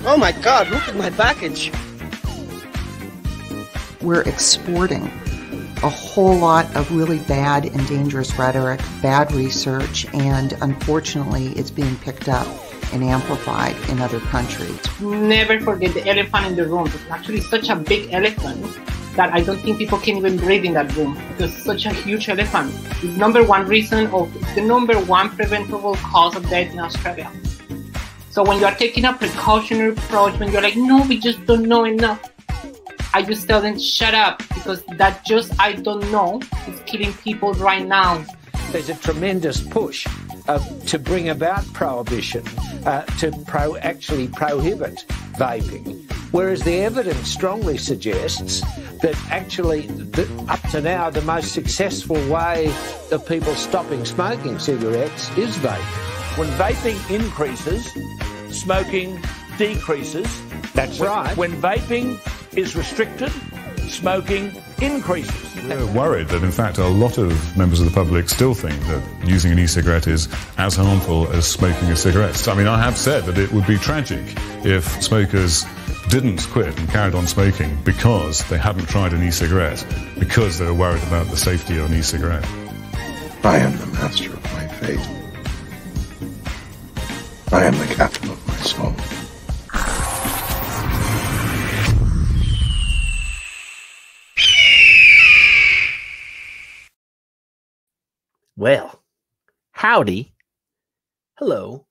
Oh my God, look at my package. We're exporting a whole lot of really bad and dangerous rhetoric, bad research, and unfortunately it's being picked up and amplified in other countries. Never forget the elephant in the room. It's actually such a big elephant that I don't think people can even breathe in that room because it's such a huge elephant. It's the number one preventable cause of death in Australia. So when you are taking a precautionary approach, when you're like, no, we just don't know enough, I just tell them, shut up, because that just I don't know is killing people right now. There's a tremendous push to bring about prohibition, to actually prohibit vaping. Whereas the evidence strongly suggests that actually, up to now, the most successful way of people stopping smoking cigarettes is vaping. When vaping increases, smoking decreases. That's right. When vaping is restricted, smoking increases. We're worried that, in fact, a lot of members of the public still think that using an e-cigarette is as harmful as smoking a cigarette. I mean, I have said that it would be tragic if smokers didn't quit and carried on smoking because they hadn't tried an e-cigarette, because they were worried about the safety of an e-cigarette. I am the master of my fate. I am the captain of my soul. Well, howdy. Hello.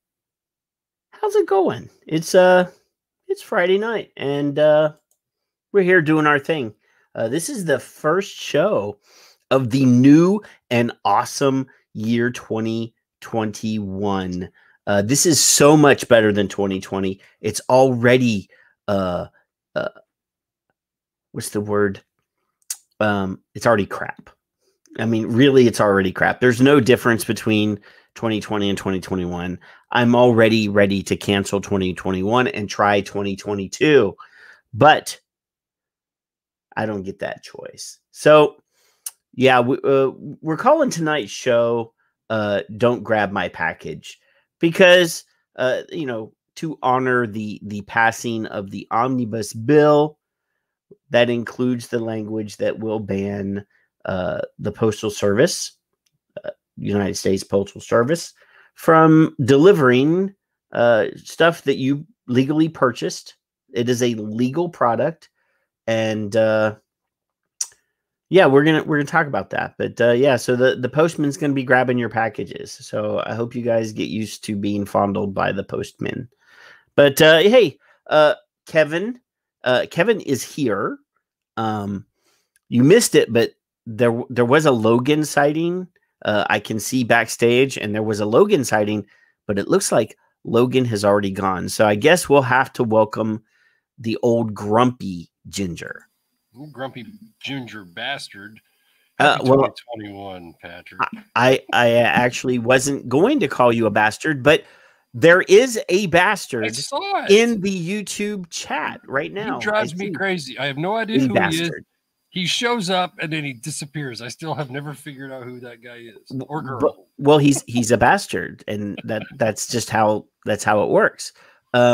How's it going? It's Friday night and we're here doing our thing. This is the first show of the new and awesome year 2021. This is so much better than 2020. It's already what's the word? It's already crap. I mean, really, it's already crap. There's no difference between 2020 and 2021. I'm already ready to cancel 2021 and try 2022, but I don't get that choice. So, yeah, we're calling tonight's show "Don't Grab My Package" because, to honor the passing of the Omnibus bill that includes the language that will ban the Postal Service, United States Postal Service, from delivering stuff that you legally purchased. It is a legal product, and we're gonna talk about that. But so the postman's gonna be grabbing your packages. So I hope you guys get used to being fondled by the postman. But hey, Kevin is here. You missed it, but there was a Logan sighting. I can see backstage, and there was a Logan sighting, but it looks like Logan has already gone. So I guess we'll have to welcome the old grumpy ginger. Grumpy ginger bastard. Well, 2021, Patrick. I actually wasn't going to call you a bastard, but there is a bastard in the YouTube chat right now. He drives me crazy. I have no idea who he is. He shows up and then he disappears. I still have never figured out who that guy is or girl. Well, he's a bastard, and that's just how it works.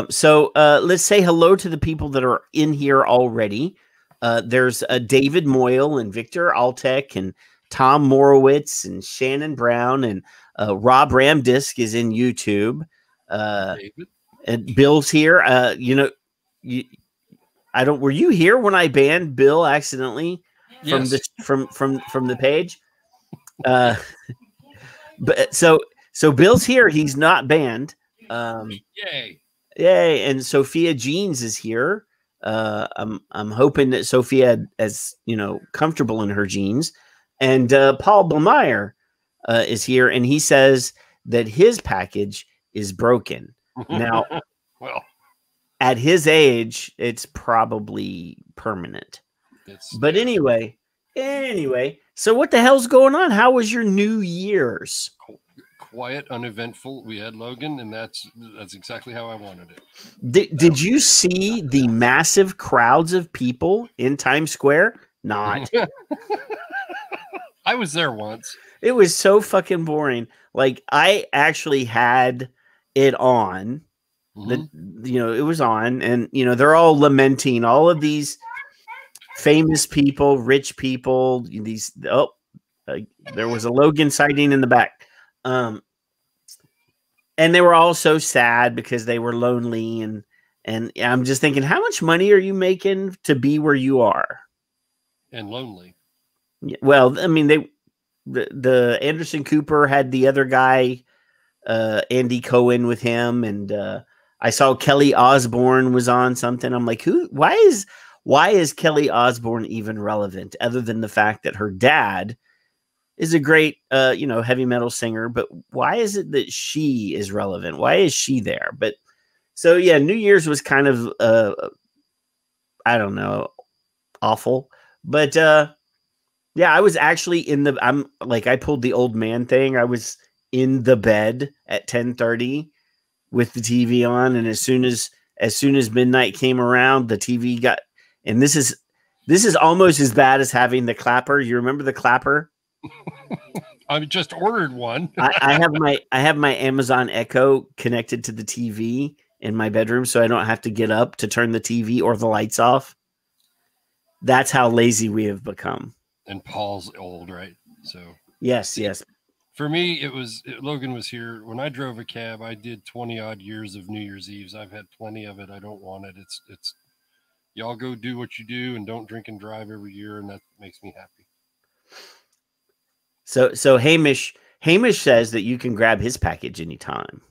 So let's say hello to the people that are in here already. There's David Moyle and Victor Altek and Tom Morowitz and Shannon Brown and Rob Ramdisk is in YouTube. And Bill's here. Were you here when I banned Bill accidentally from the page? But so Bill's here. He's not banned. Yay. And Sophia Jeans is here. I'm hoping that Sophia is comfortable in her jeans. And Paul Blameyer is here, and he says that his package is broken. Now, well, at his age, it's probably permanent. But anyway, so what the hell's going on? How was your New Year's? Quiet, uneventful. We had Logan, and that's exactly how I wanted it. Did you see the massive crowds of people in Times Square? Not. I was there once. It was so fucking boring. Like, I actually had it on It was on, and they're all lamenting all of these famous people, rich people. There was a Logan sighting in the back, and they were all so sad because they were lonely, and I'm just thinking, how much money are you making to be where you are? And lonely. Yeah, well, I mean, the Anderson Cooper had the other guy, Andy Cohen, with him, and I saw Kelly Osbourne was on something. I'm like, why is Kelly Osbourne even relevant, other than the fact that her dad is a great heavy metal singer? But why is it that she is relevant? Why is she there? But so yeah, New Year's was kind of I don't know, awful. But yeah, I was actually I pulled the old man thing. I was in the bed at 10:30 with the TV on, and as soon as midnight came around, the TV got, and this is almost as bad as having the clapper. You remember the clapper? I just ordered one. I have my Amazon Echo connected to the TV in my bedroom, so I don't have to get up to turn the TV or the lights off. That's how lazy we have become. And Paul's old, right? So yes. For me, Logan was here. When I drove a cab, I did 20 odd years of New Year's Eves. I've had plenty of it. I don't want it. It's y'all go do what you do and don't drink and drive every year, and that makes me happy. So Hamish says that you can grab his package anytime.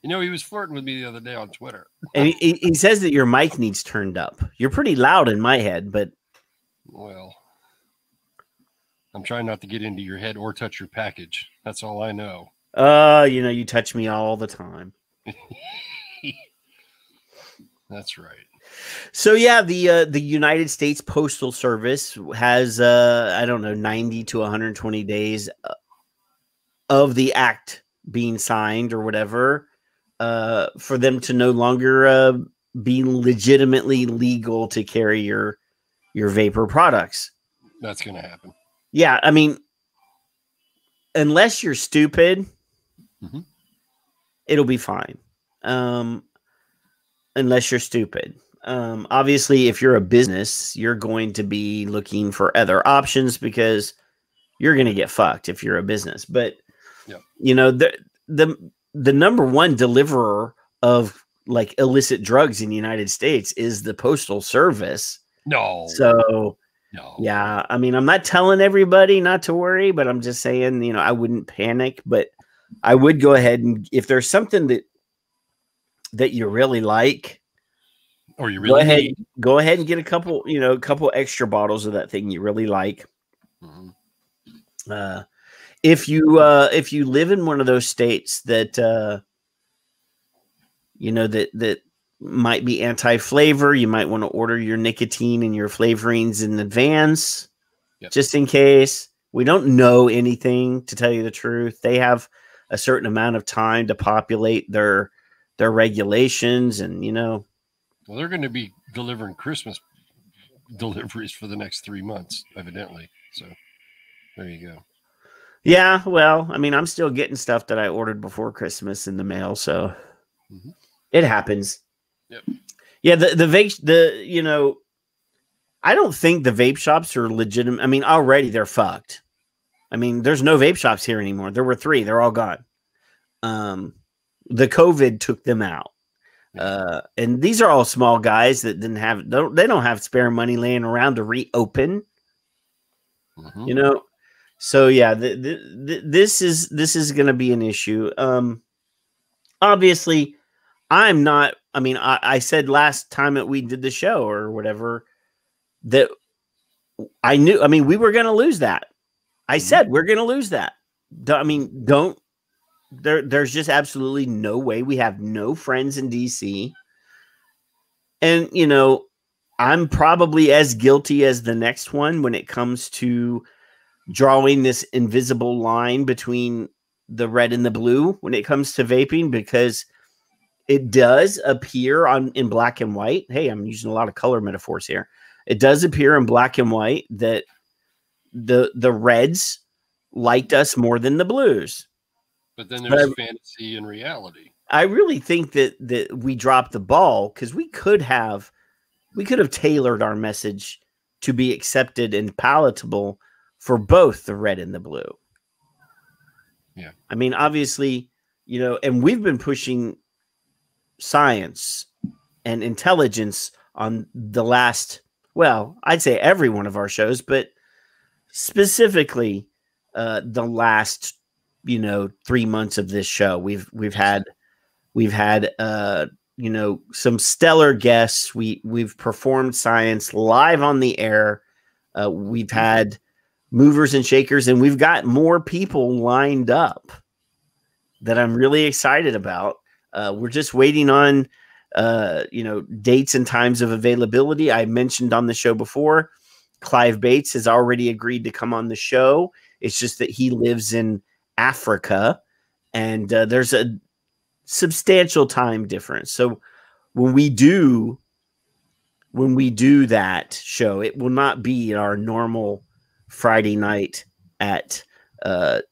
He was flirting with me the other day on Twitter. And he says that your mic needs turned up. You're pretty loud in my head, but well, I'm trying not to get into your head or touch your package. That's all I know. You touch me all the time. That's right. So yeah, the United States Postal Service has 90 to 120 days of the act being signed or whatever for them to no longer be legitimately legal to carry your vapor products. That's going to happen. Yeah, I mean, unless you're stupid, it'll be fine. Unless you're stupid. Obviously, if you're a business, you're going to be looking for other options because you're going to get fucked if you're a business. But, the number one deliverer of like illicit drugs in the United States is the Postal Service. No. So... No. Yeah, I mean, I'm not telling everybody not to worry, but I'm just saying, I wouldn't panic, but I would go ahead and if there's something that you really like, or you really go ahead and get a couple extra bottles of that thing you really like. Mm-hmm. If you live in one of those states that that might be anti-flavor, you might want to order your nicotine and your flavorings in advance, just in case. We don't know anything, to tell you the truth. They have a certain amount of time to populate their regulations, and well, they're going to be delivering Christmas deliveries for the next 3 months, evidently. So there you go. Yeah, well, I mean, I'm still getting stuff that I ordered before Christmas in the mail, so it happens. Yep. Yeah, the vape, I don't think the vape shops are legitimate. I mean, already they're fucked. I mean, there's no vape shops here anymore. There were 3. They're all gone. The COVID took them out. And these are all small guys that they don't have spare money laying around to reopen. So yeah, this is going to be an issue. Obviously, I'm not. I mean, I said last time that we did the show or whatever that I knew. I mean, we were going to lose that. I said we're going to lose that. I mean, there's just absolutely no way. We have no friends in DC, and I'm probably as guilty as the next one when it comes to drawing this invisible line between the red and the blue when it comes to vaping, because it does appear in black and white. Hey, I'm using a lot of color metaphors here. It does appear in black and white that the reds liked us more than the blues. But then there's fantasy and reality. I really think that we dropped the ball because we could have tailored our message to be accepted and palatable for both the red and the blue. Yeah. I mean, obviously, and we've been pushing science and intelligence on the last, well, I'd say every one of our shows, but specifically the last, 3 months of this show. We've had some stellar guests. We've performed science live on the air. We've had movers and shakers, and we've got more people lined up that I'm really excited about. We're just waiting on, dates and times of availability. I mentioned on the show before, Clive Bates has already agreed to come on the show. It's just that he lives in Africa, and there's a substantial time difference. So when we do that show, it will not be our normal Friday night at 10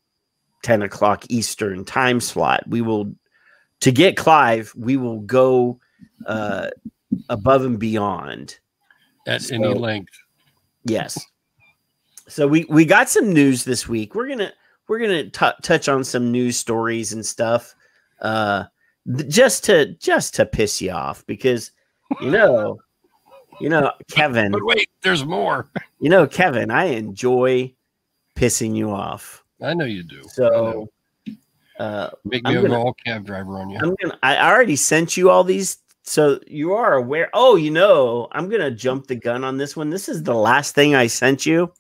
o'clock Eastern time slot. To get Clive, we will go above and beyond at any length. Yes. So we got some news this week. We're gonna touch on some news stories and stuff, just to piss you off because Kevin. But wait, there's more. Kevin, I enjoy pissing you off. I know you do. So make me an all cab driver on you. I already sent you all these, so you are aware. Oh, I'm gonna jump the gun on this one. This is the last thing I sent you.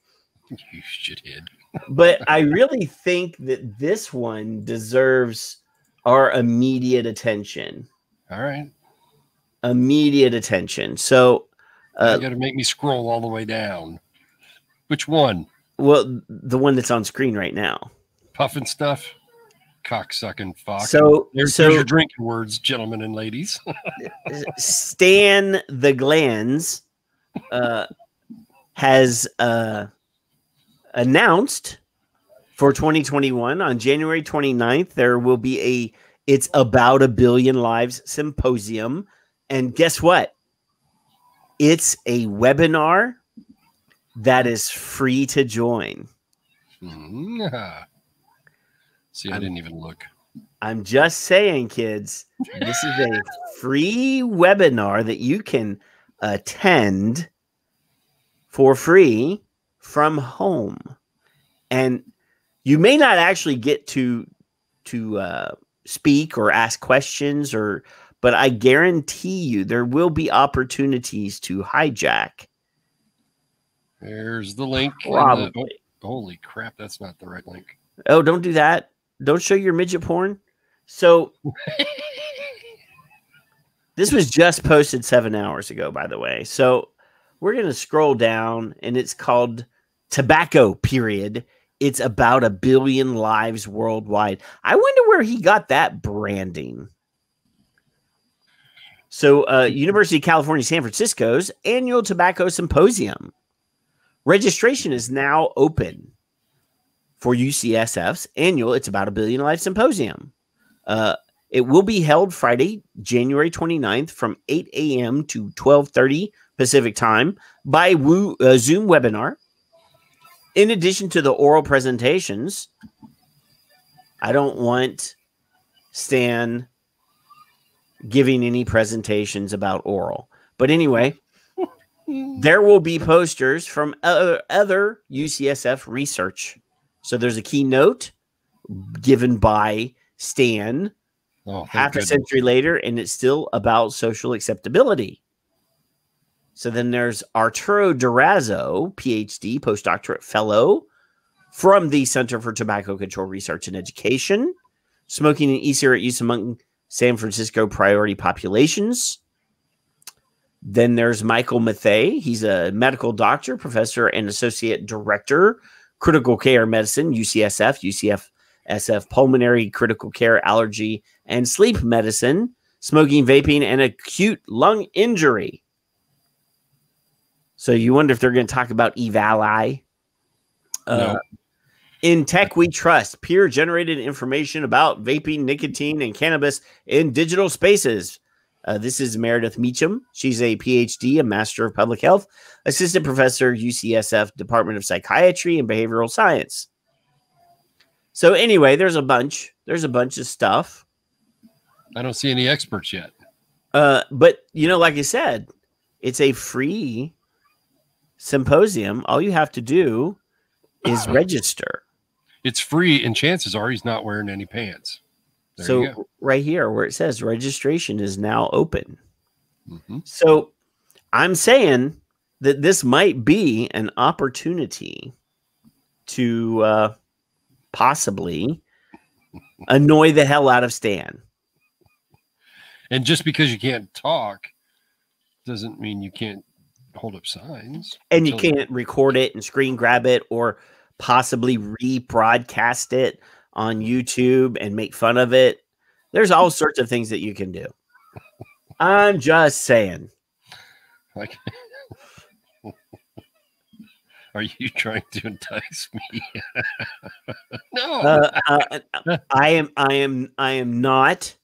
You shithead. But I really think that this one deserves our immediate attention. All right. Immediate attention. So you got to make me scroll all the way down. Which one? Well, the one that's on screen right now. Puffin stuff. Cocksucking fox. So there's your drinking words, gentlemen and ladies. Stan the Glands has announced for 2021 on January 29th, there will be It's About a Billion Lives symposium. And guess what? It's a webinar that is free to join. See, I didn't even look. I'm just saying, kids, this is a free webinar that you can attend for free from home. And you may not actually get to speak or ask questions, but I guarantee you there will be opportunities to hijack. There's the link. Probably. Holy crap, that's not the right link. Oh, don't do that. Don't show your midget porn. So this was just posted 7 hours ago, by the way. So we're going to scroll down, and it's called Tobacco Period. It's About a Billion Lives Worldwide. I wonder where he got that branding. So University of California, San Francisco's annual tobacco symposium. Registration is now open for UCSF's annual It's About a Billion Lives Symposium. It will be held Friday, January 29th from 8 a.m. to 12:30 Pacific time by Zoom webinar. In addition to the oral presentations, I don't want Stan giving any presentations about oral. But anyway, there will be posters from other UCSF research. So there's a keynote given by Stan half a century later, and it's still about social acceptability. So then there's Arturo Durazo, PhD, postdoctorate fellow from the Center for Tobacco Control Research and Education, smoking and e-cigarette use among San Francisco priority populations. Then there's Michael Mathey. He's a medical doctor, professor, and associate director, critical care medicine, UCSF, pulmonary critical care, allergy, and sleep medicine, smoking, vaping, and acute lung injury. So you wonder if they're going to talk about EVALI. No. In tech we trust, peer-generated information about vaping, nicotine, and cannabis in digital spaces. This is Meredith Meacham. She's a PhD, a Master of Public Health, Assistant Professor, UCSF Department of Psychiatry and Behavioral Science. So anyway, there's a bunch of stuff. I don't see any experts yet. But like I said, it's a free symposium. All you have to do is register. It's free, and chances are he's not wearing any pants. There So right here where it says registration is now open. Mm-hmm. So I'm saying that this might be an opportunity to possibly annoy the hell out of Stan. And just because you can't talk doesn't mean you can't hold up signs. And you can't record it and screen grab it or possibly rebroadcast it on YouTube and make fun of it. There's all sorts of things that you can do. I'm just saying. Like, are you trying to entice me? No. I am not.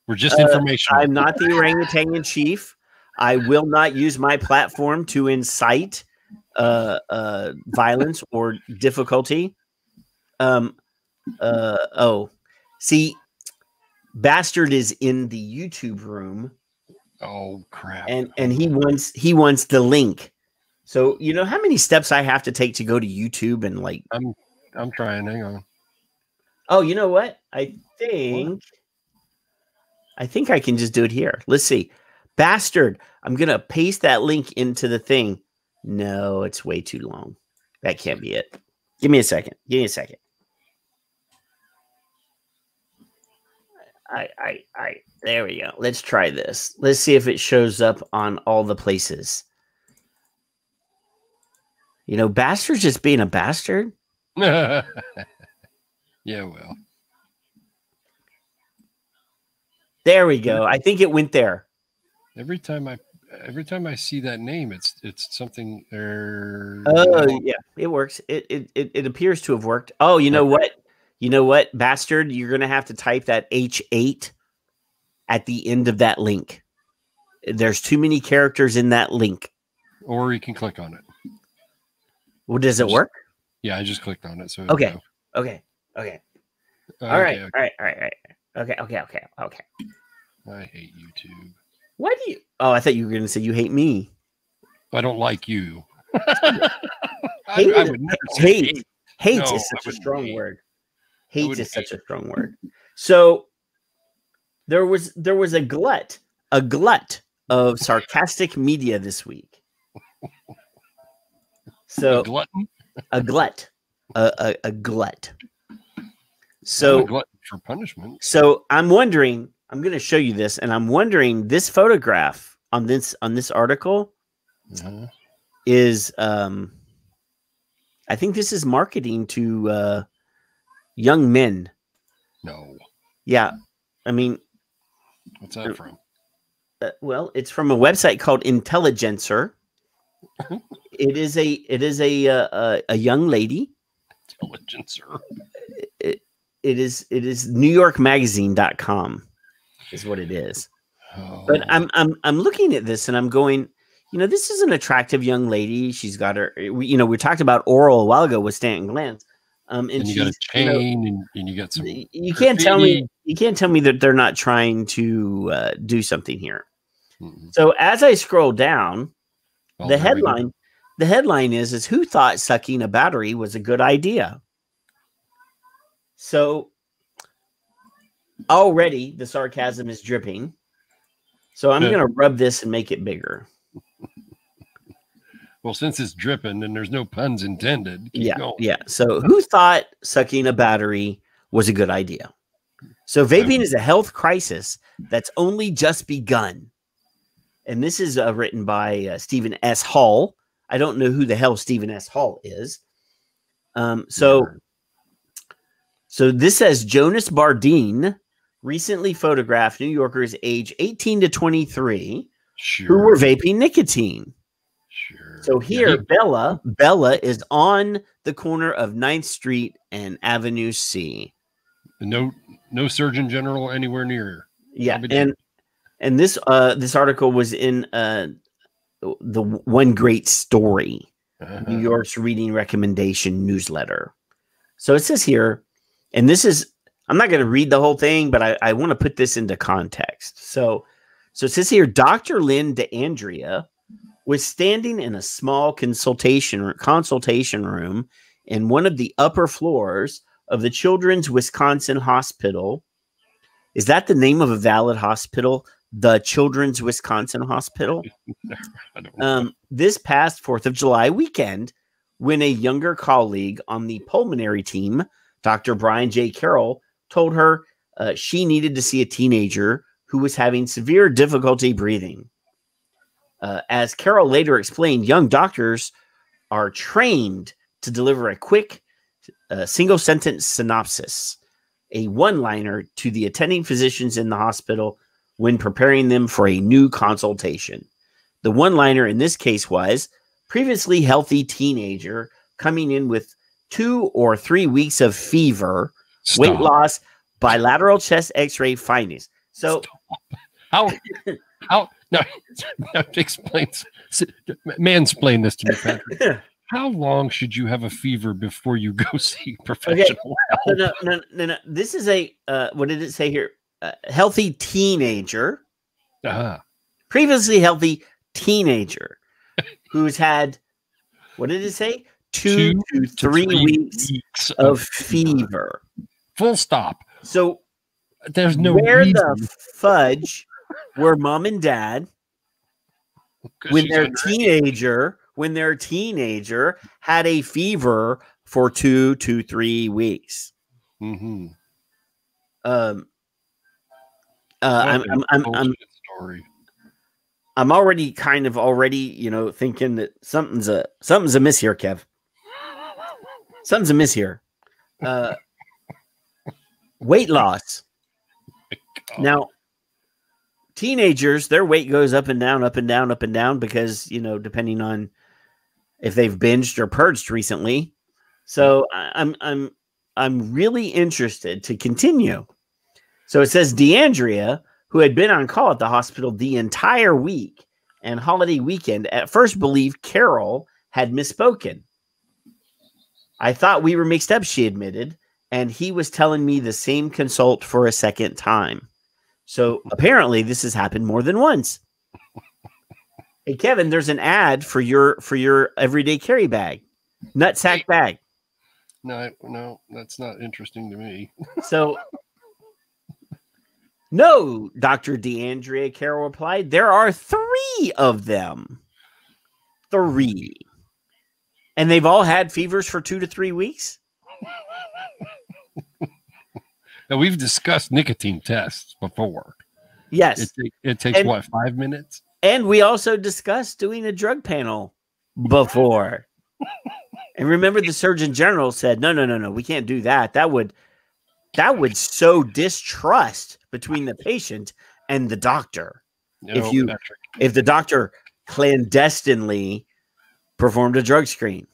We're just informational. I'm not the orangutan chief. I will not use my platform to incite violence or difficulty. See, Bastard is in the YouTube room. Oh crap! And he wants the link. So you know how many steps I have to take to go to YouTube and like. I'm trying. Hang on. Oh, you know what? I think I can just do it here. Let's see. Bastard. I'm gonna paste that link into the thing. No, it's way too long. That can't be it. Give me a second. There we go. Let's try this. Let's see if it shows up on all the places. Bastard's just being a bastard. Yeah, well. There we go. I think it went there. Every time I see that name, it's something there. Oh yeah, it works. It appears to have worked. Oh, you know what? You know what, Bastard? You're gonna have to type that H8 at the end of that link. There's too many characters in that link. Or you can click on it. Well, does it work? Yeah, I just clicked on it. So Okay. All right. Okay. I hate YouTube. Why do you? Oh, I thought you were going to say you hate me. I don't like you. Hate No, is such a strong word. Hate is such a strong word. So there was a glut of sarcastic media this week. So a glutton? A glut. So I'm a glutton for punishment. So I'm wondering, I'm going to show you this, and I'm wondering this photograph on this article is I think this is marketing to young men. No. Yeah. I mean, what's that from? Well, it's from a website called Intelligencer. It is a young lady. Intelligencer. It is NewYorkMagazine.com is what it is. Oh. But I'm looking at this and I'm going, this is an attractive young lady. She's got her, we talked about oral a while ago with Stanton Glantz. And you got a chain and you got some. You can't tell me that they're not trying to do something here. Mm-hmm. So as I scroll down, the headline is who thought sucking a battery was a good idea? So already the sarcasm is dripping. So I'm going to rub this and make it bigger. Well, since it's dripping and there's no puns intended. Yeah. So who thought sucking a battery was a good idea? So vaping is a health crisis that's only just begun. And this is written by Stephen S. Hall. I don't know who the hell Stephen S. Hall is. So this says Jonas Bardeen recently photographed New Yorkers age 18 to 23 who were vaping nicotine. Sure. So here, Bella is on the corner of 9th Street and Avenue C. No Surgeon General anywhere near. Yeah, and this article was in the One Great Story, New York's reading recommendation newsletter. So it says here, and this is, I'm not going to read the whole thing, but I want to put this into context. So it says here, Dr. Lynn DeAndrea was standing in a small consultation room in one of the upper floors of the Children's Wisconsin Hospital. Is that the name of a valid hospital? The Children's Wisconsin Hospital? I don't know. This past 4th of July weekend, when a younger colleague on the pulmonary team, Dr. Brian J. Carroll, told her she needed to see a teenager who was having severe difficulty breathing. As Carroll later explained, young doctors are trained to deliver a quick single-sentence synopsis, a one-liner to the attending physicians in the hospital when preparing them for a new consultation. The one-liner in this case was, previously healthy teenager coming in with 2 or 3 weeks of fever, weight loss, bilateral chest x-ray findings. So how no, explains, mansplain this to me, Patrick. How long should you have a fever before you go see professional help? No. This is a what did it say here? Healthy teenager, previously healthy teenager who's had, what did it say? 2 to 3 weeks of fever. Full stop. So there's no where reason. the fudge were mom and dad when their teenager had a fever for 2 to 3 weeks. Mm-hmm. I'm already thinking that something's amiss here, Kev. Something's amiss here. Weight loss. Now, teenagers, their weight goes up and down, up and down, up and down because, depending on if they've binged or purged recently. So I'm really interested to continue. So it says DeAndrea, who had been on call at the hospital the entire week and holiday weekend, at first believed Carol had misspoken. I thought we were mixed up, she admitted, and he was telling me the same consult for a second time. So apparently this has happened more than once. Hey, Kevin, there's an ad for your everyday carry bag, nutsack bag. No, that's not interesting to me. So, no, Dr. DeAndrea, Carroll replied, there are 3 of them. 3. And they've all had fevers for 2 to 3 weeks? Now, we've discussed nicotine tests before. Yes. It takes, 5 minutes? And we also discussed doing a drug panel before. And remember, the Surgeon General said, no, we can't do that. That would sow distrust between the patient and the doctor. If the doctor clandestinely performed a drug screen.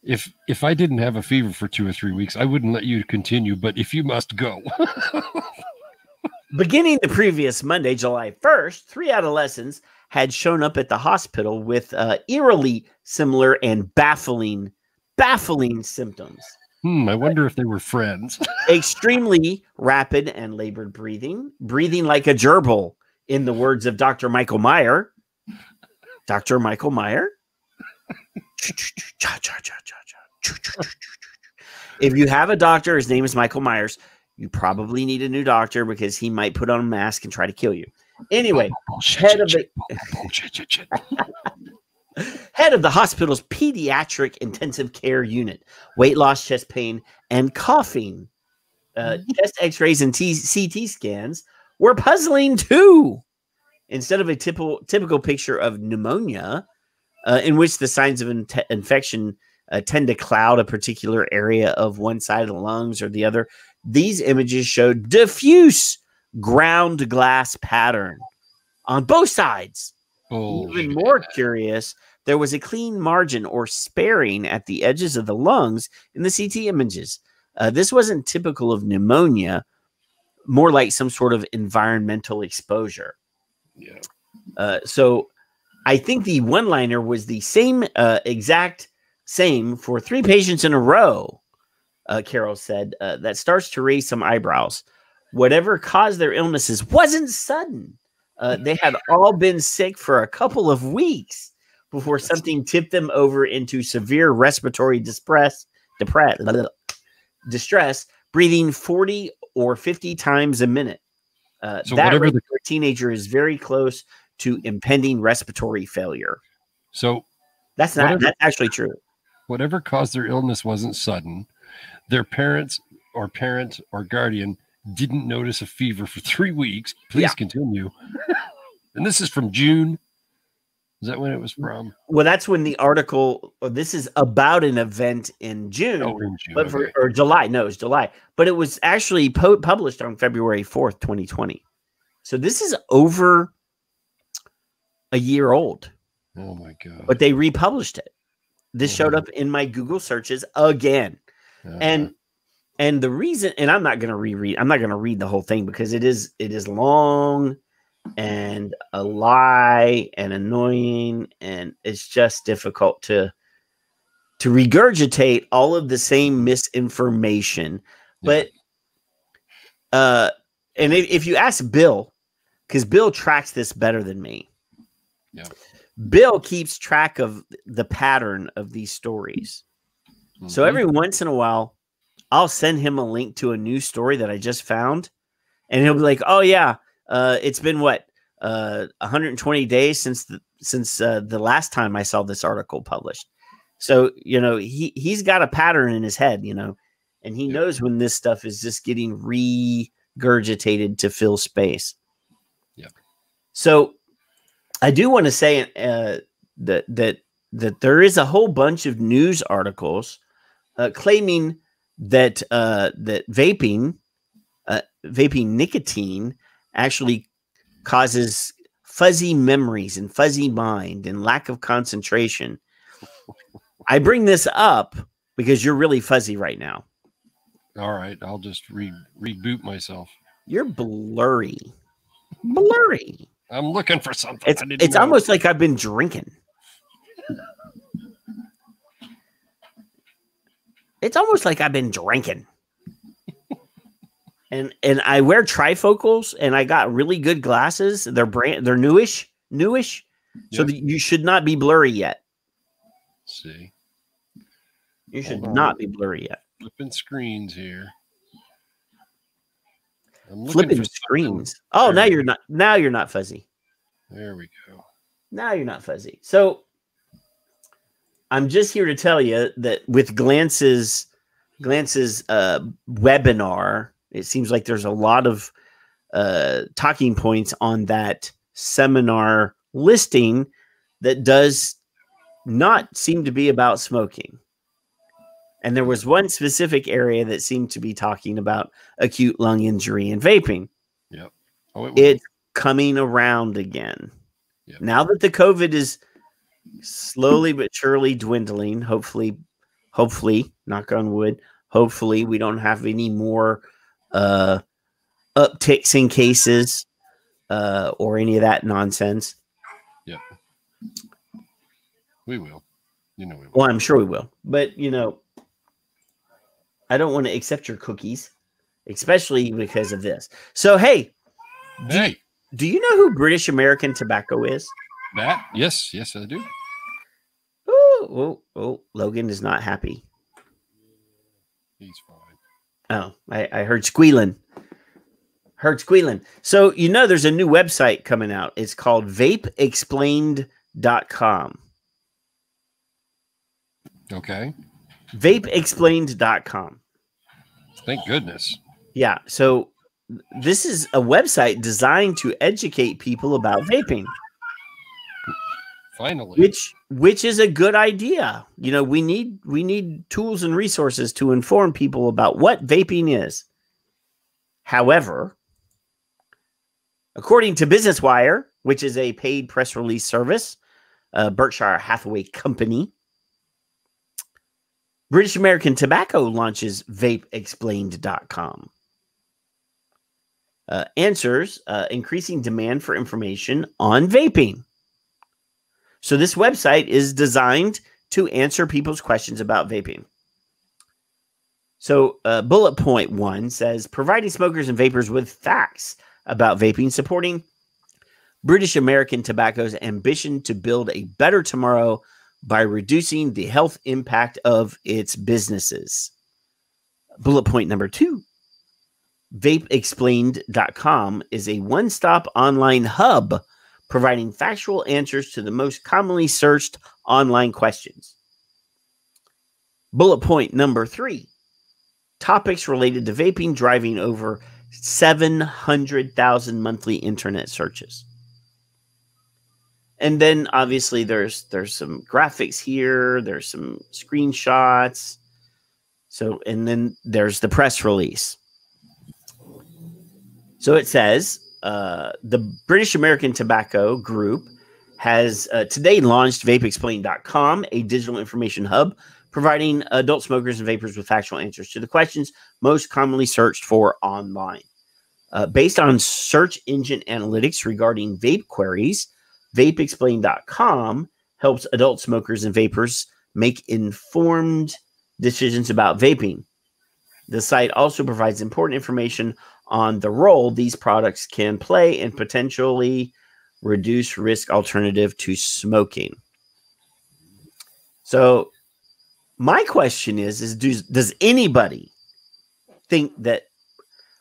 If I didn't have a fever for 2 or 3 weeks, I wouldn't let you continue, but if you must go. Beginning the previous Monday, July 1st, 3 adolescents had shown up at the hospital with eerily similar and baffling symptoms. I wonder if they were friends. Extremely rapid and labored breathing like a gerbil, in the words of Dr. Michael Meyer. Dr. Michael Meyer? If you have a doctor, his name is Michael Myers, you probably need a new doctor because he might put on a mask and try to kill you. Anyway, head of the hospital's pediatric intensive care unit, weight loss, chest pain, and coughing. Chest x-rays and CT scans were puzzling too. Instead of a typical picture of pneumonia, in which the signs of infection tend to cloud a particular area of one side of the lungs or the other, these images showed diffuse ground glass pattern on both sides. Even more curious, there was a clean margin or sparing at the edges of the lungs in the CT images. This wasn't typical of pneumonia, more like some sort of environmental exposure. Yeah. So I think the one-liner was the same, exact same for 3 patients in a row, Carol said. That starts to raise some eyebrows. Whatever caused their illnesses wasn't sudden. They had all been sick for a couple of weeks before something tipped them over into severe respiratory distress, breathing 40 or 50 times a minute. So that whatever rate for a teenager is very close to impending respiratory failure. So that's actually true. Whatever caused their illness wasn't sudden. Their parent or guardian didn't notice a fever for 3 weeks. Please continue. And this is from June. Is that when it was from? Well, that's when the article. This is about an event in June, but or July. No, it was July. But it was actually published on February 4th, 2020. So this is over a year old. Oh my God! But they republished it. This showed up in my Google searches again, and the reason. And I'm not going to reread. I'm not going to read the whole thing because it is long and a lie and annoying, and it's just difficult to regurgitate all of the same misinformation. But and if you ask Bill, because Bill tracks this better than me, Bill keeps track of the pattern of these stories. So every once in a while I'll send him a link to a new story that I just found, and he'll be like, oh yeah, it's been 120 days since the last time I saw this article published. So, he's got a pattern in his head, and he knows when this stuff is just getting regurgitated to fill space. Yeah. So I do want to say that there is a whole bunch of news articles claiming that vaping nicotine actually causes fuzzy memories and fuzzy mind and lack of concentration. I bring this up because you're really fuzzy right now. All right, I'll just reboot myself. You're blurry. Blurry. I'm looking for something. It's almost like I've been drinking. It's almost like I've been drinking. And I wear trifocals, and I got really good glasses. They're newish. So that you should not be blurry yet. Let's see. You should not be blurry yet. Flipping screens here. I'm flipping screens. Oh, now you're not. Now you're not fuzzy. There we go. Now you're not fuzzy. So I'm just here to tell you that with Glance's webinar, it seems like there's a lot of talking points on that seminar listing that does not seem to be about smoking. And there was one specific area that seemed to be talking about acute lung injury and vaping. Yep. It's coming around again. Yep. Now that the COVID is slowly but surely dwindling, hopefully, knock on wood, hopefully we don't have any more upticks in cases or any of that nonsense. Yep. We will. We will. Well, I'm sure we will. But, I don't want to accept your cookies, especially because of this. So, hey. Do you know who British American Tobacco is? Yes, I do. Oh, Logan is not happy. He's fine. Oh, I heard squealing. So, there's a new website coming out. It's called vapeexplained.com. Okay. Vapeexplained.com. Thank goodness. Yeah. So this is a website designed to educate people about vaping. Finally. Which is a good idea. We need tools and resources to inform people about what vaping is. However, according to Business Wire, which is a paid press release service, Berkshire Hathaway company. British American Tobacco launches vapeexplained.com. Answers increasing demand for information on vaping. So this website is designed to answer people's questions about vaping. So bullet point 1 says, providing smokers and vapers with facts about vaping, supporting British American Tobacco's ambition to build a better tomorrow by reducing the health impact of its businesses. Bullet point number 2, vapeexplained.com is a one-stop online hub providing factual answers to the most commonly searched online questions. Bullet point number 3, topics related to vaping driving over 700,000 monthly internet searches. And then obviously there's some graphics here, there's some screenshots. So, and then there's the press release. So it says, the British American Tobacco Group has today launched vapeexplained.com, a digital information hub providing adult smokers and vapers with factual answers to the questions most commonly searched for online. Based on search engine analytics regarding vape queries, vapeexplained.com helps adult smokers and vapers make informed decisions about vaping. The site also provides important information on the role these products can play in potentially reduce risk alternative to smoking. So my question is does anybody think that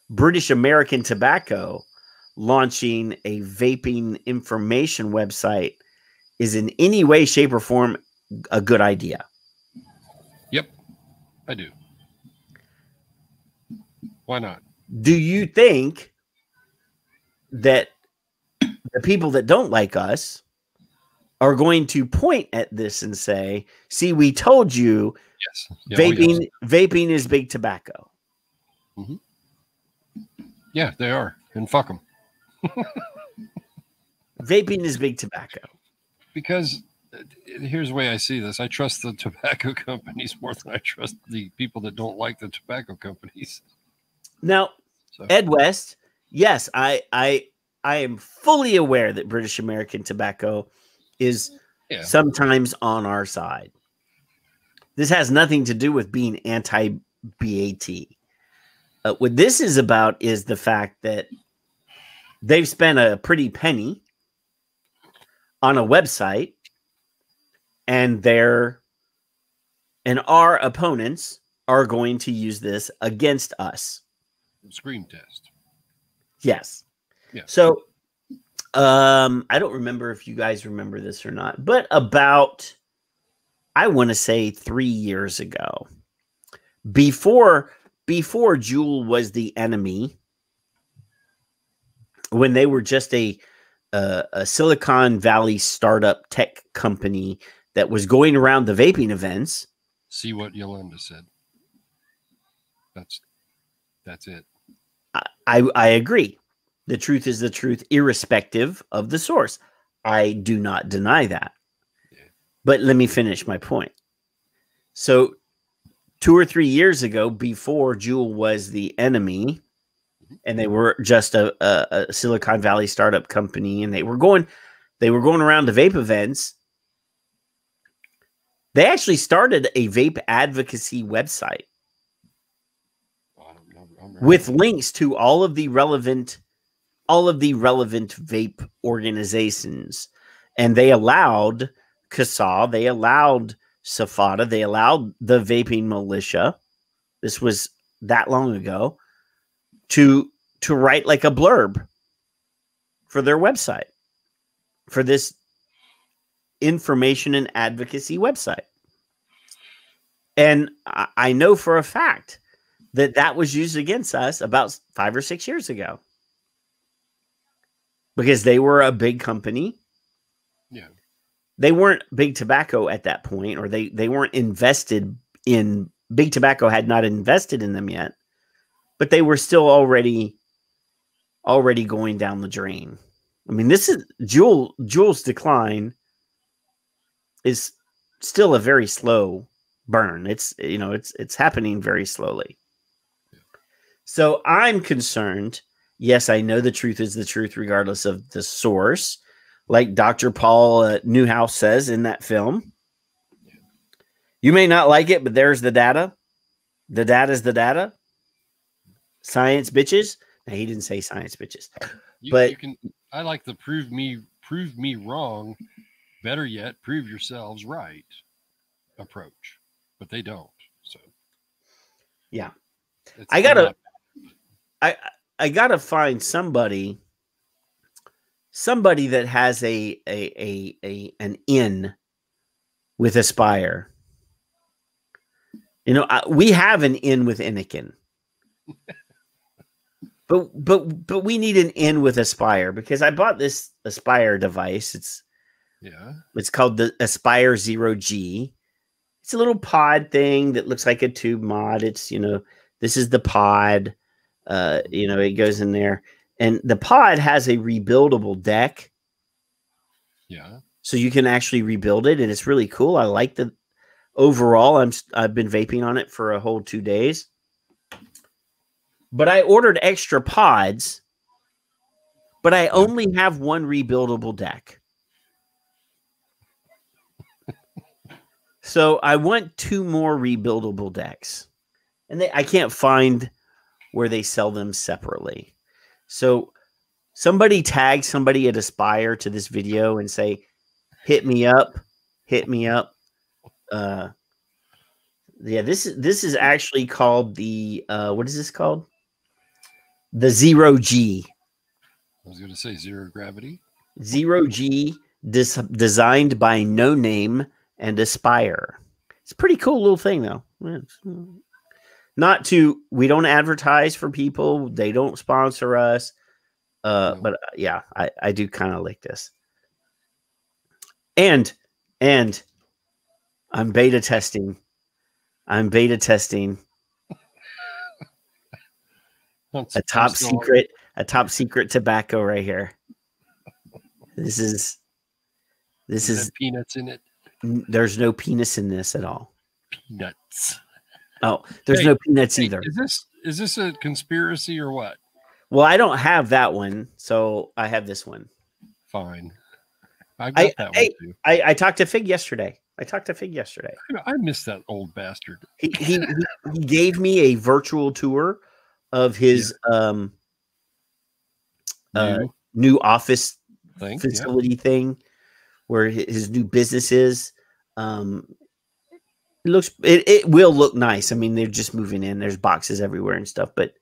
British American Tobacco launching a vaping information website is in any way, shape, or form a good idea? Yep, I do. Why not? Do you think that the people that don't like us are going to point at this and say, see, we told you, yes. Yeah, vaping is big tobacco? Mm-hmm. Yeah, they are. And fuck them. Vaping is big tobacco. Because here's the way I see this. I trust the tobacco companies more than I trust the people that don't like the tobacco companies. Now, Ed West, yes, I am fully aware that British American Tobacco is sometimes on our side. This has nothing to do with being anti-BAT. What this is about is the fact that they've spent a pretty penny on a website, and our opponents are going to use this against us. Screen test. Yes. Yeah. So I don't remember if you guys remember this or not, but about, I want to say 3 years ago, before Juul was the enemy, when they were just a Silicon Valley startup tech company that was going around the vaping events. See what Yolanda said. That's it. I agree. The truth is the truth, irrespective of the source. I do not deny that. Yeah. But let me finish my point. So 2 or 3 years ago, before Juul was the enemy, and they were just a Silicon Valley startup company, and they were going around to vape events. They actually started a vape advocacy website with links to all of the relevant vape organizations, and they allowed CASA, they allowed SAFADA, they allowed the vaping militia. This was that long ago. To write like a blurb for their website, for this information and advocacy website. And I know for a fact that was used against us about 5 or 6 years ago, because they were a big company. Yeah. They weren't big tobacco at that point, or they weren't invested in, big tobacco had not invested in them yet. But they were still already going down the drain. I mean, this is Juul's decline is still a very slow burn. It's happening very slowly. So I'm concerned. Yes, I know the truth is the truth, regardless of the source. Like Dr. Paul Newhouse says in that film, you may not like it, but there's the data. The data's the data. Science, bitches. Now, he didn't say science, bitches. I like the prove me wrong. Better yet, prove yourselves right approach, but they don't. So, yeah, I gotta find somebody that has an in with Aspire. We have an in with Anakin, but we need an in with Aspire, because I bought this Aspire device. It's called the Aspire 0G. It's a little pod thing that looks like a tube mod. It's, this is the pod. It goes in there, and the pod has a rebuildable deck. Yeah. So you can actually rebuild it, and it's really cool. I like the overall. I've been vaping on it for a whole 2 days. But I ordered extra pods, but I only have one rebuildable deck. So I want 2 more rebuildable decks, and I can't find where they sell them separately. So somebody tag somebody at Aspire to this video and say, hit me up. This is actually called the, what is this called? The 0G. I was going to say zero gravity. 0G, designed by No Name and Aspire. It's a pretty cool little thing, though. We don't advertise for people. They don't sponsor us. But yeah, I do kind of like this. And I'm beta testing. A top secret tobacco right here. This is peanuts in it. There's no penis in this at all. Peanuts. Oh, there's no peanuts either. Is this a conspiracy or what? Well, I don't have that one, so I have this one. Fine. I got that one too. I talked to Fig yesterday. I missed that old bastard. He gave me a virtual tour of his new office facility thing, where his new business is. It will look nice. I mean, they're just moving in. There's boxes everywhere and stuff, but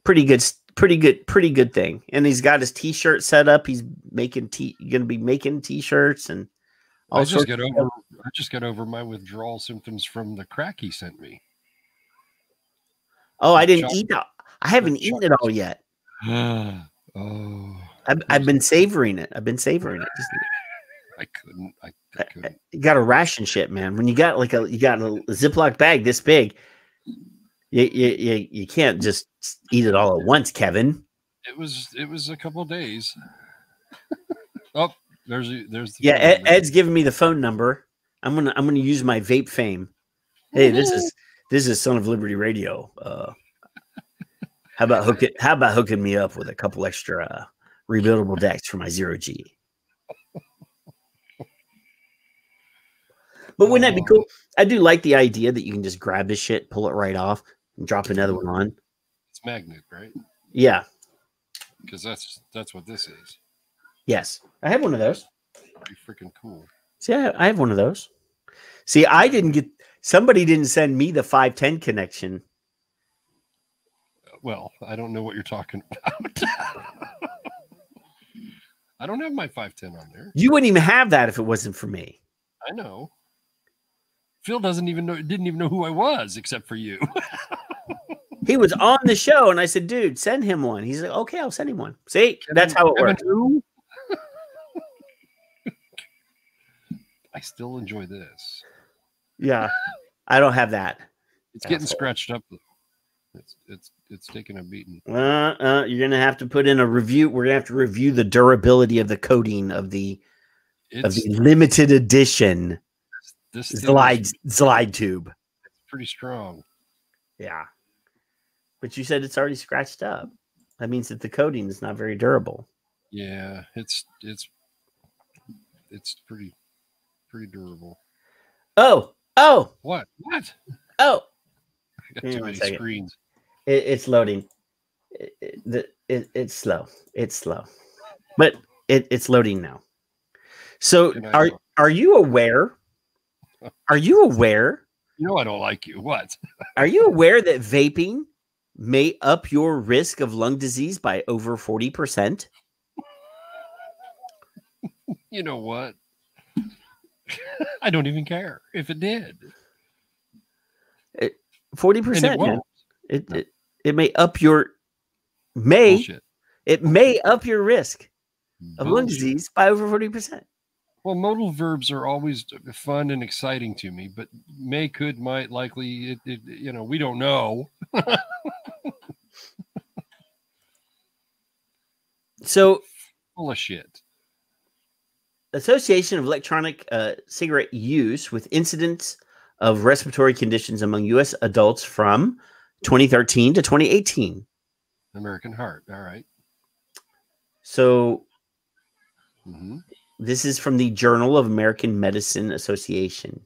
pretty good thing. And he's got his t-shirt set up. He's going to be making t-shirts and all sorts. I just got over my withdrawal symptoms from the crack he sent me. Oh, I didn't eat that. I haven't eaten it all yet. Oh, I've been savoring it. I couldn't. You got to ration shit, man. When you got a Ziploc bag this big, you can't just eat it all at once, Kevin. It was a couple of days. Oh, there's Ed's giving me the phone number. I'm gonna use my vape fame. Hey, this is Son of Liberty Radio. How about hooking me up with a couple extra rebuildable decks for my 0G? But wouldn't that be cool? I do like the idea that you can just grab this shit, pull it right off, and drop another one on. It's magnet, right? Yeah. Because that's what this is. Yes. I have one of those. Pretty freaking cool. See, I have one of those. See, somebody didn't send me the 510 connection. Well, I don't know what you're talking about. I don't have my 510 on there. You wouldn't even have that if it wasn't for me. I know. Phil didn't even know who I was except for you. He was on the show, and I said, dude, send him one. He's like, okay, I'll send him one. See, that's how it works. I still enjoy this. Yeah, I don't have that. It's getting scratched up. It's taking a beating. You're gonna have to put in a review. We're gonna have to review the durability of the coating of the of the limited edition this slide tube. It's pretty strong. Yeah. But you said it's already scratched up. That means that the coating is not very durable. Yeah, it's pretty durable. Oh. What? Oh. I got too many screens. It's loading. It's slow. It's slow. But it's loading now. So are you aware? Are you aware? You know I don't like you. What? Are you aware that vaping may up your risk of lung disease by over 40%? You know what? I don't even care if it did. 40%. It may up your it may up your risk of lung disease by over 40%. Well, modal verbs are always fun and exciting to me, but may, could, might, likely, we don't know. So full of shit. Association of Electronic Cigarette Use with Incidents of Respiratory Conditions among U.S. Adults from 2013 to 2018. American Heart. All right. So this is from the Journal of American Medicine Association.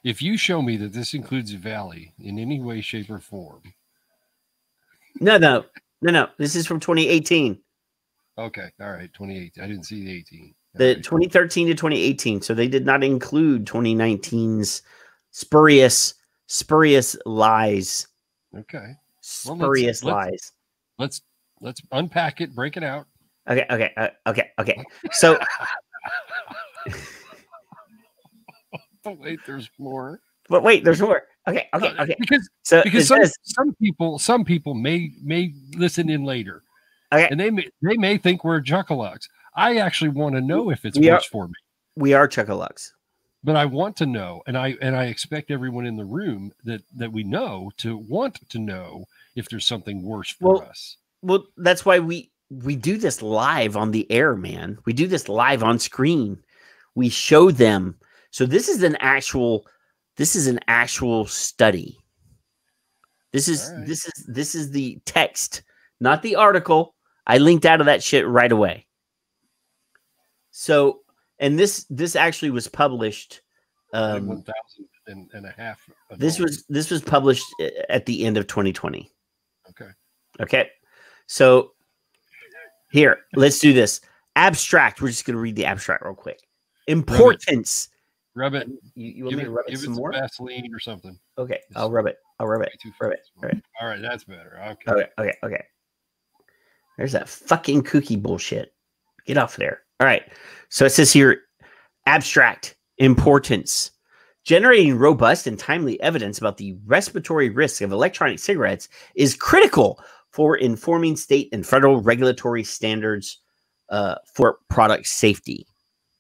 If you show me that this includes Valley in any way, shape, or form. No. This is from 2018. Okay. All right. 2018. I didn't see the 18. The 2013 to 2018. So they did not include 2019's spurious lies. Okay. Spurious lies. Let's unpack it, break it out. Okay. So but wait, there's more. But wait, there's more. Okay. Because some people may listen in later. Okay. And they may think we're Chuckalucks. I actually want to know if it's worse for me. We are Chuckalucks. But I want to know, and I expect everyone in the room that we know to want to know if there's something worse for us. Well, that's why we do this live on the air, man. We do this live on screen. We show them. So this is an actual study. This is the text, not the article. I linked out of that shit right away. So, and this actually was published. 1,000 and a half. This was published at the end of 2020. Okay. So here, let's do this. Abstract. We're just going to read the abstract real quick. Importance. Rub it. You want me to rub it some more? Vaseline or something. Okay, I'll rub it. All right. All right, that's better. Okay. There's that fucking kooky bullshit. Get off there. All right. So it says here, abstract importance. Generating robust and timely evidence about the respiratory risk of electronic cigarettes is critical for informing state and federal regulatory standards for product safety.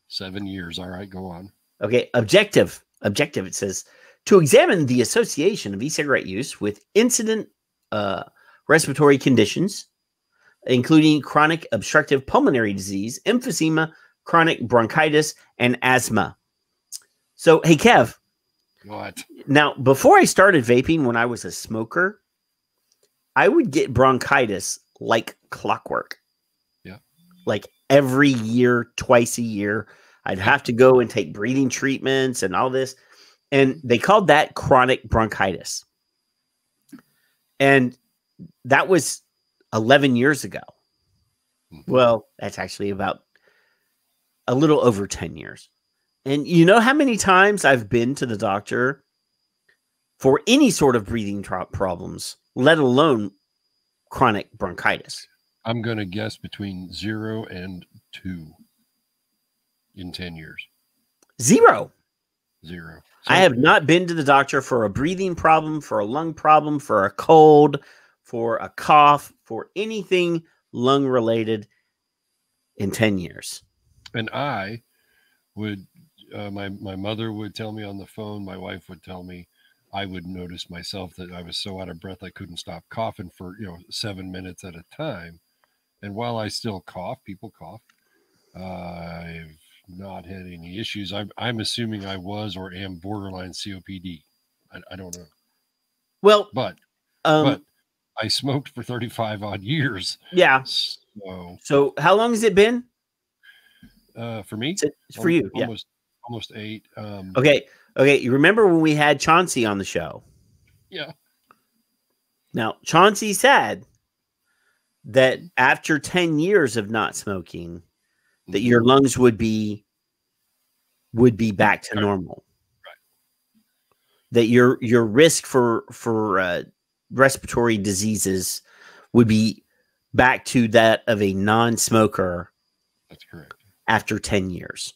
7 years. All right, go on. Okay. Objective. It says to examine the association of e-cigarette use with incident respiratory conditions, including chronic obstructive pulmonary disease, emphysema, chronic bronchitis, and asthma. So, hey, Kev. What? Now, before I started vaping, when I was a smoker, I would get bronchitis like clockwork. Yeah. Like every year, twice a year, I'd have to go and take breathing treatments and all this. And they called that chronic bronchitis. And that was 11 years ago. Well, that's actually about a little over 10 years. And you know how many times I've been to the doctor for any sort of breathing problems, let alone chronic bronchitis? I'm going to guess between 0 and 2 in 10 years. 0. So I have not been to the doctor for a breathing problem, for a lung problem, for a cold, for a cough, for anything lung related in 10 years. And I would, my mother would tell me on the phone, my wife would tell me, I would notice myself that I was so out of breath I couldn't stop coughing for 7 minutes at a time. And while I still cough, people cough. I've not had any issues. I'm assuming I was or am borderline COPD. I don't know. Well, but I smoked for 35 odd years. Yeah. So how long has it been? For me? It's for you. Almost 8. Okay. You remember when we had Chauncey on the show? Yeah. Now, Chauncey said that after 10 years of not smoking, that your lungs would be back to normal. Right. That your risk for respiratory diseases would be back to that of a non-smoker. That's correct. After 10 years.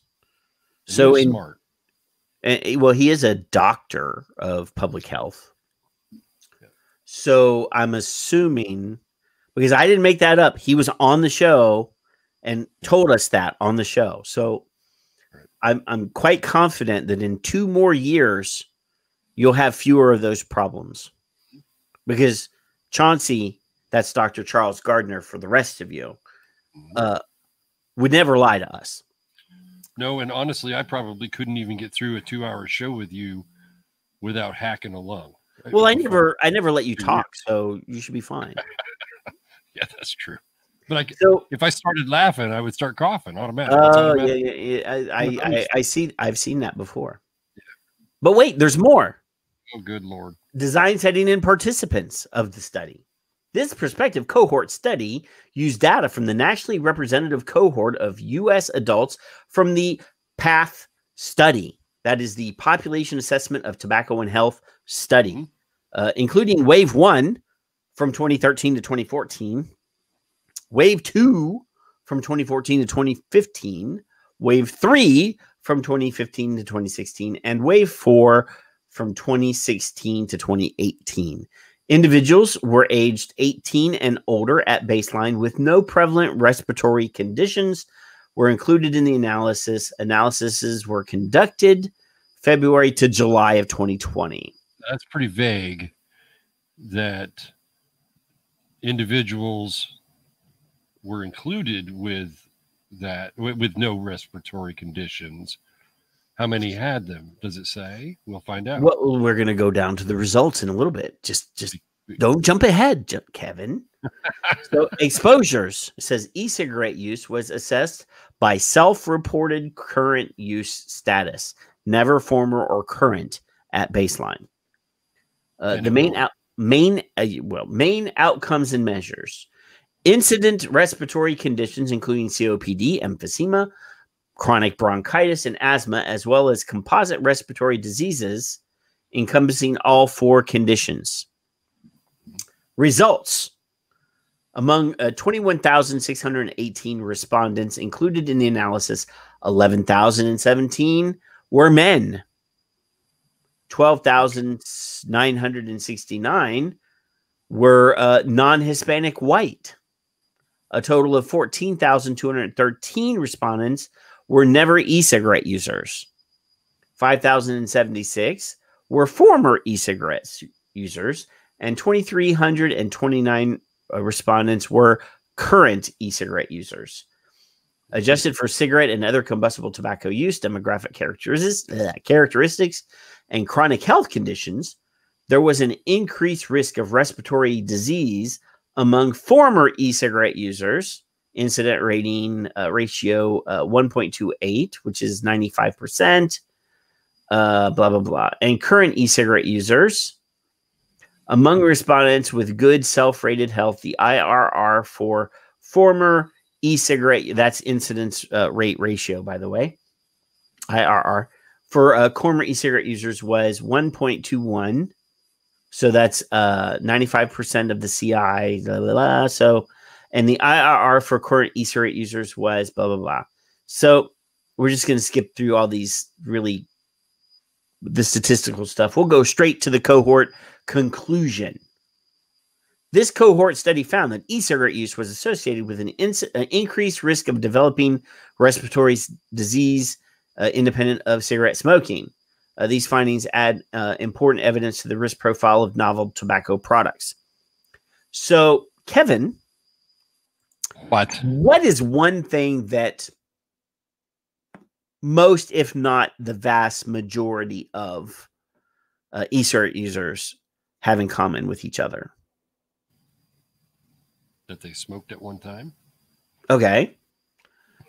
So smart. Well, he is a doctor of public health. Yeah. So I'm assuming, because I didn't make that up, he was on the show and told us that on the show. So I'm quite confident that in 2 more years, you'll have fewer of those problems. Because Chauncey, that's Dr. Charles Gardner for the rest of you, would never lie to us. No, and honestly, I probably couldn't even get through a 2-hour show with you without hacking a lung. Well, I never let you talk, so you should be fine. Yeah, that's true. But if I started laughing, I would start coughing automatically. Oh, yeah. I've seen that before. Yeah. But wait, there's more. Oh, good Lord. Design, setting, and participants of the study. This prospective cohort study used data from the nationally representative cohort of U.S. adults from the PATH study. That is the Population Assessment of Tobacco and Health study, including Wave 1 from 2013 to 2014, Wave 2 from 2014 to 2015, Wave 3 from 2015 to 2016, and Wave 4 from 2016 to 2018. Individuals were aged 18 and older at baseline with no prevalent respiratory conditions were included in the analysis. Analyses were conducted February to July of 2020. That's pretty vague that individuals were included with that, with no respiratory conditions. How many had them? Does it say? We'll find out. Well, we're going to go down to the results in a little bit. Just don't jump ahead, Kevin. So exposures, it says e-cigarette use was assessed by self-reported current use status, never former or current at baseline. The main outcomes and measures: incident respiratory conditions, including COPD, emphysema, chronic bronchitis, and asthma, as well as composite respiratory diseases encompassing all 4 conditions. Results: among 21,618 respondents included in the analysis, 11,017 were men. 12,969 were non-Hispanic white. A total of 14,213 respondents were never e-cigarette users. 5,076 were former e-cigarette users, and 2,329 respondents were current e-cigarette users. Adjusted for cigarette and other combustible tobacco use, demographic characteristics, and chronic health conditions, there was an increased risk of respiratory disease among former e-cigarette users. Incident rating ratio 1.28, which is 95%, blah, blah, blah. And current e-cigarette users, among respondents with good self-rated health, the IRR for former e-cigarette, that's incidence rate ratio, by the way, IRR, for former e-cigarette users was 1.21. So that's 95% of the CI, blah, blah, blah. So, and the IRR for current e-cigarette users was blah, blah, blah. So we're just going to skip through all these the statistical stuff. We'll go straight to the cohort conclusion. This cohort study found that e-cigarette use was associated with an increased risk of developing respiratory disease independent of cigarette smoking. These findings add important evidence to the risk profile of novel tobacco products. So, Kevin, what is one thing that most, if not the vast majority of e-cigarette users have in common with each other? That they smoked at one time. Okay.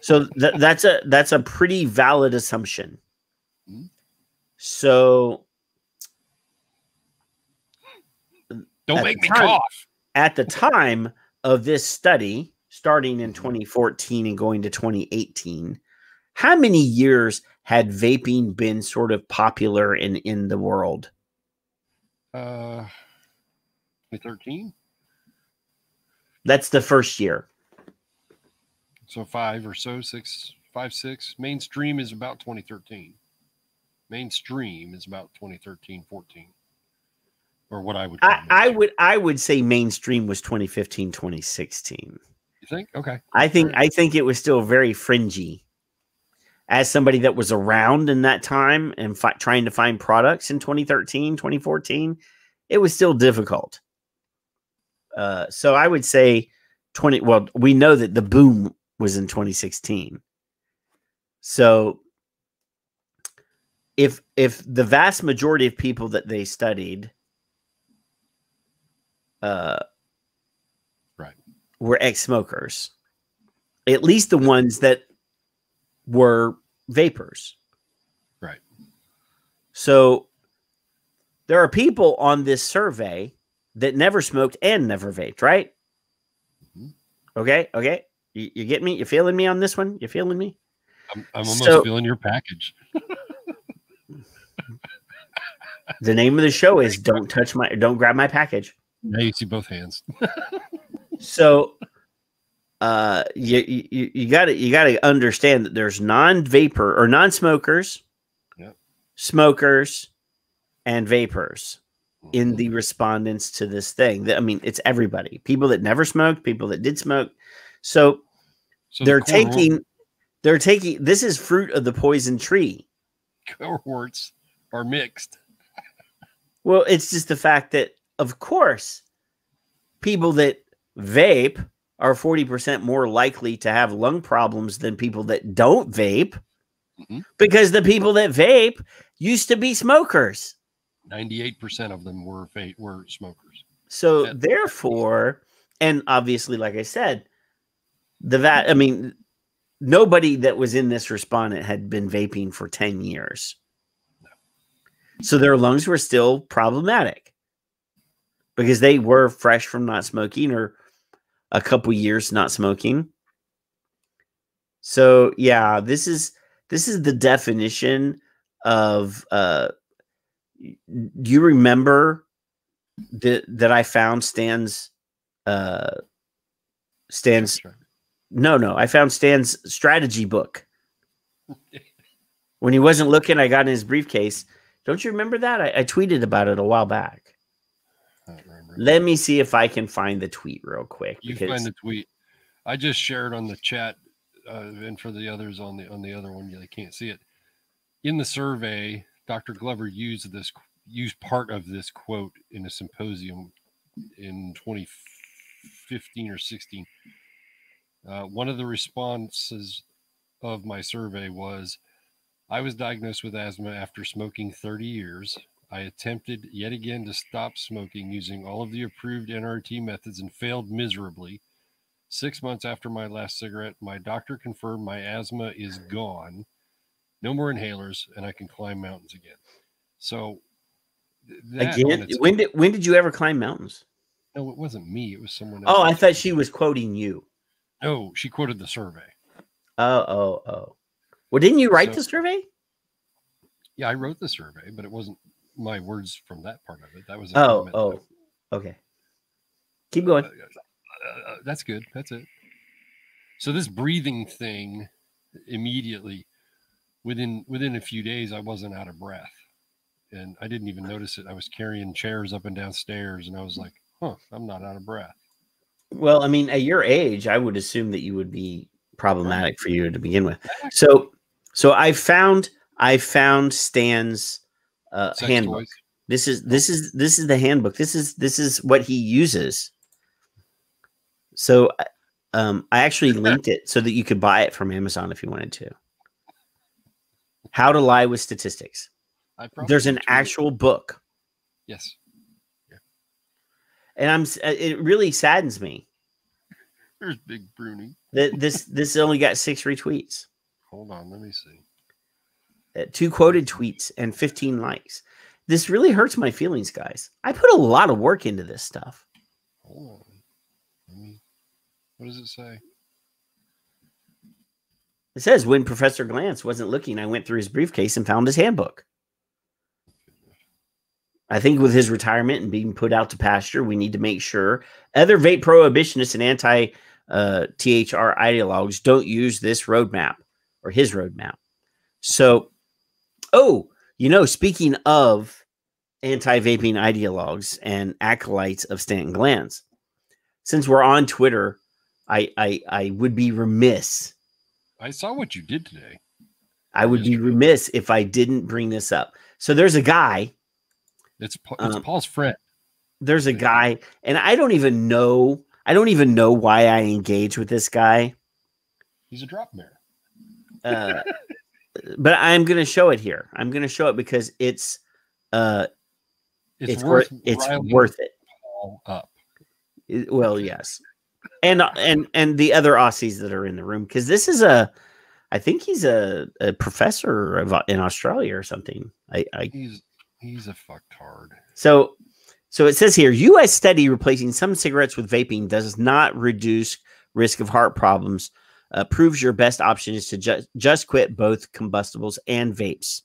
So that's a pretty valid assumption. Mm-hmm. So don't make me cough. At the time of this study, starting in 2014 and going to 2018, how many years had vaping been sort of popular in the world? 2013. That's the first year. So 5 or so, 5, 6. Mainstream is about 2013. Mainstream is about 2013, 14. Or what I would call I would say mainstream was 2015, 2016. You think? Okay. I think it was still very fringy. As somebody that was around in that time and trying to find products in 2013, 2014, it was still difficult. So I would say we know that the boom was in 2016. So if the vast majority of people that they studied were ex-smokers, at least the ones that were vapers. Right. So there are people on this survey that never smoked and never vaped, right? Mm-hmm. Okay. You get me? You feeling me on this one? You feeling me? I'm almost feeling your package. The name of the show is don't grab my package. Now you see both hands. So you gotta understand that there's non-vapor or non-smokers, smokers, and vapors in the respondents to this thing. I mean, it's everybody. People that never smoked, people that did smoke. So they're taking this is fruit of the poison tree. Cohorts are mixed. Well, it's just the fact that, of course, people that vape are 40% more likely to have lung problems than people that don't vape, because the people that vape used to be smokers. 98% of them were smokers. So therefore, and obviously, like I said, nobody that was in this respondent had been vaping for 10 years. No. So their lungs were still problematic because they were fresh from not smoking or a couple years not smoking. So yeah, this is the definition of do you remember that I found Stan's I found Stan's strategy book. When he wasn't looking, I got in his briefcase. Don't you remember that? I tweeted about it a while back. Let me see if I can find the tweet real quick. You find the tweet. I just shared on the chat, and for the others on the other one, they can't see it. In the survey, Dr. Glover used part of this quote in a symposium in 2015 or 16. One of the responses of my survey was, I was diagnosed with asthma after smoking 30 years. I attempted yet again to stop smoking using all of the approved NRT methods and failed miserably. 6 months after my last cigarette, my doctor confirmed my asthma is gone. No more inhalers, and I can climb mountains again. So again, when did you ever climb mountains? No, it wasn't me. It was someone else. Oh, I thought she was quoting you. No, she quoted the survey. Oh. Well, didn't you write the survey? Yeah, I wrote the survey, but it wasn't my words from that part of it. That was okay. Keep going. That's good. That's it. So this breathing thing, immediately within a few days, I wasn't out of breath, and I didn't even notice it. I was carrying chairs up and down stairs, and I was like, I'm not out of breath. Well, I mean, at your age, I would assume that you would be problematic for you to begin with. So I found Stan's handbook. Toys. This is the handbook. This is what he uses. So I actually linked it so that you could buy it from Amazon if you wanted to. How to Lie with Statistics. There's an tweeted. actual book. Yes. Yeah. And it really saddens me. There's Big Bruni. That this only got 6 retweets. Hold on, let me see. 2 quoted tweets and 15 likes. This really hurts my feelings, guys. I put a lot of work into this stuff. Hold on. What does it say? It says, when Professor Glantz wasn't looking, I went through his briefcase and found his handbook. I think with his retirement and being put out to pasture, we need to make sure other vape prohibitionists and anti-THR ideologues don't use this roadmap or his roadmap. So, speaking of anti-vaping ideologues and acolytes of Stanton Glantz, since we're on Twitter, I would be remiss. I saw what you did today. I would be remiss if I didn't bring this up. So there's a guy. It's Paul's friend. There's a guy, and I don't even know why I engage with this guy. He's a drop mare. But I'm going to show it here. I'm going to show it because it's worth it. Paul up. Well, yes. And the other Aussies that are in the room, because this is I think he's a professor in Australia or something. He's a fucktard. So it says here, U.S. study replacing some cigarettes with vaping does not reduce risk of heart problems. Proves your best option is to just quit both combustibles and vapes.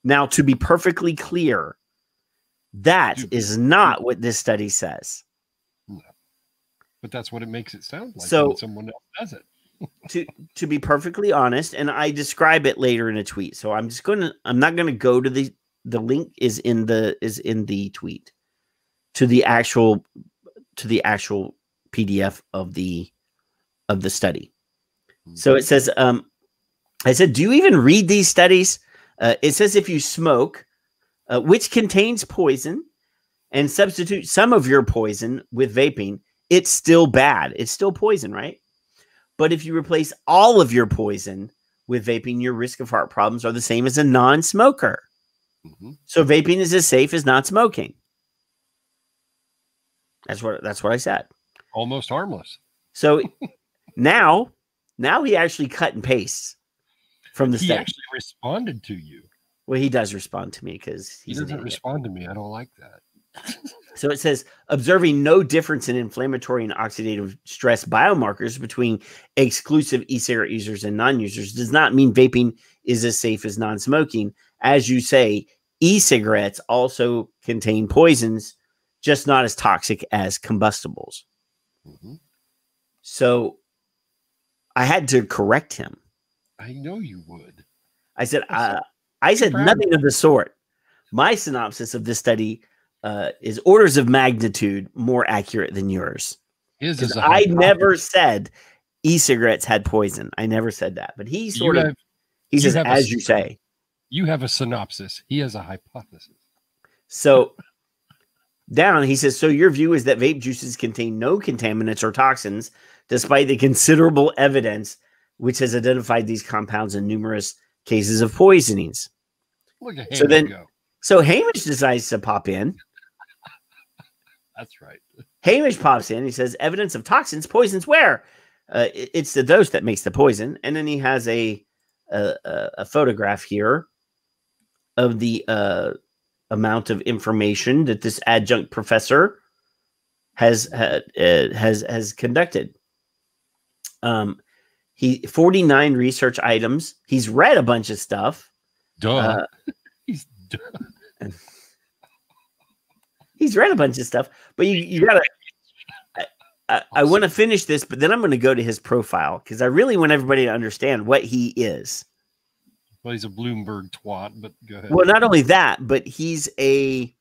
Now, to be perfectly clear, that is not what this study says. No. But that's what it makes it sound like so when someone else does it. to be perfectly honest, and I describe it later in a tweet. So I'm not gonna go to the link is in the tweet to the actual PDF of the study. So it says, I said, do you even read these studies? It says if you smoke, which contains poison, and substitute some of your poison with vaping, it's still bad. It's still poison, right? But if you replace all of your poison with vaping, your risk of heart problems are the same as a non-smoker. Mm-hmm. So vaping is as safe as not smoking. That's what I said. Almost harmless. So now he actually cut and pastes from the study. He actually responded to you. Well, he does respond to me because he doesn't respond to me. I don't like that. So it says, observing no difference in inflammatory and oxidative stress biomarkers between exclusive e-cigarette users and non-users does not mean vaping is as safe as non-smoking. As you say, e-cigarettes also contain poisons, just not as toxic as combustibles. Mm-hmm. So I had to correct him. I know you would. I said nothing of the sort. My synopsis of this study is orders of magnitude more accurate than yours. I never said e-cigarettes had poison. I never said that. But he says, as you say. You have a synopsis. He has a hypothesis. So down, he says, so your view is that vape juices contain no contaminants or toxins, despite the considerable evidence which has identified these compounds in numerous cases of poisonings. Look at Hamish So Hamish decides to pop in. That's right. Hamish pops in. He says, evidence of toxins, poisons where? It's the dose that makes the poison. And then he has a photograph here of the amount of information that this adjunct professor has conducted. 49 research items. He's read a bunch of stuff. Duh. He's read a bunch of stuff, but you gotta. I want to finish this, but then I'm going to go to his profile because I really want everybody to understand what he is. Well, he's a Bloomberg twat, but go ahead. Well, not only that, but he's a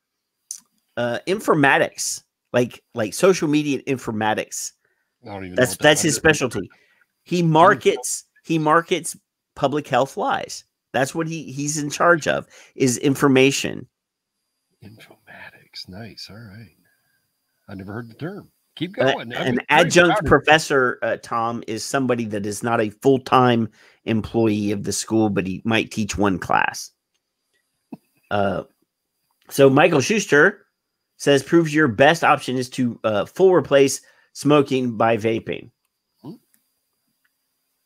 informatics, like social media informatics. I don't even that's his specialty. He markets public health lies. That's what he's in charge of, is information. Informatics. Nice. All right. I never heard the term. Keep going. An adjunct professor, Tom, is somebody that is not a full-time employee of the school, but he might teach one class. So Michael Schuster says proves your best option is to full replace smoking by vaping.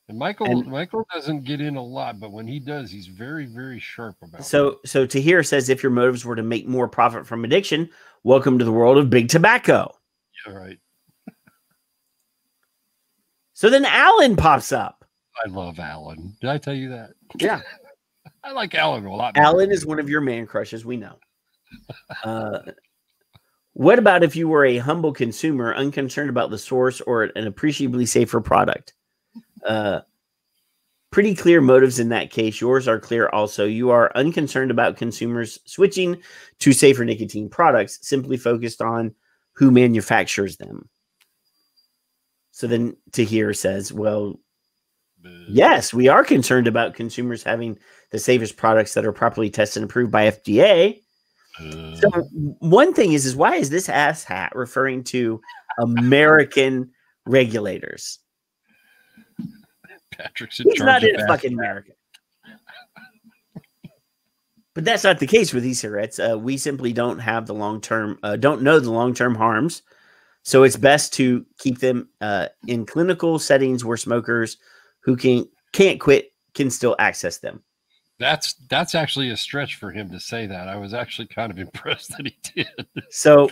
And Michael doesn't get in a lot, but when he does, he's very, very sharp about it. So Tahir says if your motives were to make more profit from addiction, welcome to the world of big tobacco. Yeah, right. So then Alan pops up. I love Alan. Did I tell you that? Yeah. I like Alan a lot. Alan is one of your man crushes, we know. What about if you were a humble consumer, unconcerned about the source or an appreciably safer product? Pretty clear motives in that case. Yours are clear also. You are unconcerned about consumers switching to safer nicotine products, simply focused on who manufactures them. So then Tahir says, well, yes, we are concerned about consumers having the safest products that are properly tested and approved by FDA. So one thing is why is this asshat referring to American regulators? Patrick's in He's not in fucking America. But that's not the case with e-cigarettes. We simply don't have the long-term, don't know the long-term harms. So it's best to keep them in clinical settings where smokers who can't quit can still access them. That's actually a stretch for him to say that. I was actually kind of impressed that he did. So,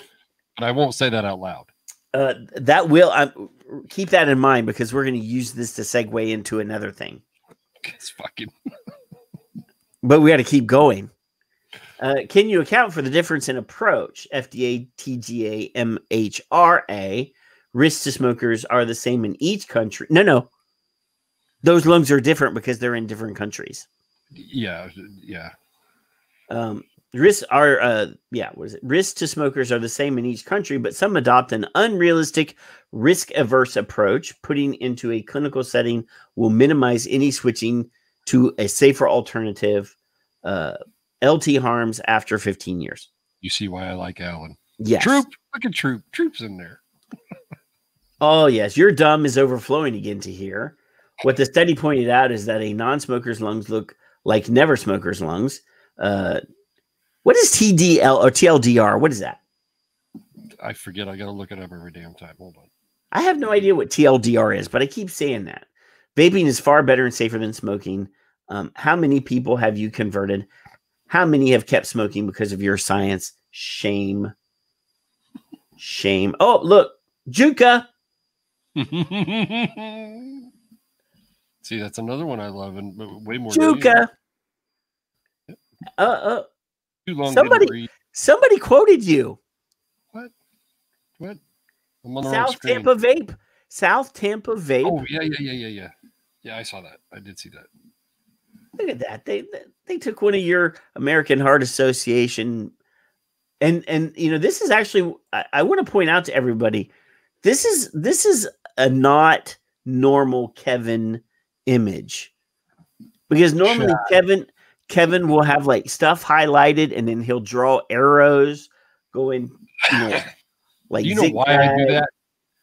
but I won't say that out loud. That will keep that in mind because we're going to use this to segue into another thing. It's fucking. But we got to keep going. Can you account for the difference in approach? FDA, TGA, MHRA. Risks to smokers are the same in each country. No. Those lungs are different because they're in different countries. Yeah. Risks are, risks to smokers are the same in each country, but some adopt an unrealistic, risk-averse approach. Putting into a clinical setting will minimize any switching to a safer alternative. LT harms after 15 years. You see why I like Alan. Yes. Troop. Look at Troop. Troop's in there. Oh, yes. Your dumb is overflowing again to here. What the study pointed out is that a non-smoker's lungs look like never smoker's lungs. What is TDL or TLDR? What is that? I forget. I got to look it up every damn time. Hold on. I have no idea what TLDR is, but I keep saying that. Vaping is far better and safer than smoking. How many people have you converted? How many have kept smoking because of your science? Shame. Oh, look. Juka. See, that's another one I love and way more. Juka. Too long. Somebody quoted you. What? I'm on the South screen. Tampa Vape. South Tampa Vape. Oh yeah. Yeah, I saw that. I did see that. Look at that. They took one of your American Heart Association, and this is actually I want to point out to everybody, this is a not normal Kevin image, because normally Kevin will have like stuff highlighted and then he'll draw arrows going, like you know why I do that?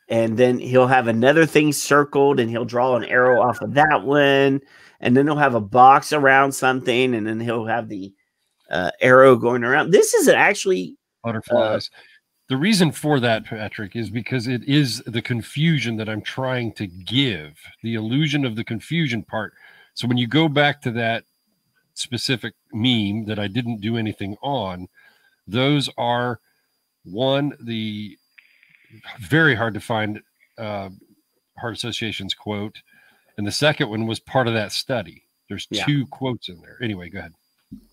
And then he'll have another thing circled and he'll draw an arrow off of that one. And then he'll have a box around something. And then he'll have the arrow going around. This is actually butterflies. The reason for that, Patrick, is because it is the confusion that I'm trying to give, the illusion of the confusion part. So when you go back to that specific meme that I didn't do anything on, those are the very hard to find Heart Association's quote, and the second one was part of that study. There's two quotes in there. Anyway, go ahead.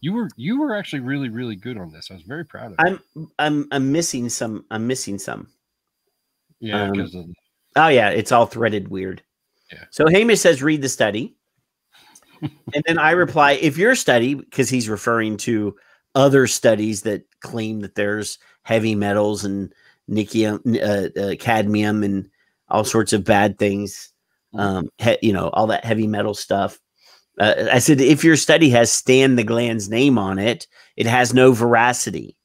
You were actually really, really good on this. I was very proud of you. I'm missing some. Yeah. It's all threaded weird. Yeah. So Hamish says, read the study. And then I reply, if your study, because he's referring to other studies that claim that there's heavy metals and cadmium and all sorts of bad things, all that heavy metal stuff. I said, if your study has Stan the Gland's name on it, it has no veracity.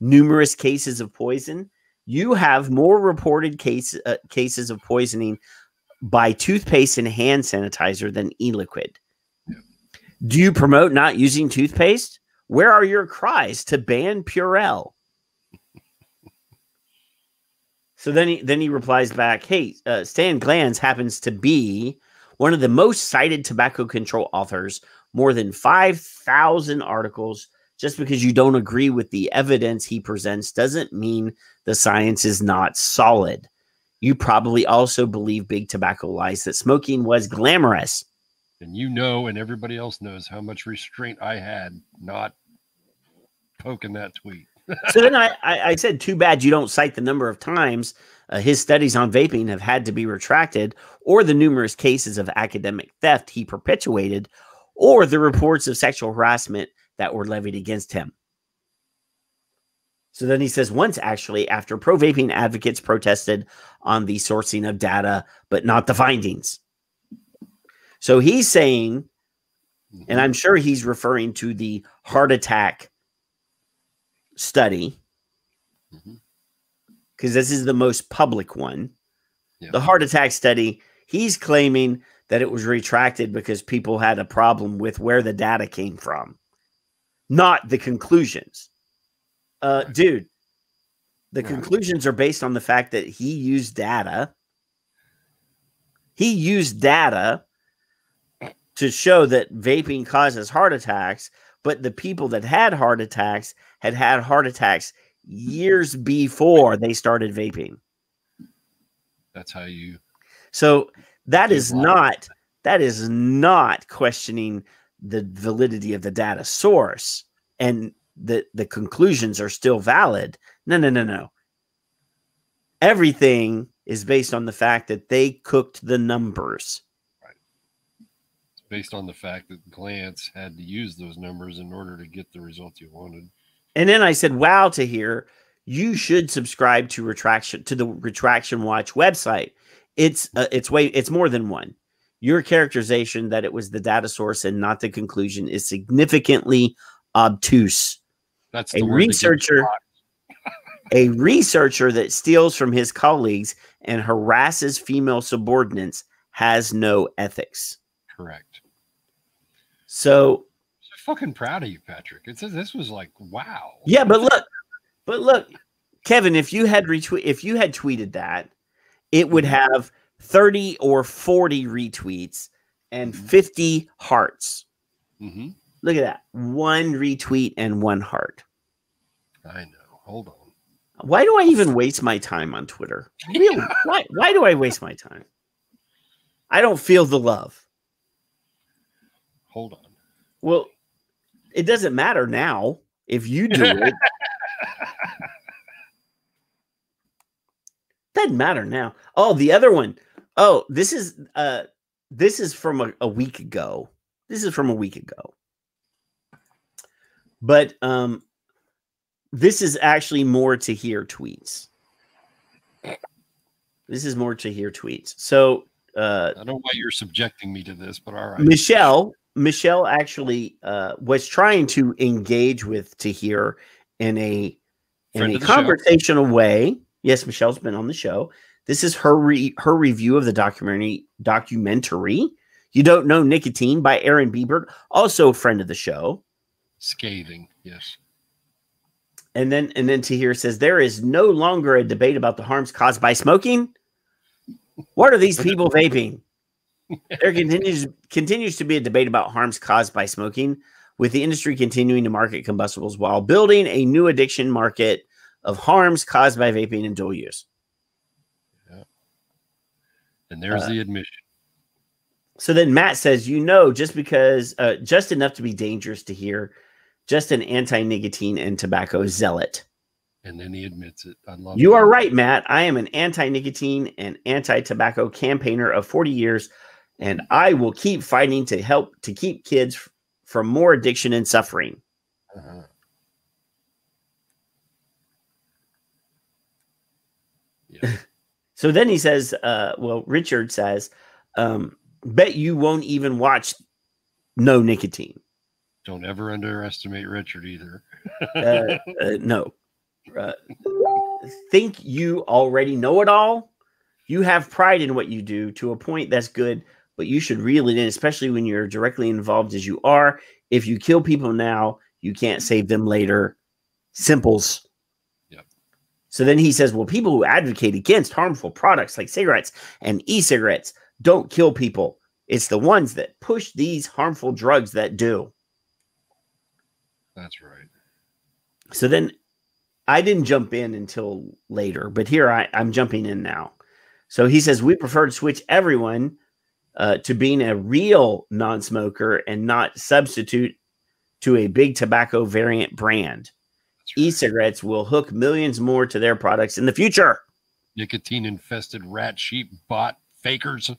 Numerous cases of poison you have more reported cases of poisoning by toothpaste and hand sanitizer than e-liquid. Yeah. Do you promote not using toothpaste? Where are your cries to ban Purell? So then he replies back, hey, Stan Glantz happens to be one of the most cited tobacco control authors, more than 5,000 articles. Just because you don't agree with the evidence he presents doesn't mean the science is not solid. You probably also believe big tobacco lies that smoking was glamorous. And you know, and everybody else knows how much restraint I had not poking that tweet. So then I said, too bad you don't cite the number of times his studies on vaping have had to be retracted, or the numerous cases of academic theft he perpetuated, or the reports of sexual harassment that were levied against him. So then he says, once actually, after pro-vaping advocates protested on the sourcing of data, but not the findings. So he's saying, and I'm sure he's referring to the heart attack study, because this is the most public one. Yeah. The heart attack study, he's claiming that it was retracted because people had a problem with where the data came from, not the conclusions. Dude, the conclusions are based on the fact that he used data. He used data to show that vaping causes heart attacks, but the people that had heart attacks had heart attacks years before they started vaping. That's how you. So that is not questioning the validity of the data source, and the conclusions are still valid. No. Everything is based on the fact that they cooked the numbers. Right. It's based on the fact that Glantz had to use those numbers in order to get the results you wanted. And then I said, wow, to hear, you should subscribe to the Retraction Watch website. It's more than one. Your characterization that it was the data source and not the conclusion is significantly obtuse. That's the researcher. A researcher that steals from his colleagues and harasses female subordinates has no ethics. Correct. So I'm fucking proud of you, Patrick. This was like, wow. Yeah, but look, Kevin, if you had tweeted that, it would have 30 or 40 retweets and 50 hearts. Look at that. One retweet and one heart. I know. Hold on. Why do I even waste my time on Twitter? Really? Why do I waste my time? I don't feel the love. Hold on. Well, it doesn't matter now if you do it. Doesn't matter now. Oh, the other one. Oh, this is from a week ago. This is from a week ago. But this is actually more to hear tweets. This is more to hear tweets. So I don't know why you're subjecting me to this, but all right. Michelle actually was trying to engage with Tahir in a conversational way. Yes, Michelle's been on the show. This is her review of the documentary. You Don't Know Nicotine by Aaron Biebert, also a friend of the show. Scathing, yes. And then Tahir says, there is no longer a debate about the harms caused by smoking. What are these people vaping? There continues to be a debate about harms caused by smoking, with the industry continuing to market combustibles while building a new addiction market of harms caused by vaping and dual use. Yeah. And there's the admission. So then Matt says, just enough to be dangerous to hear, just an anti-nicotine and tobacco zealot. And then he admits it. I love You are right, Matt. I am an anti-nicotine and anti-tobacco campaigner of 40 years, and I will keep fighting to help to keep kids from more addiction and suffering. Yeah. So then he says, Richard says, bet you won't even watch No Nicotine. Don't ever underestimate Richard either. No. think you already know it all. You have pride in what you do to a point that's good, but you should reel it in, especially when you're directly involved as you are. If you kill people now, you can't save them later. Simples. Yep. So then he says, well, people who advocate against harmful products like cigarettes and e-cigarettes don't kill people. It's the ones that push these harmful drugs that do. That's right. So then I didn't jump in until later, but here I'm jumping in now. So he says, we prefer to switch everyone to being a real non-smoker and not substitute to a big tobacco variant brand. Right. E-cigarettes will hook millions more to their products in the future. Nicotine-infested rat sheep bot fakers.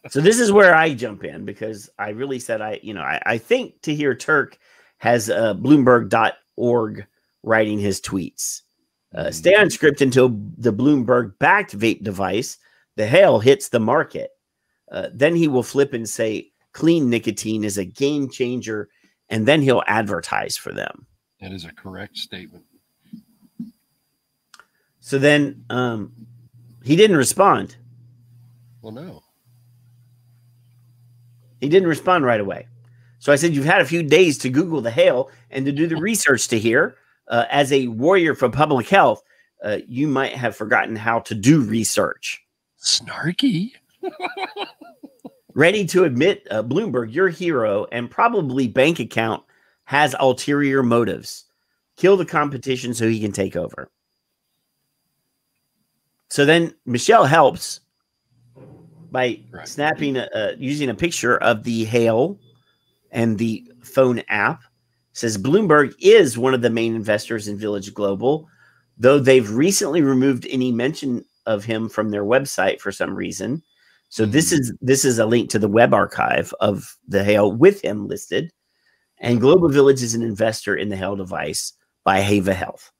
So this is where I jump in, because I really said I think Tahir Turk has Bloomberg.org writing his tweets. Stay on script until the Bloomberg-backed vape device, the Hale, hits the market. Then he will flip and say clean nicotine is a game changer, and then he'll advertise for them. That is a correct statement. So then he didn't respond. Well, no. He didn't respond right away. So I said, you've had a few days to Google the Hale and to do the research to hear. As a warrior for public health, you might have forgotten how to do research. Snarky. Ready to admit, Bloomberg, your hero and probably bank account has ulterior motives. Kill the competition so he can take over. So then Michelle helps by snapping, using a picture of the Hale and the phone app. Says Bloomberg is one of the main investors in Village Global, though they've recently removed any mention of him from their website for some reason. So this is a link to the web archive of the Hale with him listed. And Global Village is an investor in the Hale device by Hava Health.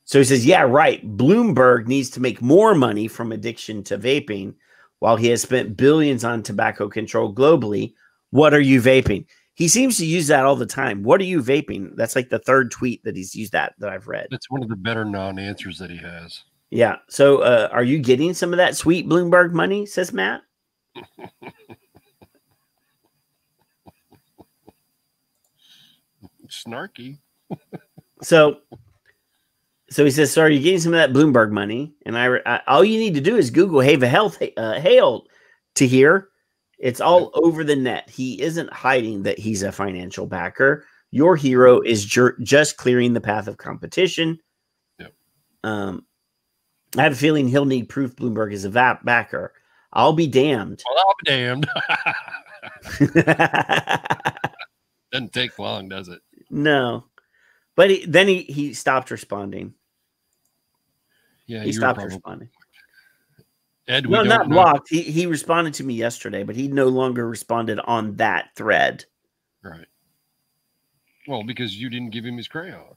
So he says, yeah, right. Bloomberg needs to make more money from addiction to vaping while he has spent billions on tobacco control globally. What are you vaping? He seems to use that all the time. What are you vaping? That's like the third tweet that he's used that I've read. It's one of the better non-answers that he has. Yeah. So are you getting some of that sweet Bloomberg money, says Matt? Snarky. So he says, so are you getting some of that Bloomberg money? And I all you need to do is Google Hava Health Hale to hear. It's all over the net. He isn't hiding that he's a financial backer. Your hero is just clearing the path of competition. Yep. I have a feeling he'll need proof Bloomberg is a backer. I'll be damned. Well, I'll be damned. Doesn't take long, does it? No. But then he stopped responding. Yeah, he stopped responding. Ed, no, not blocked. He responded to me yesterday, but he no longer responded on that thread. Right. Well, because you didn't give him his crayon.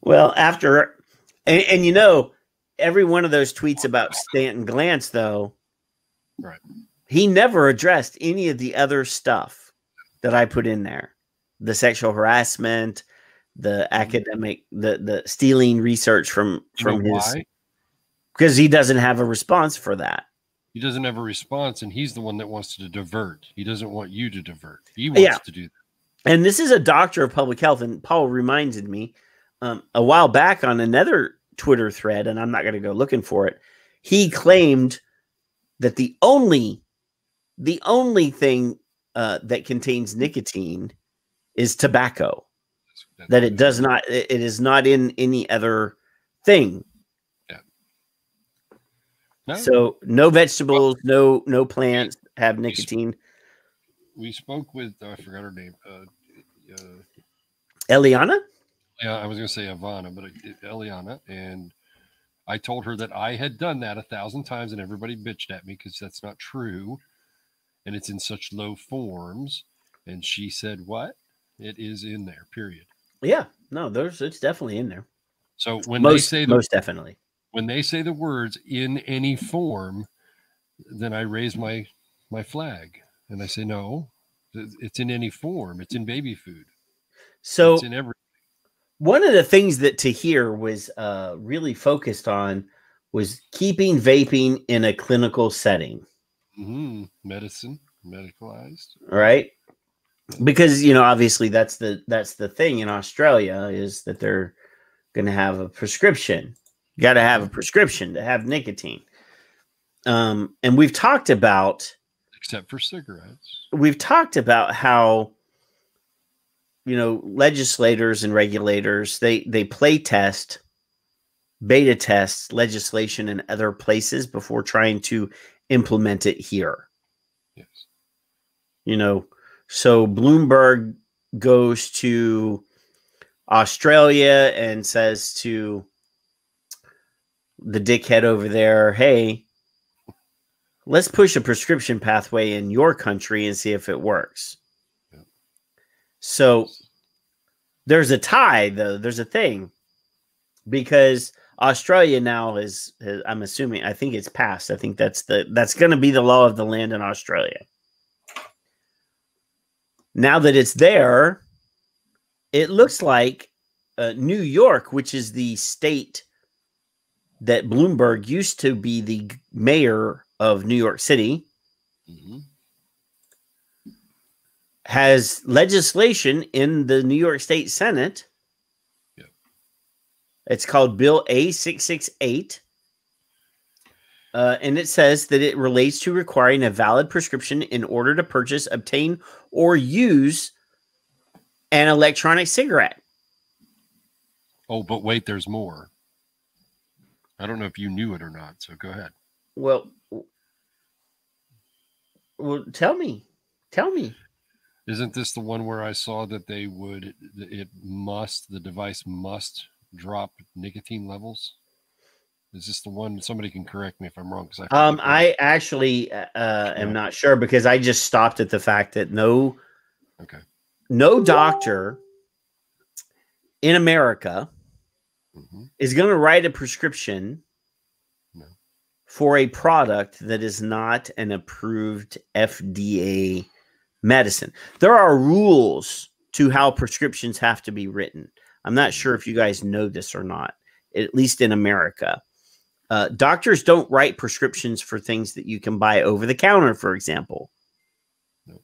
Well, after, and you know, every one of those tweets about Stanton Glantz, though, right? He never addressed any of the other stuff that I put in there. The sexual harassment, the academic, the stealing research from his. Why? Because he doesn't have a response for that. He doesn't have a response, and he's the one that wants to divert. He doesn't want you to divert. He wants to do that. And this is a doctor of public health, and Paul reminded me a while back on another Twitter thread, and I'm not going to go looking for it. He claimed that the only thing that contains nicotine is tobacco. That it does not. It is not in any other thing. No. So no vegetables, no plants have nicotine. We spoke with I forgot her name. Eliana? Yeah, I was going to say Ivana, but Eliana, and I told her that I had done that 1,000 times, and everybody bitched at me because that's not true, and it's in such low forms. And she said, "What? It is in there. Period." Yeah, no, it's definitely in there. So when they say most definitely. When they say the words "in any form," then I raise my flag and I say, no, it's in any form. It's in baby food. So it's in everything. One of the things that Tahir was really focused on was keeping vaping in a clinical setting. Medicine, medicalized. Right? Because, you know, obviously that's the thing in Australia is that they're going to have a prescription. You got to have a prescription to have nicotine. And we've talked about, except for cigarettes, we've talked about how, you know, legislators and regulators, they play test, beta test legislation in other places before trying to implement it here. Yes. You know, so Bloomberg goes to Australia and says to the dickhead over there, hey, let's push a prescription pathway in your country and see if it works. Yeah. So there's a tie, though. There's a thing. Because Australia now is, I'm assuming, I think it's passed. I think that's going to be the law of the land in Australia. Now that it's there, it looks like New York, which is the state that Bloomberg used to be the mayor of New York City, has legislation in the New York State Senate. Yep. It's called Bill A668. And it says that it relates to requiring a valid prescription in order to purchase, obtain, or use an electronic cigarette. Oh, but wait, there's more. I don't know if you knew it or not, so go ahead. Well, tell me. Isn't this the one where I saw that the device must drop nicotine levels? Is this the one? Somebody can correct me if I'm wrong. I actually am not sure because I just stopped at the fact that no doctor in America is going to write a prescription for a product that is not an approved FDA medicine. There are rules to how prescriptions have to be written. I'm not sure if you guys know this or not, at least in America. Doctors don't write prescriptions for things that you can buy over the counter, for example. No.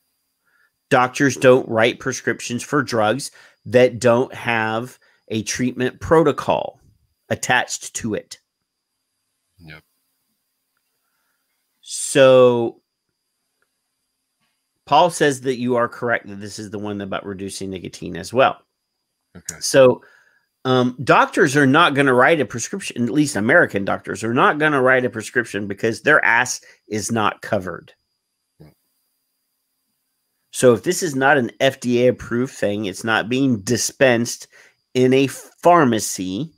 Doctors don't write prescriptions for drugs that don't have a treatment protocol attached to it. Yep. So Paul says that you are correct, that this is the one about reducing nicotine as well. Okay. So doctors are not going to write a prescription, at least American doctors are not going to write a prescription because their ass is not covered. So if this is not an FDA approved thing, it's not being dispensed in a pharmacy,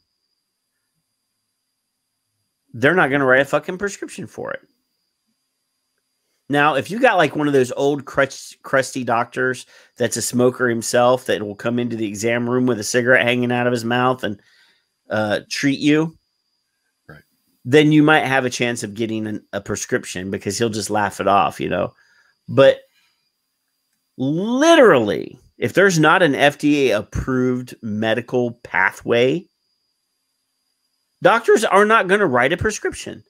they're not going to write a fucking prescription for it. Now, if you got like one of those old crusty doctors that's a smoker himself that will come into the exam room with a cigarette hanging out of his mouth and treat you, right, then you might have a chance of getting a prescription because he'll just laugh it off, you know. But literally, if there's not an FDA-approved medical pathway, doctors are not going to write a prescription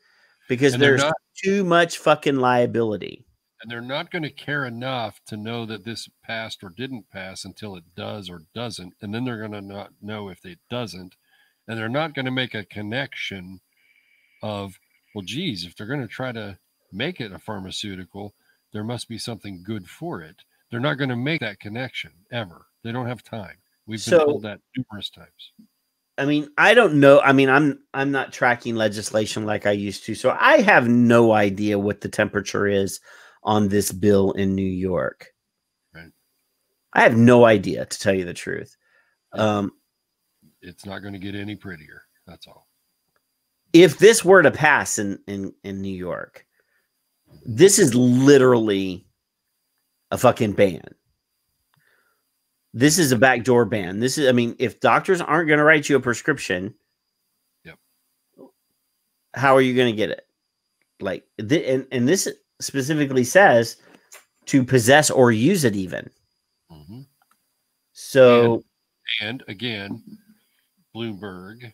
because there's too much fucking liability. And they're not going to care enough to know that this passed or didn't pass until it does or doesn't. And then they're going to not know if it doesn't. And they're not going to make a connection of, well, geez, if they're going to try to make it a pharmaceutical, there must be something good for it. They're not going to make that connection ever. They don't have time. We've been told that numerous times. I mean, I don't know. I mean, I'm not tracking legislation like I used to, so I have no idea what the temperature is on this bill in New York. Right. I have no idea, to tell you the truth. It's not going to get any prettier. That's all. If this were to pass in New York, this is literally a fucking ban. This is a backdoor ban. This is, I mean, if doctors aren't going to write you a prescription, yep, how are you going to get it? Like, and this specifically says to possess or use it even. Mm-hmm. So, and again, Bloomberg,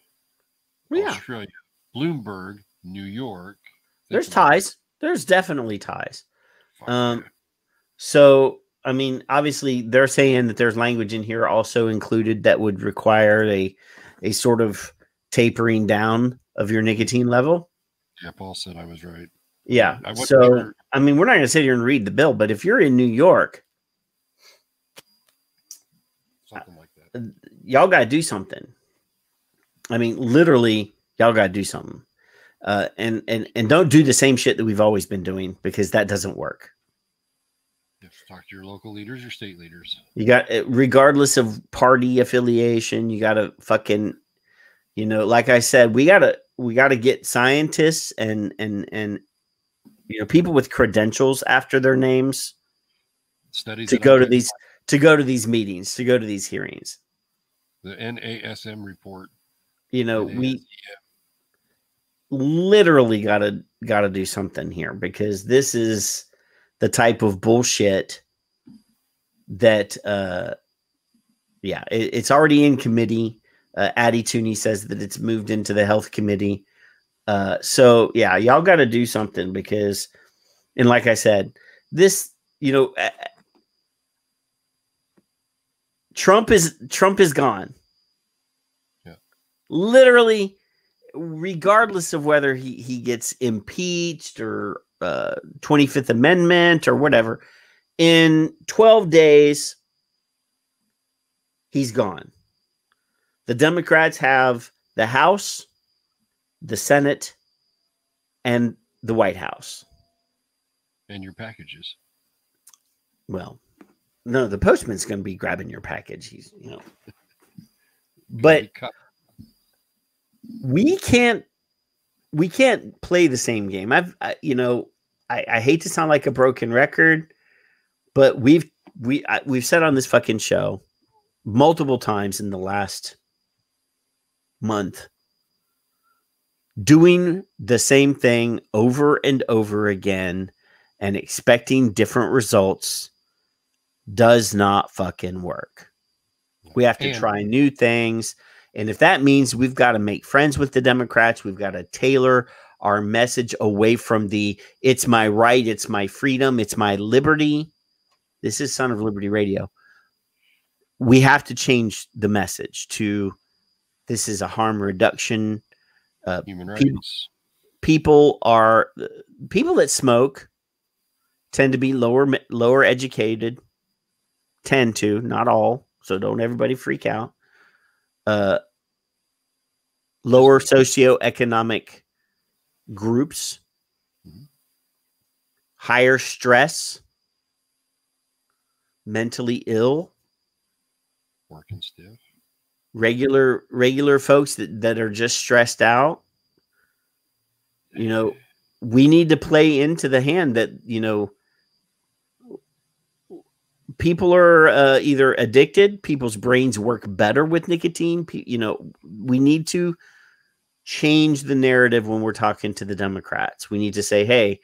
Yeah. Australia, Bloomberg, New York. There's ties. There's definitely ties. Yeah. So, I mean, obviously, they're saying that there's language in here also included that would require a sort of tapering down of your nicotine level. Yeah, Paul said I was right. Yeah. I wasn't So, sure. I mean, we're not going to sit here and read the bill, but if you're in New York, Something like that. y'all got to do something. I mean, literally, y'all got to do something. And don't do the same shit that we've always been doing, because that doesn't work. You have to talk to your local leaders, your state leaders. You got, regardless of party affiliation, you got to fucking, you know, like I said, we got to get scientists and you know, people with credentials after their names Studies to go to these meetings, to go to these hearings. The NASM report. You know, we literally got to do something here, because this is the type of bullshit that it's already in committee. Addie Tooney says that it's moved into the health committee. So yeah, y'all got to do something, because, and like I said, this, you know, Trump is gone. Yeah. Literally, regardless of whether he gets impeached or 25th Amendment or whatever, in 12 days, he's gone. The Democrats have the House, the Senate, and the White House. And your packages. Well, no, the postman's going to be grabbing your package. He's, you know, but we can't play the same game. I hate to sound like a broken record, but we've said on this fucking show multiple times in the last month, doing the same thing over and over again and expecting different results does not fucking work. We have to try new things. And if that means we've got to make friends with the Democrats, we've got to tailor our message away from the "it's my right, it's my freedom, it's my liberty." This is Son of Liberty Radio. We have to change the message to this is a harm reduction. Human rights. People that smoke tend to be lower educated. Tend to, not all. So don't everybody freak out. Lower socioeconomic groups, higher stress, mentally ill, working stiff, regular folks that are just stressed out. You know, we need to play into the hand that, you know, people are either addicted. People's brains work better with nicotine. You know, we need to change the narrative when we're talking to the Democrats. We need to say, hey,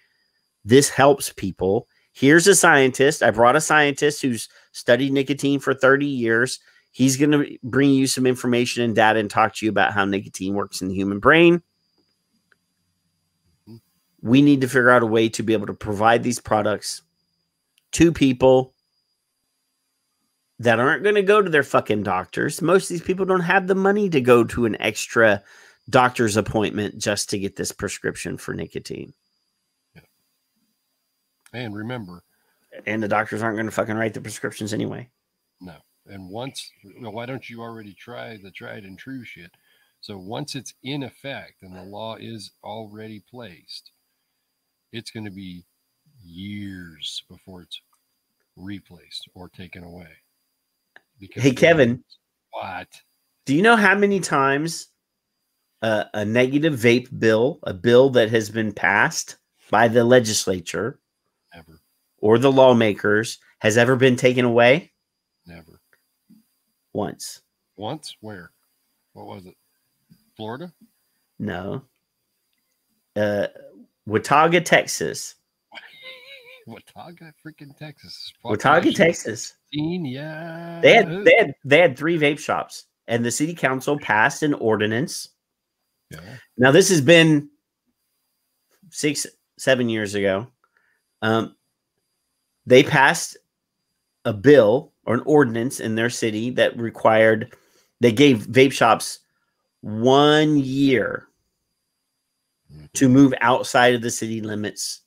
this helps people. Here's a scientist. I brought a scientist who's studied nicotine for 30 years. He's going to bring you some information and data and talk to you about how nicotine works in the human brain. We need to figure out a way to be able to provide these products to people that aren't going to go to their fucking doctors. Most of these people don't have the money to go to an extra doctor's appointment just to get this prescription for nicotine. Yeah. And remember, and the doctors aren't going to fucking write the prescriptions anyway. No. And once, well, why don't you already try the tried and true shit? So once it's in effect and the law is already placed, it's going to be years before it's replaced or taken away. Because hey, Kevin. What? Do you know how many times a negative vape bill, a bill that has been passed by the legislature Never. or the lawmakers, has ever been taken away? Never. Once. Once? Where? What was it? Florida? No. Watauga, Texas. Watauga, freaking Texas. Watauga, Texas. Yeah. They had 3 vape shops and the city council passed an ordinance. Yeah. Now, this has been 6-7 years ago. They passed a bill or an ordinance in their city that required, they gave vape shops 1 year to move outside of the city limits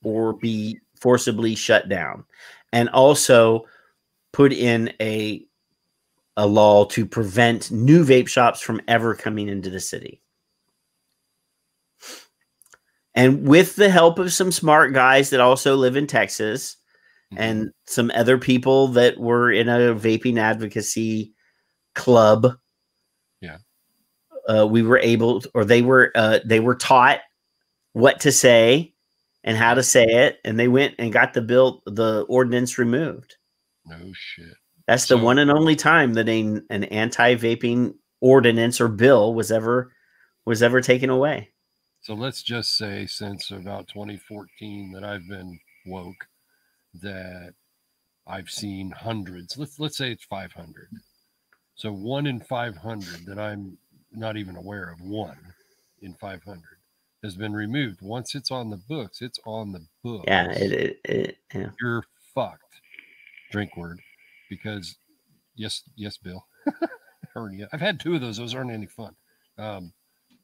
or be forcibly shut down, and also put in a law to prevent new vape shops from ever coming into the city. And with the help of some smart guys that also live in Texas and some other people that were in a vaping advocacy club, we were able, or they were taught what to say and how to say it, and they went and got the ordinance removed. No shit. That's the one and only time that an anti-vaping ordinance or bill was ever taken away. So let's just say since about 2014 that I've been woke, that I've seen hundreds. Let's say it's 500. So 1 in 500 that I'm not even aware of, 1 in 500 has been removed. Once it's on the books, it's on the books. Yeah, yeah. You're fucked. Drink word. Because yes, Bill. I've had 2 of those. Those aren't any fun.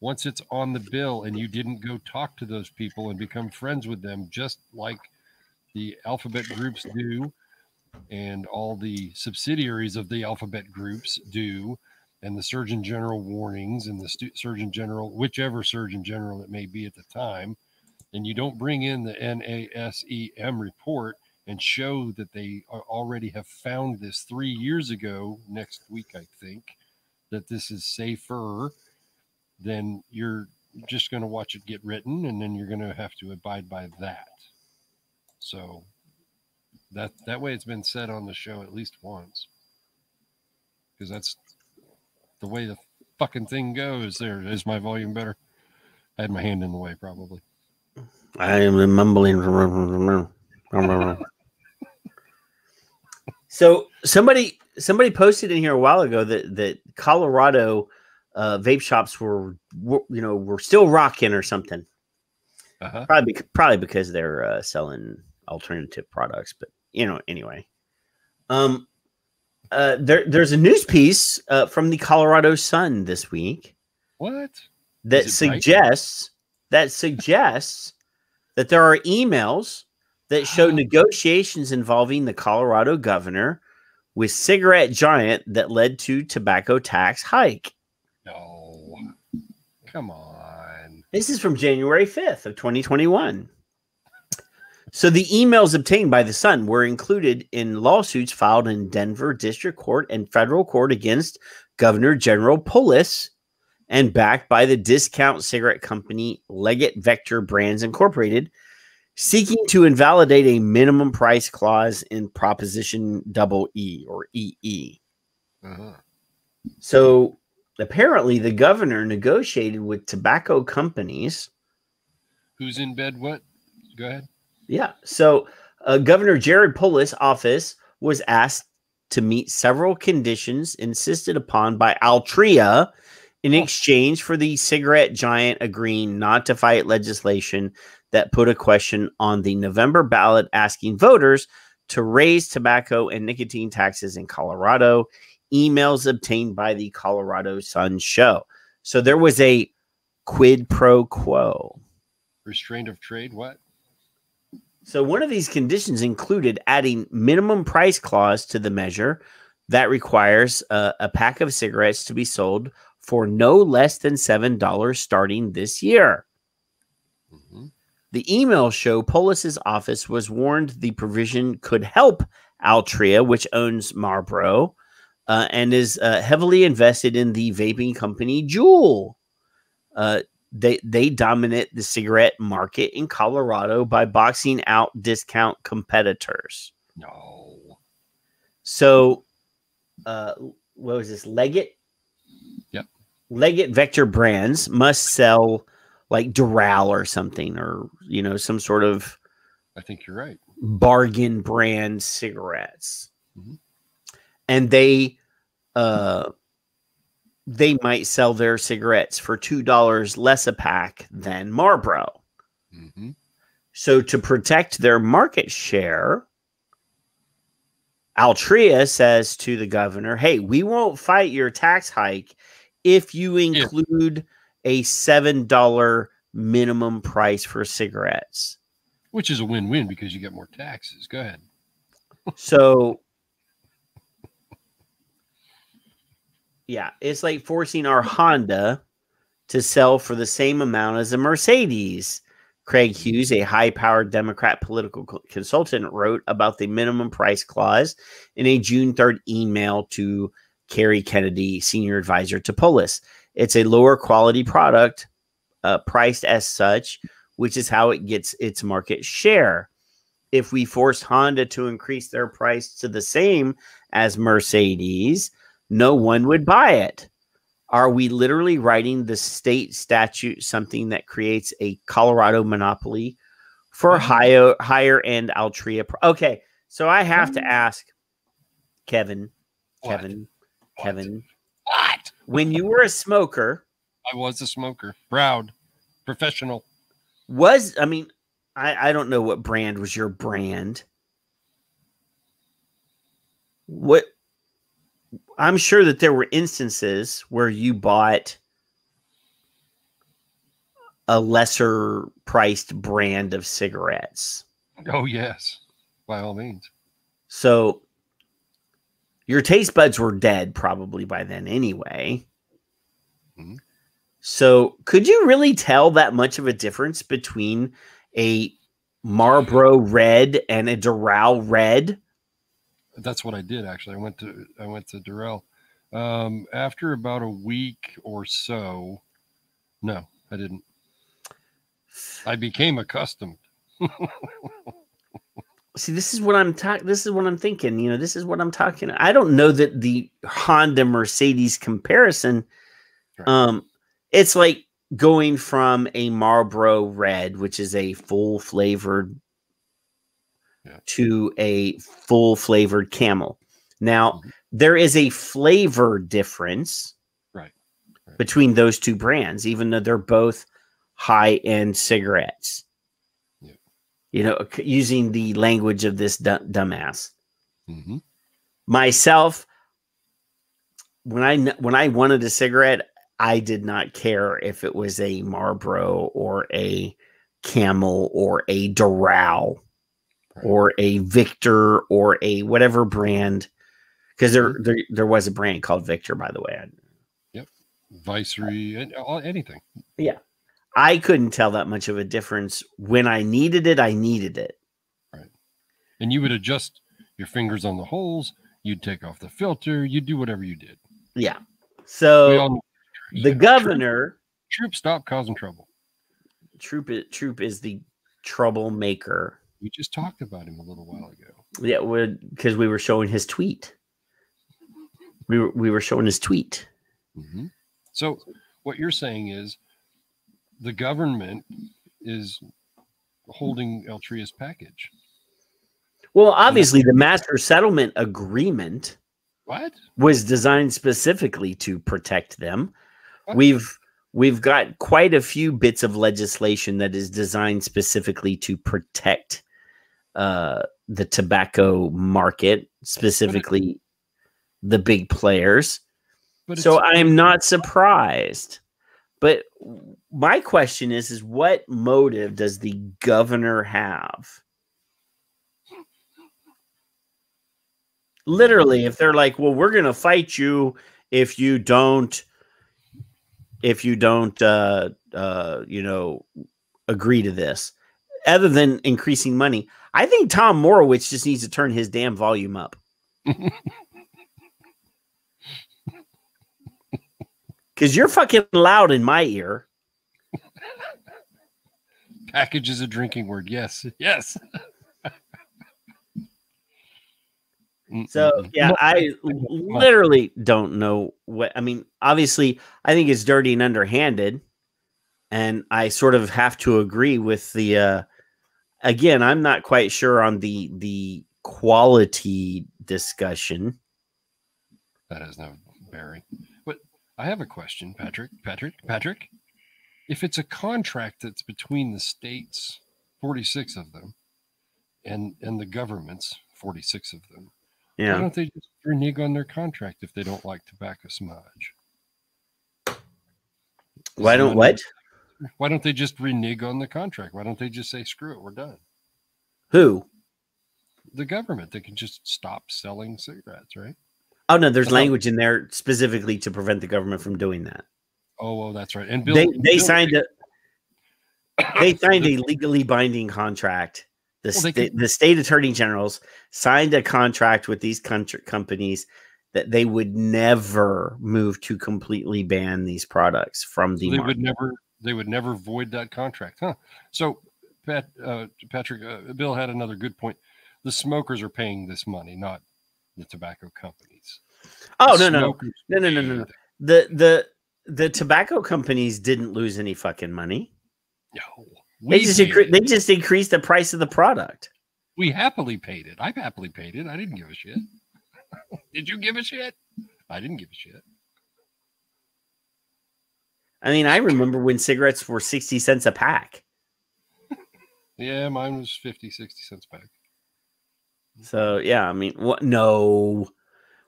Once it's on the bill and you didn't go talk to those people and become friends with them, just like the alphabet groups do and all the subsidiaries of the alphabet groups do, and the Surgeon General warnings and the Surgeon General, whichever Surgeon General it may be at the time, and you don't bring in the NASEM report and show that they already have found this 3 years ago, next week, I think, that this is safer, then you're just going to watch it get written, and then you're going to have to abide by that. So that way it's been said on the show at least once, because that's the way the fucking thing goes. There is my volume better. I had my hand in the way, probably. I am mumbling. So somebody posted in here a while ago that Colorado vape shops were still rocking or something. Probably because they're selling alternative products, but anyway. There's a news piece from the Colorado Sun this week. What? That suggests that there are emails that show negotiations involving the Colorado governor with cigarette giant that led to tobacco tax hike. No, come on. This is from January 5th of 2021. So the emails obtained by the Sun were included in lawsuits filed in Denver District Court and federal court against Governor General Polis and backed by the discount cigarette company Leggett Vector Brands Incorporated, seeking to invalidate a minimum price clause in Proposition EE or EE. So apparently the governor negotiated with tobacco companies. Who's in bed? What? Go ahead. Yeah. So Governor Jared Polis' office was asked to meet several conditions insisted upon by Altria in exchange for the cigarette giant agreeing not to fight legislation that put a question on the November ballot asking voters to raise tobacco and nicotine taxes in Colorado. Emails obtained by the Colorado Sun show. So there was a quid pro quo. Restraint of trade, what? So one of these conditions included adding minimum price clause to the measure that requires a pack of cigarettes to be sold for no less than $7 starting this year. The emails show Polis's office was warned the provision could help Altria, which owns Marlboro, and is heavily invested in the vaping company Juul. They dominate the cigarette market in Colorado by boxing out discount competitors. No. So, what was this? Leggett? Yep. Leggett Vector Brands must sell like Doral or something, or some sort of, I think you're right, bargain brand cigarettes. And they they might sell their cigarettes for $2 less a pack than Marlboro. Mm-hmm. So to protect their market share, Altria says to the governor, hey, we won't fight your tax hike if you include a $7 minimum price for cigarettes. Which is a win-win because you get more taxes. Go ahead. So, yeah, it's like forcing our Honda to sell for the same amount as a Mercedes. Craig Hughes, a high-powered Democrat political consultant, wrote about the minimum price clause in a June 3rd email to Kerry Kennedy, senior advisor to Polis. It's a lower quality product priced as such, which is how it gets its market share. If we forced Honda to increase their price to the same as Mercedes, no one would buy it. Are we literally writing the state statute something that creates a Colorado monopoly for higher end Altria? Okay, so I have to ask Kevin. What? When you were a smoker, I was a smoker, proud, professional. I don't know what brand was your brand. What? I'm sure that there were instances where you bought a lesser priced brand of cigarettes. Oh, yes, by all means. So your taste buds were dead probably by then anyway. Mm-hmm. So could you really tell that much of a difference between a Marlboro Red and a Doral Red? That's what I did, actually. I went to Durrell. After about a week or so, no, I didn't. I became accustomed. See, this is what I'm thinking. You know, this is what I'm talking. I don't know that the Honda Mercedes comparison. Right. It's like going from a Marlboro Red, which is a full flavored, to a full flavored Camel. Now, there is a flavor difference right. between those two brands, even though they're both high-end cigarettes. Yeah. You know, using the language of this dumbass. Mm-hmm. Myself, when I wanted a cigarette, I did not care if it was a Marlboro or a Camel or a Doral or a Victor or a whatever brand, because there was a brand called Victor, by the way. Yep, Viceroy, anything. Yeah, I couldn't tell that much of a difference. When I needed it, I needed it. Right, and you would adjust your fingers on the holes. You'd take off the filter. You'd do whatever you did. Yeah. So the governor, Troop, stop causing trouble. Troop is the troublemaker. We just talked about him a little while ago. Yeah, because we were showing his tweet. We were showing his tweet. Mm-hmm. So what you're saying is the government is holding Altria's package. Well, obviously, the master settlement agreement was designed specifically to protect them. What? We've got quite a few bits of legislation that is designed specifically to protect the tobacco market, specifically the big players. So I'm not surprised. But my question is what motive does the governor have? Literally, if they're like, well, we're going to fight you if you don't, you know, agree to this, other than increasing money. I think Tom Morowitz just needs to turn his damn volume up. Because you're fucking loud in my ear. Package is a drinking word. Yes. Yes. So, yeah, I literally don't know what, I mean, obviously, I think it's dirty and underhanded. And I sort of have to agree with the, again, I'm not quite sure on the quality discussion. That has no bearing. But I have a question, Patrick. Patrick. If it's a contract that's between the states, 46 of them, and the governments, 46 of them, Yeah. why don't they just renege on their contract if they don't like tobacco smudge? Why don't they just renege on the contract? Why don't they just say, screw it, we're done? Who? The government. They can just stop selling cigarettes, right? Oh, no, there's language in there specifically to prevent the government from doing that. Oh, well, that's right. And Bill, they signed a legally binding contract. The state attorney generals signed a contract with these companies that they would never move to completely ban these products from the market. They would never void that contract, huh? So, Patrick, Bill had another good point. The smokers are paying this money, not the tobacco companies. Oh, no. The tobacco companies didn't lose any fucking money. No. They just increased the price of the product. We happily paid it. I've happily paid it. I didn't give a shit. Did you give a shit? I didn't give a shit. I mean, I remember when cigarettes were 60 cents a pack. Yeah, mine was 50, 60 cents a pack. So, yeah, I mean, what? No.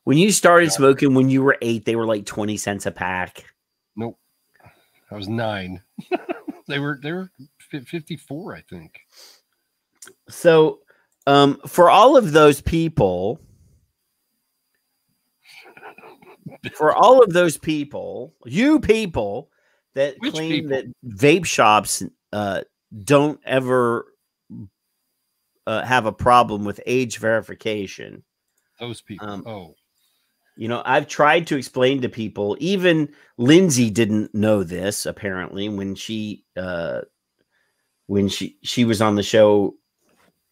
When you started smoking when you were 8, they were like 20 cents a pack. Nope. I was 9. They were 54, I think. So, for all of those people, you people that claim that vape shops don't ever have a problem with age verification. Those people. I've tried to explain to people. Even Lindsay didn't know this apparently when she was on the show.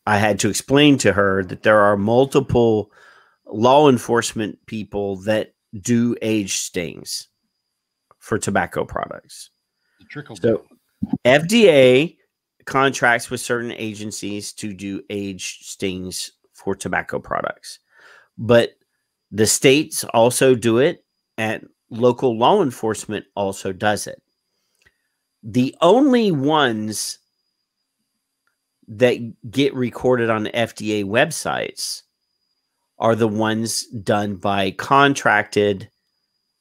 I had to explain to her that there are multiple law enforcement people that do age stings for tobacco products. So FDA contracts with certain agencies to do age stings for tobacco products, but the states also do it, and local law enforcement also does it. The only ones that get recorded on FDA websites are the ones done by contracted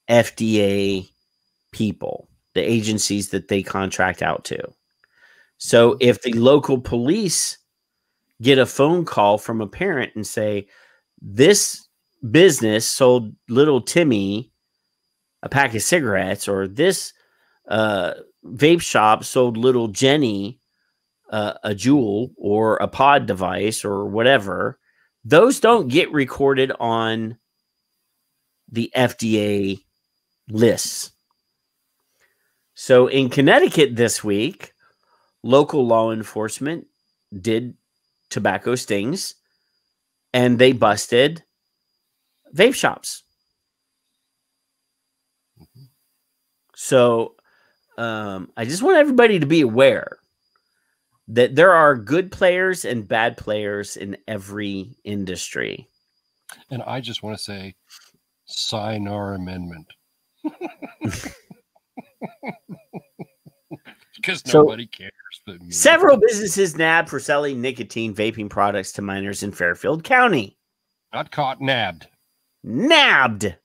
FDA people, the agencies that they contract out to. So if the local police get a phone call from a parent and say, this business sold little Timmy a pack of cigarettes, or this vape shop sold little Jenny a jewel or a pod device or whatever, those don't get recorded on the FDA lists. So in Connecticut this week, local law enforcement did tobacco stings and they busted vape shops. So I just want everybody to be aware that there are good players and bad players in every industry. And I just want to say, sign our amendment. Because nobody cares but me. Several businesses nabbed for selling nicotine vaping products to minors in Fairfield County. Not caught, nabbed. Nabbed.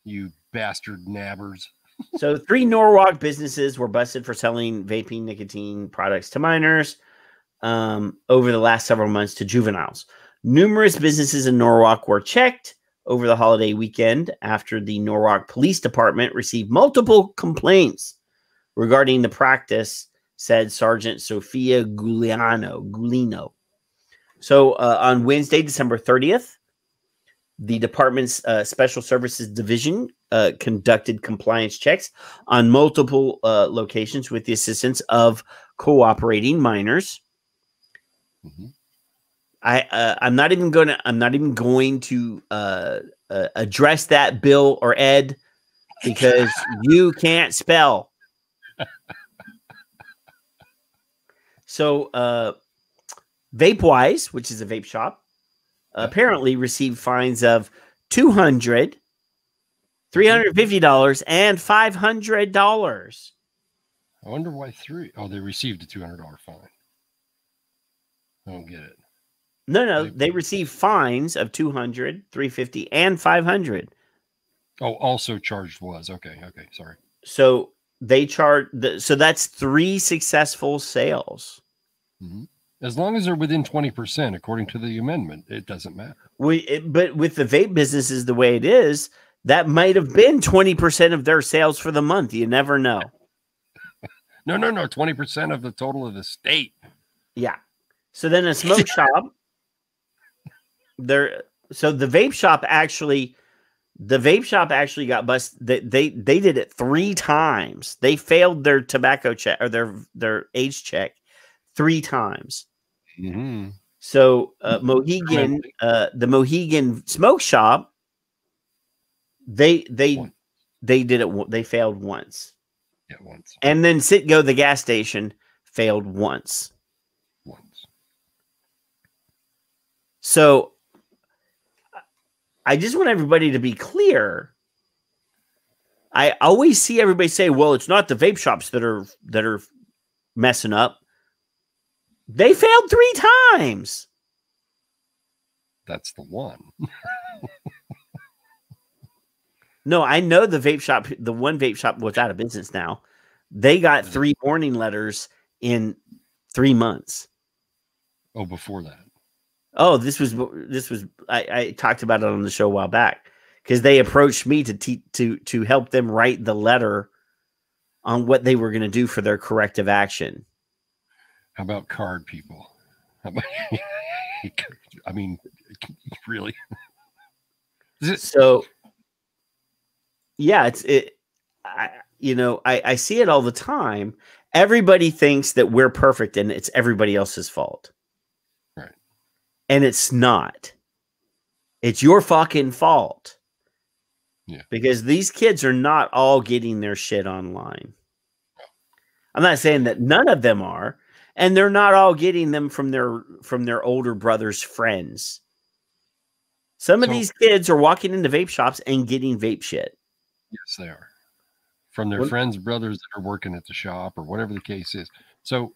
You bastard nabbers. So 3 Norwalk businesses were busted for selling vaping nicotine products to minors over the last several months to juveniles. Numerous businesses in Norwalk were checked over the holiday weekend after the Norwalk Police Department received multiple complaints regarding the practice, said Sergeant Sophia Gulino. So on Wednesday, December 30th, the department's Special Services Division conducted compliance checks on multiple locations with the assistance of cooperating minors. Mm-hmm. I'm not even going to address that, Bill or Ed, because you can't spell. So VapeWise, which is a vape shop, apparently received fines of $200 $350 and $500. I wonder why 3. Oh, they received a $200 fine. I don't get it. No, they received fines of $200, $350, and $500. Oh, also charged was okay. Sorry. So they charge. So that's 3 successful sales. Mm-hmm. As long as they're within 20%, according to the amendment, it doesn't matter. But with the vape businesses the way it is, that might have been 20% of their sales for the month. You never know. No. 20% of the total of the state. Yeah. So then a smoke shop. So the vape shop actually got busted. They did it 3 times. They failed their tobacco check or their age check 3 times. Mm-hmm. So Mohegan, the Mohegan smoke shop, they did it. They failed once. Yeah, once. And then Citgo, the gas station, failed once. So I just want everybody to be clear. I always see everybody say, well, it's not the vape shops that are messing up. They failed 3 times. That's the one. No, I know the one vape shop was out of business now. They got 3 warning letters in 3 months. Oh, before that. Oh, this was I talked about it on the show a while back because they approached me to help them write the letter on what they were going to do for their corrective action. How about card people? How about, I mean, really? So, yeah, I see it all the time. Everybody thinks that we're perfect and it's everybody else's fault. Right. And it's not. It's your fucking fault. Yeah. Because these kids are not all getting their shit online. I'm not saying that none of them are, and they're not all getting them from their older brother's friends. Some of these kids are walking into vape shops and getting vape shit. Yes, they are. From their friends, brothers that are working at the shop or whatever the case is. So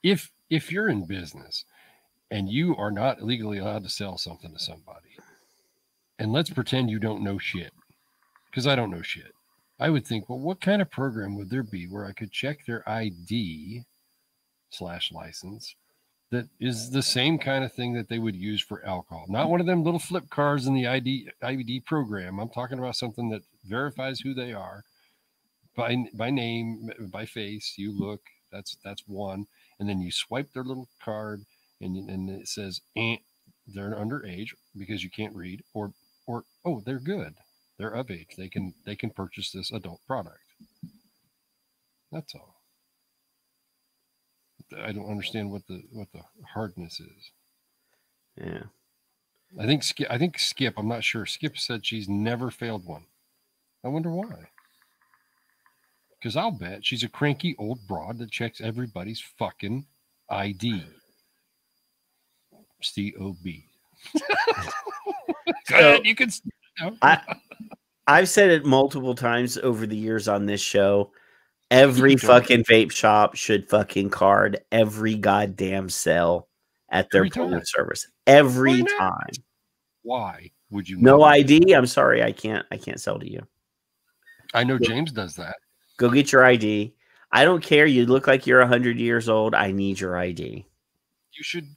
if you're in business and you are not legally allowed to sell something to somebody, and let's pretend you don't know shit, because I don't know shit. I would think, well, what kind of program would there be where I could check their ID/license that is the same kind of thing that they would use for alcohol? Not one of them little flip cards in the ID program. I'm talking about something that verifies who they are by name, by face. You look, that's one, and then you swipe their little card, and it says they're underage because you can't read, or oh, they're good. They're of age. They can purchase this adult product. That's all. I don't understand what the hardness is. Yeah. I think Skip, I'm not sure. Skip said she's never failed one. I wonder why. Because I'll bet she's a cranky old broad that checks everybody's fucking ID. COB. Good. You can. I've said it multiple times over the years on this show. Every fucking vape shop should fucking card every goddamn sale at their point of service. Every time. Why would you? No ID? I'm sorry, I can't sell to you. I know James does that. Go get your ID. I don't care. You look like you're 100 years old. I need your ID. You should.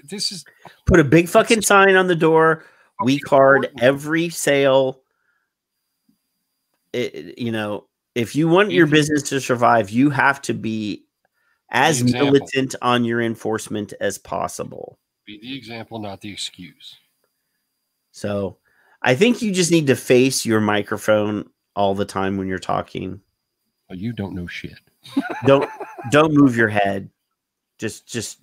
This is put a big fucking sign on the door. We card every sale. If you want your business to survive, you have to be as militant on your enforcement as possible. Be the example, not the excuse. So I think you just need to face your microphone all the time when you're talking. Oh, you don't know shit. Don't move your head. Just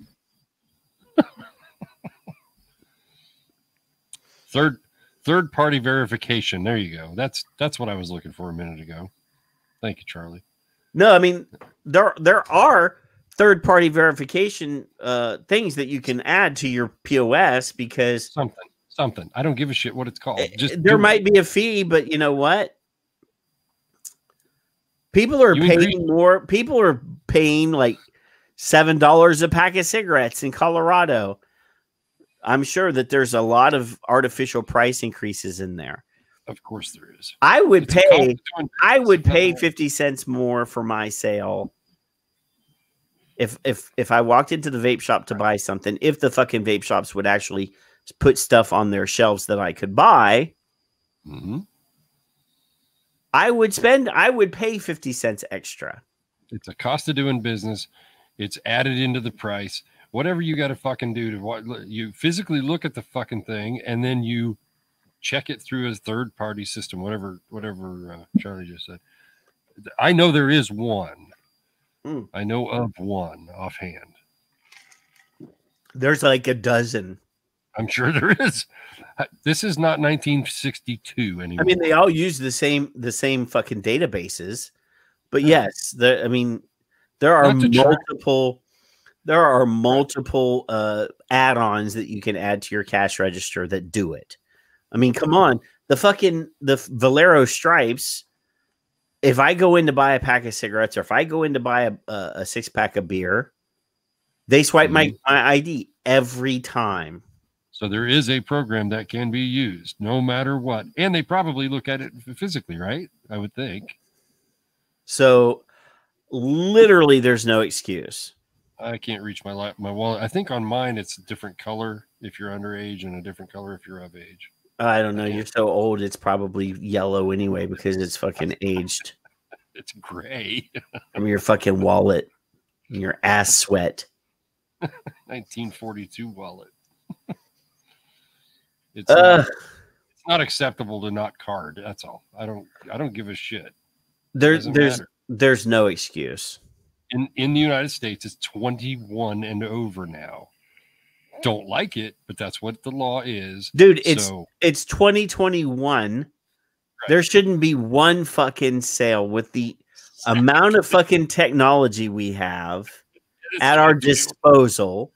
Third party verification. There you go. That's what I was looking for a minute ago. Thank you, Charlie. No, I mean there are third party verification things that you can add to your POS because something. I don't give a shit what it's called. Just there might be a fee, but you know what? People are paying more. People are paying like $7 a pack of cigarettes in Colorado. I'm sure that there's a lot of artificial price increases in there. Of course there is. I would pay 50 cents more for my sale if I walked into the vape shop to buy something, if the fucking vape shops would actually put stuff on their shelves that I could buy. Mm-hmm. I would pay 50 cents extra. It's a cost of doing business. It's added into the price. Whatever you got to fucking do to you physically look at the fucking thing, and then you check it through a third party system, whatever Charlie just said. I know there is one. I know of one offhand. There's like a dozen. I'm sure there is. This is not 1962 anymore. I mean, they all use the same fucking databases, but yes, there are multiple add-ons that you can add to your cash register that do it. I mean, come on, the Valero Stripes. If I go in to buy a pack of cigarettes, or if I go in to buy a 6-pack of beer, they swipe my ID every time. So there is a program that can be used no matter what. And they probably look at it physically, right? I would think. So literally there's no excuse. I can't reach my wallet. I think on mine, it's a different color if you're underage and a different color if you're of age. I don't know. You're so old. It's probably yellow anyway because it's fucking aged. It's gray. From your fucking wallet, your ass sweat. 1942 wallet. It's not acceptable to not card. That's all. I don't give a shit. There's no excuse. In the United States, it's 21 and over now. Don't like it, but that's what the law is. Dude, it's 2021. Right. There shouldn't be one fucking sale with the amount of fucking technology we have at our disposal.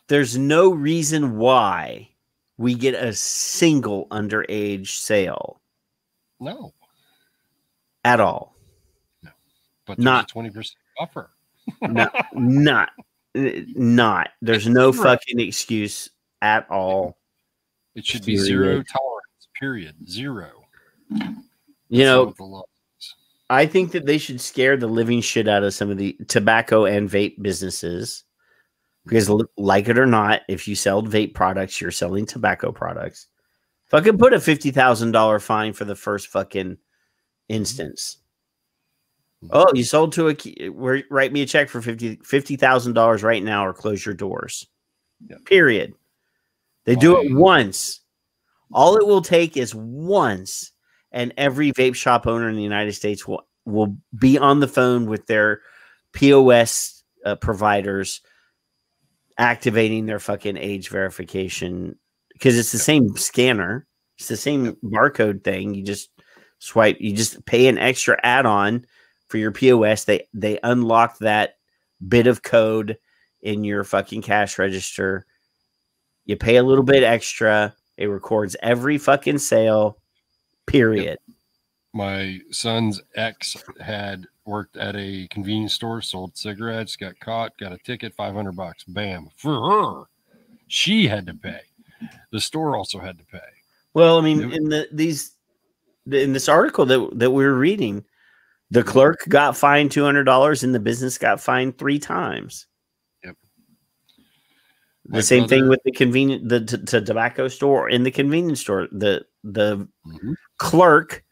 There's no reason why we get a single underage sale. No. At all. No. But there's not a 20% buffer. Not. There's no fucking excuse at all. It should be zero tolerance, period. Zero. You know, I think that they should scare the living shit out of some of the tobacco and vape businesses. Because like it or not, if you sell vape products, you're selling tobacco products. Fucking put a $50,000 fine for the first fucking instance. Oh, you sold to write me a check for $50,000 right now or close your doors. Yep. Period. They do it once. All it will take is once, and every vape shop owner in the United States will be on the phone with their POS providers activating their fucking age verification because it's the same scanner. It's the same barcode thing. You just swipe, you just pay an extra add-on for your POS. They unlock that bit of code in your fucking cash register. You pay a little bit extra. It records every fucking sale, period. Yep. My son's ex had worked at a convenience store, sold cigarettes, got caught, got a ticket, $500. Bam. For her, she had to pay. The store also had to pay. Well, I mean, in this article that we were reading, the clerk got fined $200 and the business got fined 3 times. Yep. The same thing with the tobacco store in the convenience store. The clerk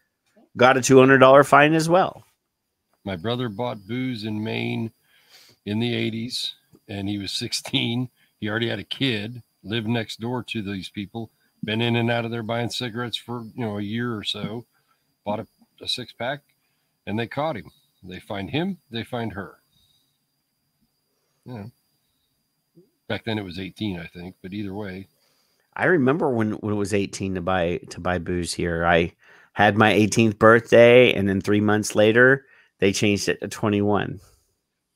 got a $200 fine as well. My brother bought booze in Maine in the 80s, and he was 16. He already had a kid, lived next door to these people, been in and out of there buying cigarettes for a year or so, bought a 6-pack, and they caught him. They fined him, they fined her. Back then it was 18, I think, but either way. I remember when it was 18 to buy booze here. I had my 18th birthday, and then 3 months later, they changed it to 21.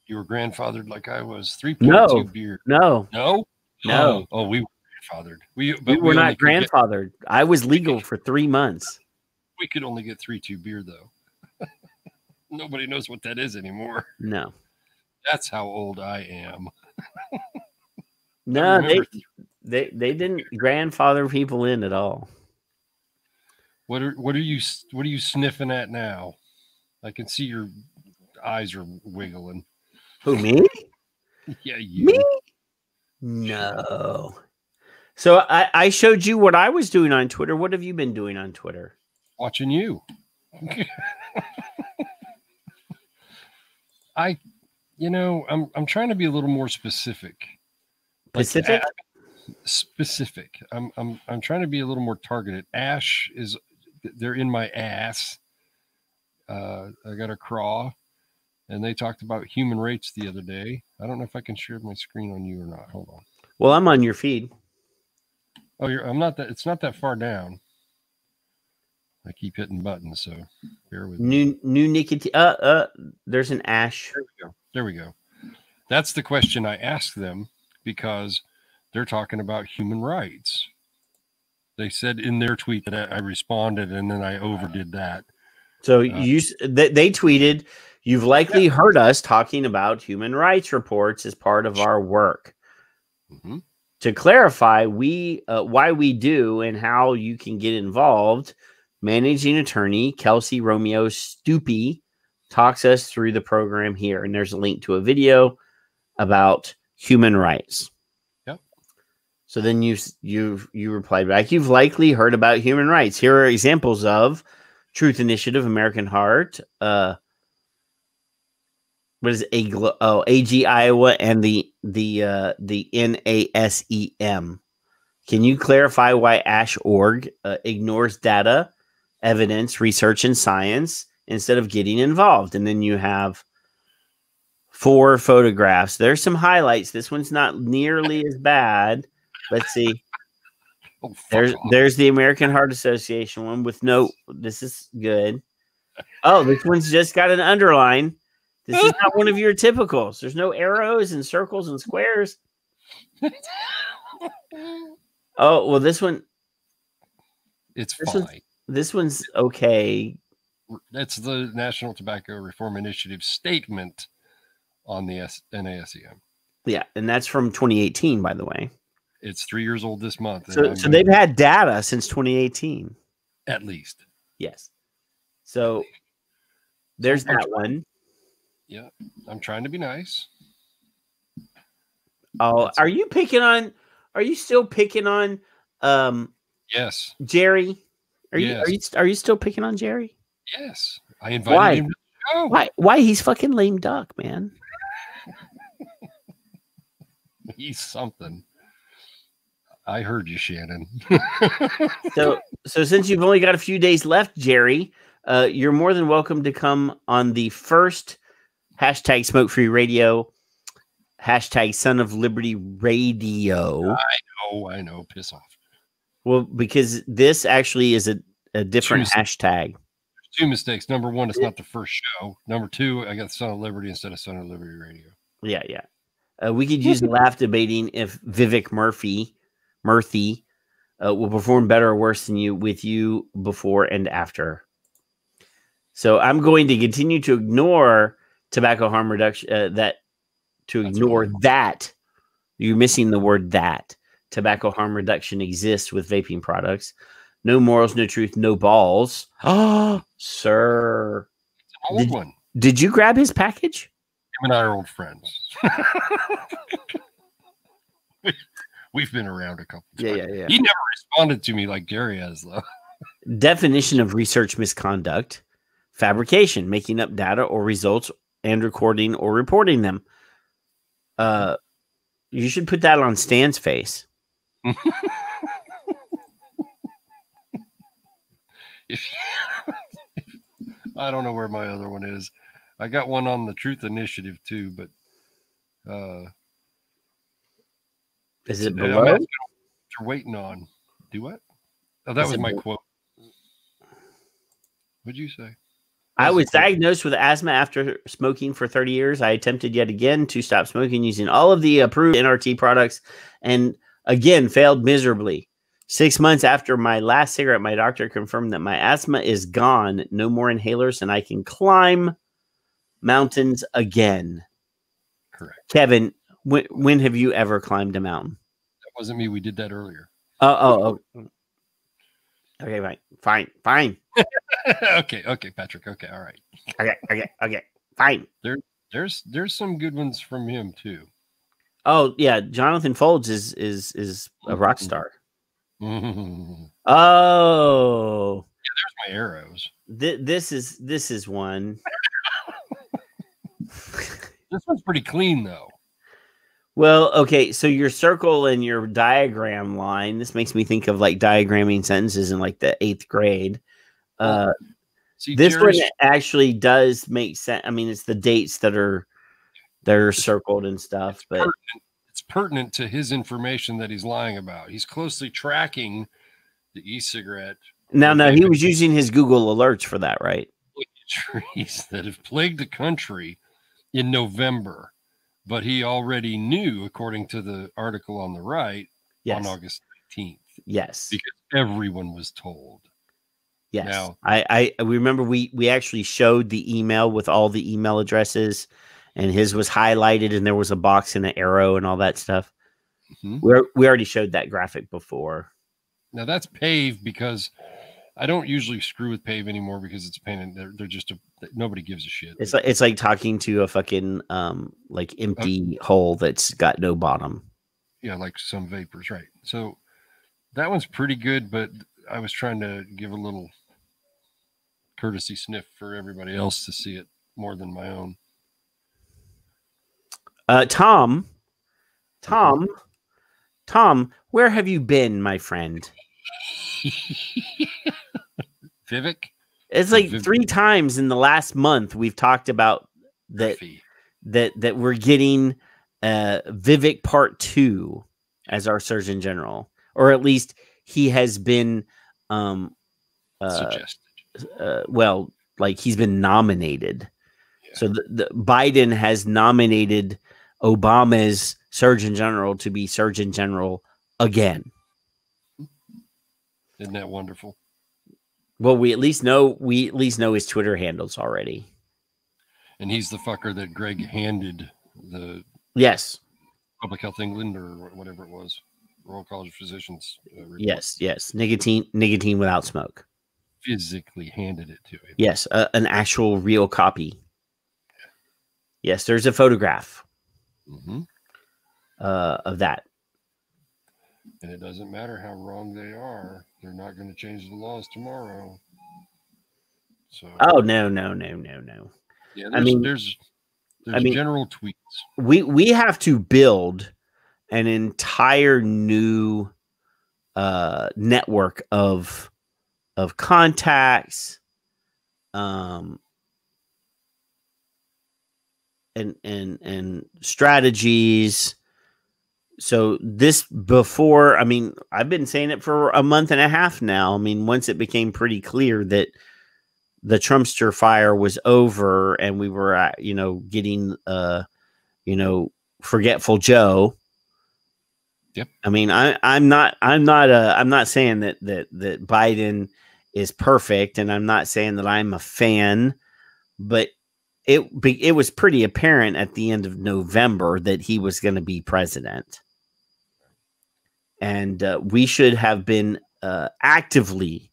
You were grandfathered like I was. 3.2 beer. No. Oh, we were grandfathered. We were not grandfathered. I was legal for 3 months. We could only get 3-2 beer though. Nobody knows what that is anymore. No. That's how old I am. No, they didn't grandfather people in at all. What are you sniffing at now? I can see your eyes are wiggling. Who, me? Yeah, you. Me? No. So I showed you what I was doing on Twitter. What have you been doing on Twitter? Watching you. I'm trying to be a little more specific. Specific? Specific. I'm trying to be a little more targeted. Ash they're in my ass. I got a craw, and they talked about human rights the other day. I don't know if I can share my screen on you or not. Hold on. Well, I'm on your feed. Oh, it's not that far down. I keep hitting buttons, so bear with me. New nicotine. There's an Ash. There we go. That's the question I asked them because they're talking about human rights. They said in their tweet that I responded, and then I overdid that. So they tweeted, "You've likely heard us talking about human rights reports as part of our work. Mm-hmm. To clarify, why we do and how you can get involved, managing attorney Kelsey Romeo Stupi talks us through the program here." And there's a link to a video about human rights. Yep. So then you replied back, "You've likely heard about human rights. Here are examples of Truth Initiative, American Heart, what is it? AG Iowa, and the NASEM. Can you clarify why Ash.org ignores data, evidence, research, and science instead of getting involved?" And then you have 4 photographs. There's some highlights. This one's not nearly as bad. Let's see. Oh, there's the American Heart Association one with no. This is good. Oh, this one's just got an underline. This is not one of your typicals. There's no arrows and circles and squares. Oh, well, this one. It's fine. This one's okay. That's the National Tobacco Reform Initiative statement on the NASEM. Yeah, and that's from 2018, by the way. It's 3 years old this month. So they've had data since 2018. At least. Yes. So there's that one. Yeah, I'm trying to be nice. Oh, are you still picking on Yes. Jerry? Yes. Are you still picking on Jerry? Yes. I invited him to the show. Why he's fucking lame duck, man. He's something. I heard you, Shannon. So since you've only got a few days left, Jerry, you're more than welcome to come on the first hashtag Smoke Free Radio, hashtag Son of Liberty Radio. I know. Piss off. Well, because this actually is a different hashtag. There's 2 mistakes. Number 1, it's not the first show. Number 2, I got Son of Liberty instead of Son of Liberty Radio. Yeah. We could use laugh debating if Vivek Murthy will perform better or worse than you with you before and after. So I'm going to continue to ignore tobacco harm reduction. That you're missing the word that tobacco harm reduction exists with vaping products. No morals, no truth, no balls. Oh, sir. It's an old one. Did you grab his package? Him and I are old friends. We've been around a couple times. Yeah. He never responded to me like Gary has, though. Definition of research misconduct: fabrication, making up data or results and recording or reporting them. You should put that on Stan's face. I don't know where my other one is. I got one on the Truth Initiative too, but is it below? You're waiting on. Do what? Oh, that was my quote. What'd you say? I was diagnosed with asthma after smoking for 30 years. I attempted yet again to stop smoking using all of the approved NRT products and Again, failed miserably. 6 months after my last cigarette, my doctor confirmed that my asthma is gone. No more inhalers, and I can climb mountains again. Correct. Kevin, when have you ever climbed a mountain? That wasn't me. We did that earlier. Oh. Okay, fine. okay, Patrick. Okay, all right. Okay, fine. There's some good ones from him too. Oh yeah, Jonathan Folds is a rock star. Mm-hmm. Oh, yeah, there's my arrows. This is one. This one's pretty clean though. Well, okay, so your circle and your diagram line. This makes me think of like diagramming sentences in like the 8th grade. See, this one actually does make sense. I mean, it's the dates that are circled and stuff, but it's pertinent to his information that he's lying about. He's closely tracking the e-cigarette. No, he was using his Google alerts for that, right? Trees that have plagued the country in November, but he already knew, according to the article on the right, on August 19th. Yes, because everyone was told. Yes, now, I remember we actually showed the email with all the email addresses, and his was highlighted, and there was a box and an arrow and all that stuff. Mm-hmm. We already showed that graphic before. Now that's PAVE, because I don't usually screw with PAVE anymore because it's a pain, and they're just nobody gives a shit. It's like talking to a fucking like empty hole that's got no bottom. Yeah, like some Vapers, right? So that one's pretty good, but I was trying to give a little courtesy sniff for everybody else to see it more than my own. Tom, where have you been, my friend? Vivek? It's like Vivek. 3 times in the last month we've talked about that we're getting Vivek Part 2 as our Surgeon General, or at least he has been suggested. Well, like he's been nominated. Yeah. So the Biden has nominated Obama's Surgeon General to be Surgeon General again. Isn't that wonderful? Well, we at least know his Twitter handles already. And he's the fucker that Greg handed the Public Health England or whatever it was, Royal College of Physicians. Yes. Nicotine without smoke. Physically handed it to him. Yes, an actual real copy. Yes, there's a photograph of that. And it doesn't matter how wrong they are; they're not going to change the laws tomorrow. So. Oh no! Yeah, there's general tweets. We have to build an entire new network of contacts, and strategies. So this before, I mean, I've been saying it for a month and a half now. I mean, once it became pretty clear that the Trumpster fire was over and we were, getting, Forgetful Joe. Yep. I mean, I'm not saying that Biden is perfect, and I'm not saying that I'm a fan, but it was pretty apparent at the end of November that he was going to be president. And we should have been actively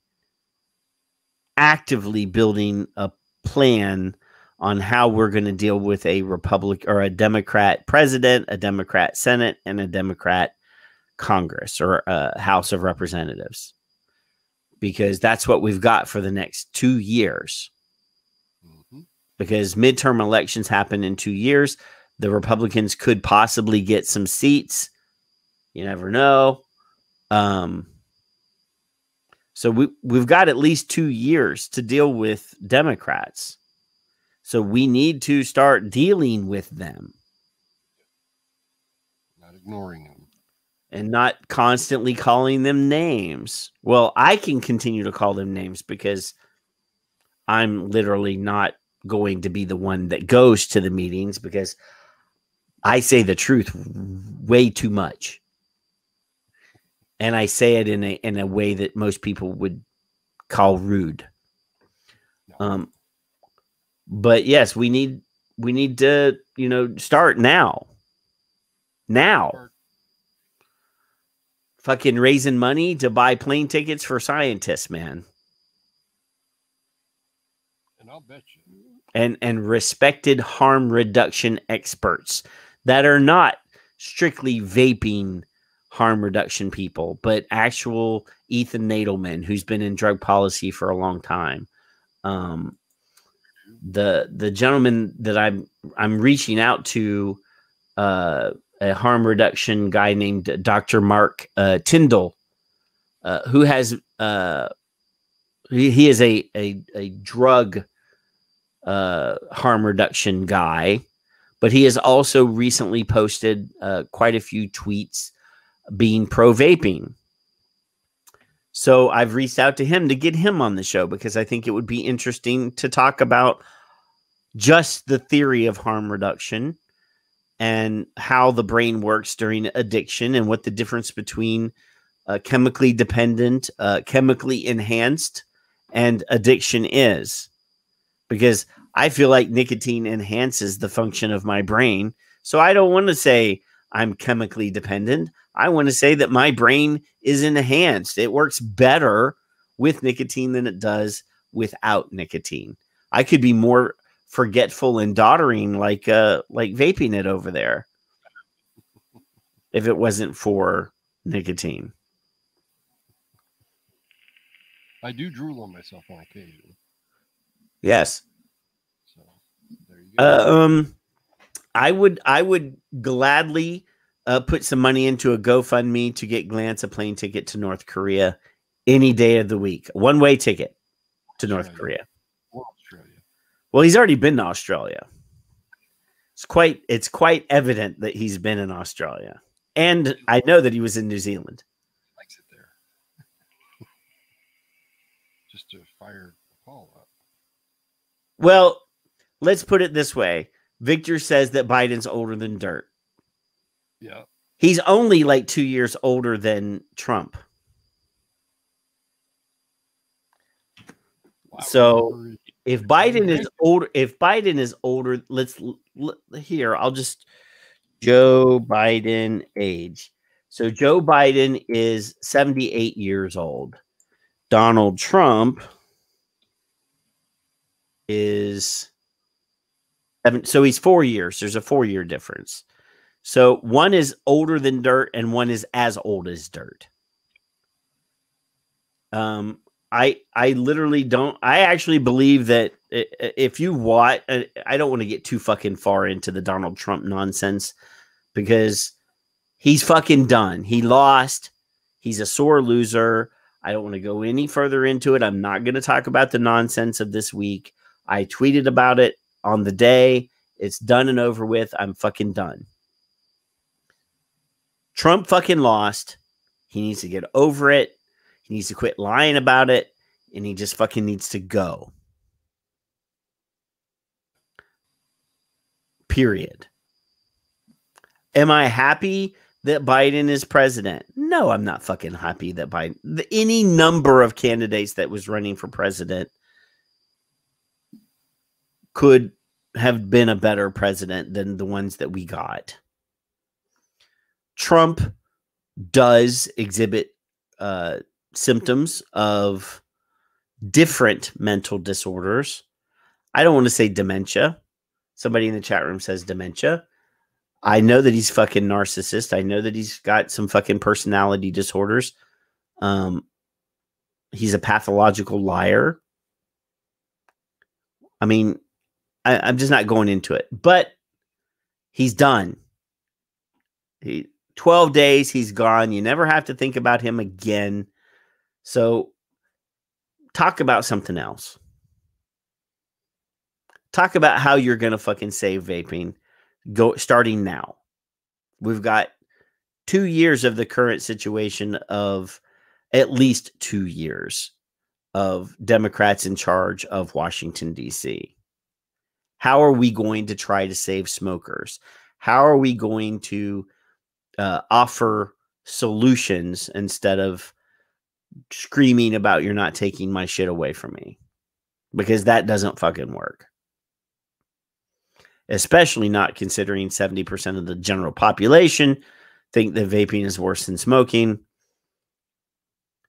building a plan on how we're going to deal with a Republican or a Democrat president, a Democrat Senate, and a Democrat Congress or House of Representatives, because that's what we've got for the next 2 years. Because midterm elections happen in 2 years. The Republicans could possibly get some seats. You never know. So we've got at least 2 years to deal with Democrats. So we need to start dealing with them. Not ignoring them. And not constantly calling them names. Well, I can continue to call them names because I'm literally not going to be the one that goes to the meetings, because I say the truth way too much. And I say it in a way that most people would call rude. But yes, we need to, start now. Fucking raising money to buy plane tickets for scientists, man. And I'll bet you. And respected harm reduction experts that are not strictly vaping harm reduction people, but actual Ethan Nadelman, who's been in drug policy for a long time. The gentleman that I'm reaching out to, a harm reduction guy named Dr. Mark Tyndall, who has he is a drug harm reduction guy, but he has also recently posted quite a few tweets being pro vaping. So I've reached out to him to get him on the show because I think it would be interesting to talk about just the theory of harm reduction and how the brain works during addiction and what the difference between chemically dependent, chemically enhanced, and addiction is. Because I feel like nicotine enhances the function of my brain. So I don't want to say I'm chemically dependent. I want to say that my brain is enhanced. It works better with nicotine than it does without nicotine. I could be more forgetful and doddering like vaping it over there if it wasn't for nicotine. I do drool on myself on occasion. Yes. So there you go. I would gladly put some money into a GoFundMe to get Glance a plane ticket to North Korea any day of the week. One-way ticket to North Korea. Or Australia. Well, he's already been to Australia. It's quite evident that he's been in Australia. And I know that he was in New Zealand. Likes it there. Just to fire Paul up. Well, let's put it this way. Victor says that Biden's older than dirt. Yeah. He's only like 2 years older than Trump. Wow. So if Biden is older, I'll just Joe Biden age. So Joe Biden is 78 years old. Donald Trump is so he's 4 years. There's a 4-year difference. So one is older than dirt and one is as old as dirt. I literally don't. I actually believe that if you watch, I don't want to get too fucking far into the Donald Trump nonsense because he's fucking done. He lost. He's a sore loser. I don't want to go any further into it. I'm not going to talk about the nonsense of this week. I tweeted about it on the day. It's done and over with. I'm fucking done. Trump fucking lost. He needs to get over it. He needs to quit lying about it. And he just fucking needs to go. Period. Am I happy that Biden is president? No, I'm not fucking happy that Biden. Any number of candidates that was running for president could have been a better president than the ones that we got. Trump does exhibit symptoms of different mental disorders. I don't want to say dementia. Somebody in the chat room says dementia. I know that he's fucking narcissist. I know that he's got some fucking personality disorders. He's a pathological liar. I mean, I'm just not going into it. But he's done. 12 days, he's gone. You never have to think about him again. So talk about something else. Talk about how you're going to fucking save vaping. Starting now. We've got 2 years of the current situation of at least 2 years of Democrats in charge of Washington, D.C. How are we going to try to save smokers? How are we going to offer solutions instead of screaming about you're not taking my shit away from me, because that doesn't fucking work. Especially not considering 70% of the general population think that vaping is worse than smoking.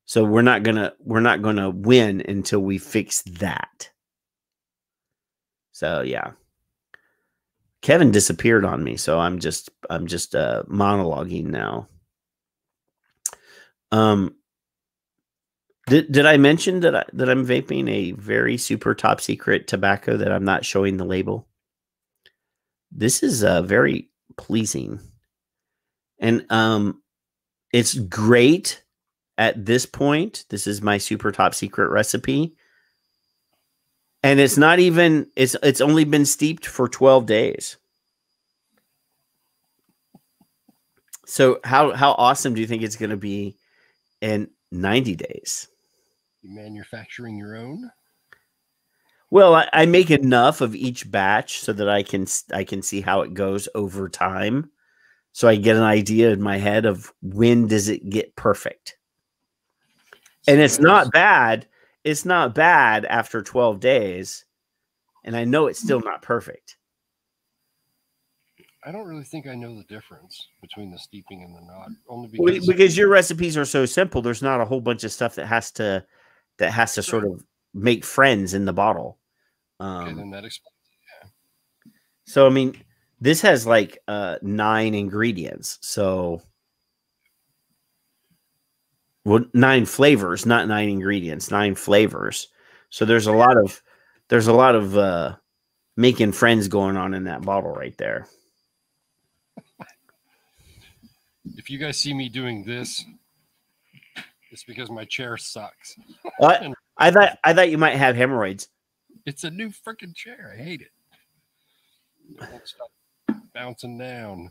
So we're not gonna win until we fix that. So yeah. Kevin disappeared on me, so I'm just monologuing now. Did I mention that I'm vaping a very super top secret tobacco that I'm not showing the label? This is very pleasing, and it's great at this point. This is my super top secret recipe, and it's not even it's only been steeped for 12 days. So how awesome do you think it's going to be in 90 days? You manufacturing your own? Well, I make enough of each batch so that I can see how it goes over time. So I get an idea in my head of when does it get perfect. And it's not bad. It's not bad after 12 days. And I know it's still not perfect. I don't really think I know the difference between the steeping and the not. Only because your recipes are so simple. There's not a whole bunch of stuff that has to sort of make friends in the bottle. Okay, then that explains it, yeah. So, I mean, this has like 9 ingredients. So, well, 9 flavors, not 9 ingredients, 9 flavors. So there's a lot of making friends going on in that bottle right there. If you guys see me doing this, it's because my chair sucks. I thought you might have hemorrhoids. It's a new freaking chair. I hate it. It won't stop bouncing down.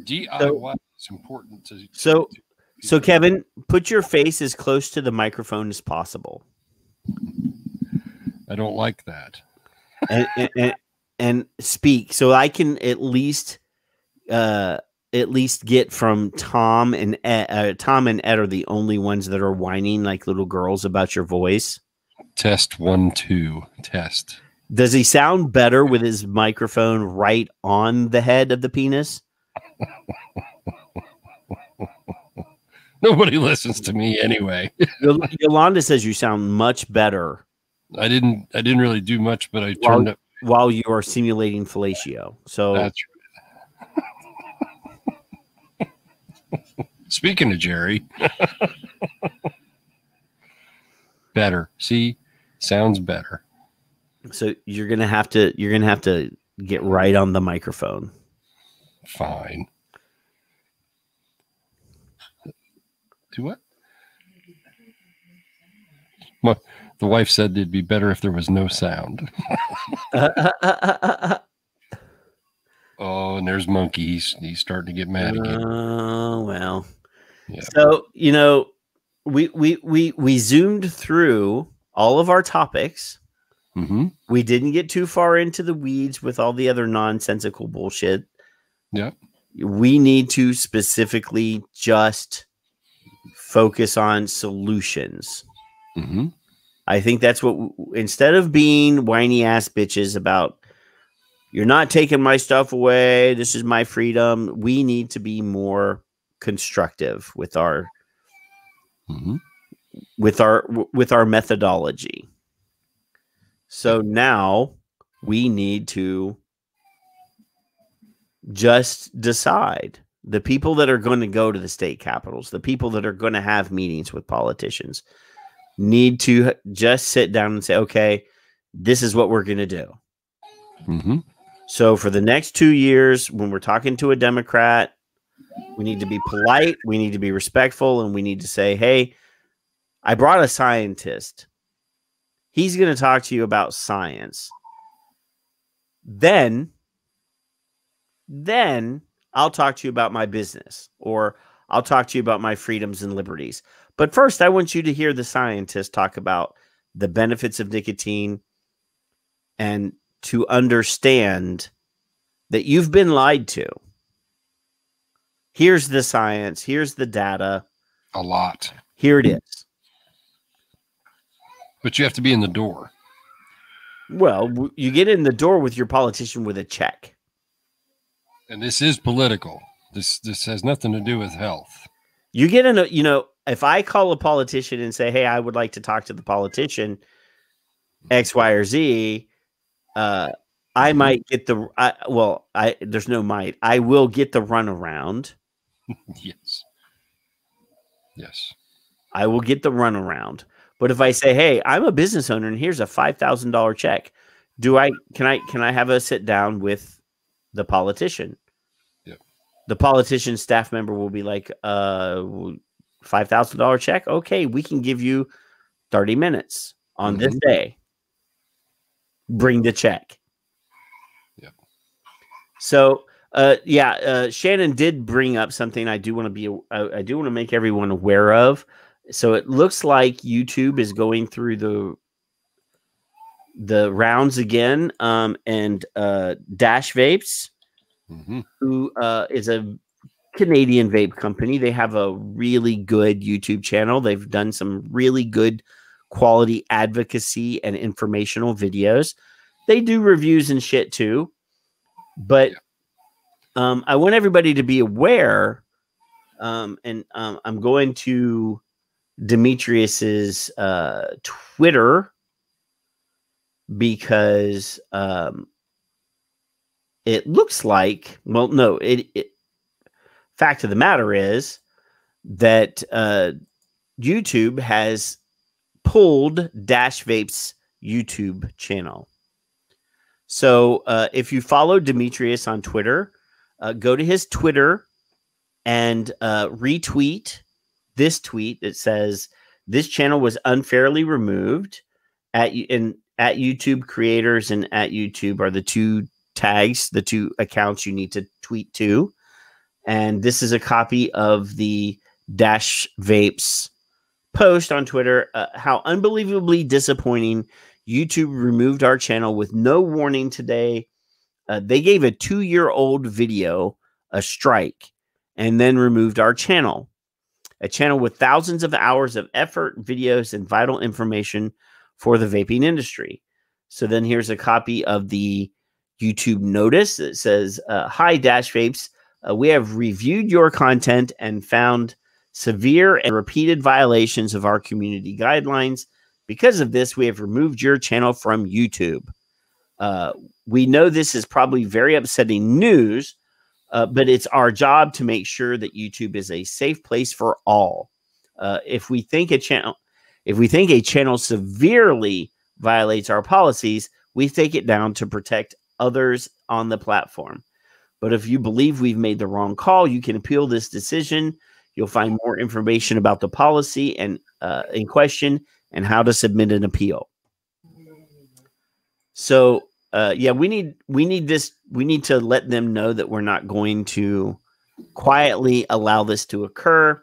DIY is important to. So Kevin, put your face as close to the microphone as possible. I don't like that. And speak so I can at least get from Tom and Ed. Tom and Ed are the only ones that are whining like little girls about your voice. Test 1 2 test. Does he sound better with his microphone right on the head of the penis? Nobody listens to me anyway. Yolanda says you sound much better. I didn't really do much, but I turned up while you are simulating fellatio. So that's right. Speaking of Jerry, better. See, sounds better. So you're gonna have to get right on the microphone. Fine. Do what? Well, the wife said it'd be better if there was no sound. Oh, and there's Monkey. He's starting to get mad again. Oh well. Yeah. So we zoomed through all of our topics. Mm-hmm. We didn't get too far into the weeds with all the other nonsensical bullshit. Yeah. We need to specifically just focus on solutions. Mm-hmm. I think that's what, instead of being whiny ass bitches about you're not taking my stuff away, this is my freedom, we need to be more constructive with our with our methodology. So now we need to just decide. The people that are going to go to the state capitals, the people that are going to have meetings with politicians, need to just sit down and say, okay, this is what we're going to do. Mm-hmm. So for the next 2 years, when we're talking to a Democrat, we need to be polite, we need to be respectful, and we need to say, hey, I brought a scientist. He's going to talk to you about science. Then I'll talk to you about my business, or I'll talk to you about my freedoms and liberties. But first, I want you to hear the scientists talk about the benefits of nicotine and to understand that you've been lied to. Here's the science. Here's the data. A lot. Here it is. But you have to be in the door. Well, you get in the door with your politician with a check. And this is political. This has nothing to do with health. You get in a, you know, if I call a politician and say, hey, I would like to talk to the politician X, Y, or Z, I might get the, there's no might. I will get the runaround. Yes. Yes. I will get the runaround. But if I say, hey, I'm a business owner and here's a $5,000 check, can I have a sit down with the politician? Yep. The politician staff member will be like, $5,000 check. Okay, we can give you 30 minutes on this day. Bring the check. Yep. So, Shannon did bring up something I do want to make everyone aware of. So it looks like YouTube is going through the rounds again, and Dash Vapes, who is a Canadian vape company. They have a really good YouTube channel. They've done some really good quality advocacy and informational videos. They do reviews and shit too, but I want everybody to be aware. And I'm going to Demetrius's Twitter because it looks like, well, no, fact of the matter is that YouTube has pulled Dash Vape's YouTube channel. So if you follow Demetrius on Twitter, go to his Twitter and retweet this tweet that says this channel was unfairly removed at YouTube creators, and at YouTube are the two tags, the two accounts you need to tweet to. And this is a copy of the Dash Vapes post on Twitter. How unbelievably disappointing. YouTube removed our channel with no warning today. They gave a 2-year-old video a strike and then removed our channel. A channel with thousands of hours of effort, videos, and vital information for the vaping industry. So then here's a copy of the YouTube notice that says, hi, Dash Vapes. We have reviewed your content and found severe and repeated violations of our community guidelines. Because of this, we have removed your channel from YouTube. We know this is probably very upsetting news, but it's our job to make sure that YouTube is a safe place for all. If we think a channel severely violates our policies, we take it down to protect others on the platform. But if you believe we've made the wrong call, you can appeal this decision. You'll find more information about the policy and in question and how to submit an appeal. So, we need this. We need to let them know that we're not going to quietly allow this to occur.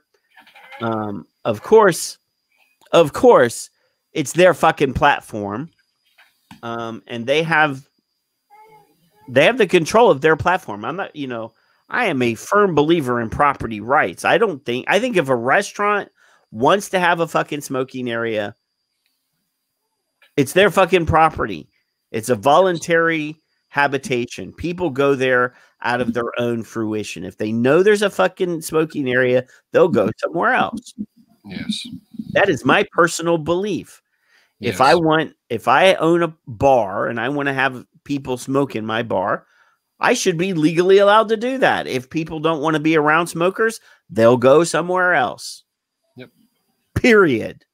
Of course, it's their fucking platform, and they have the control of their platform. I'm not, I am a firm believer in property rights. I think if a restaurant wants to have a fucking smoking area, it's their fucking property. It's a voluntary habitation. People go there out of their own fruition. If they know there's a fucking smoking area, they'll go somewhere else. Yes. That is my personal belief. Yes. If I own a bar and I want to have people smoke in my bar, I should be legally allowed to do that. If people don't want to be around smokers, they'll go somewhere else. Yep. Period.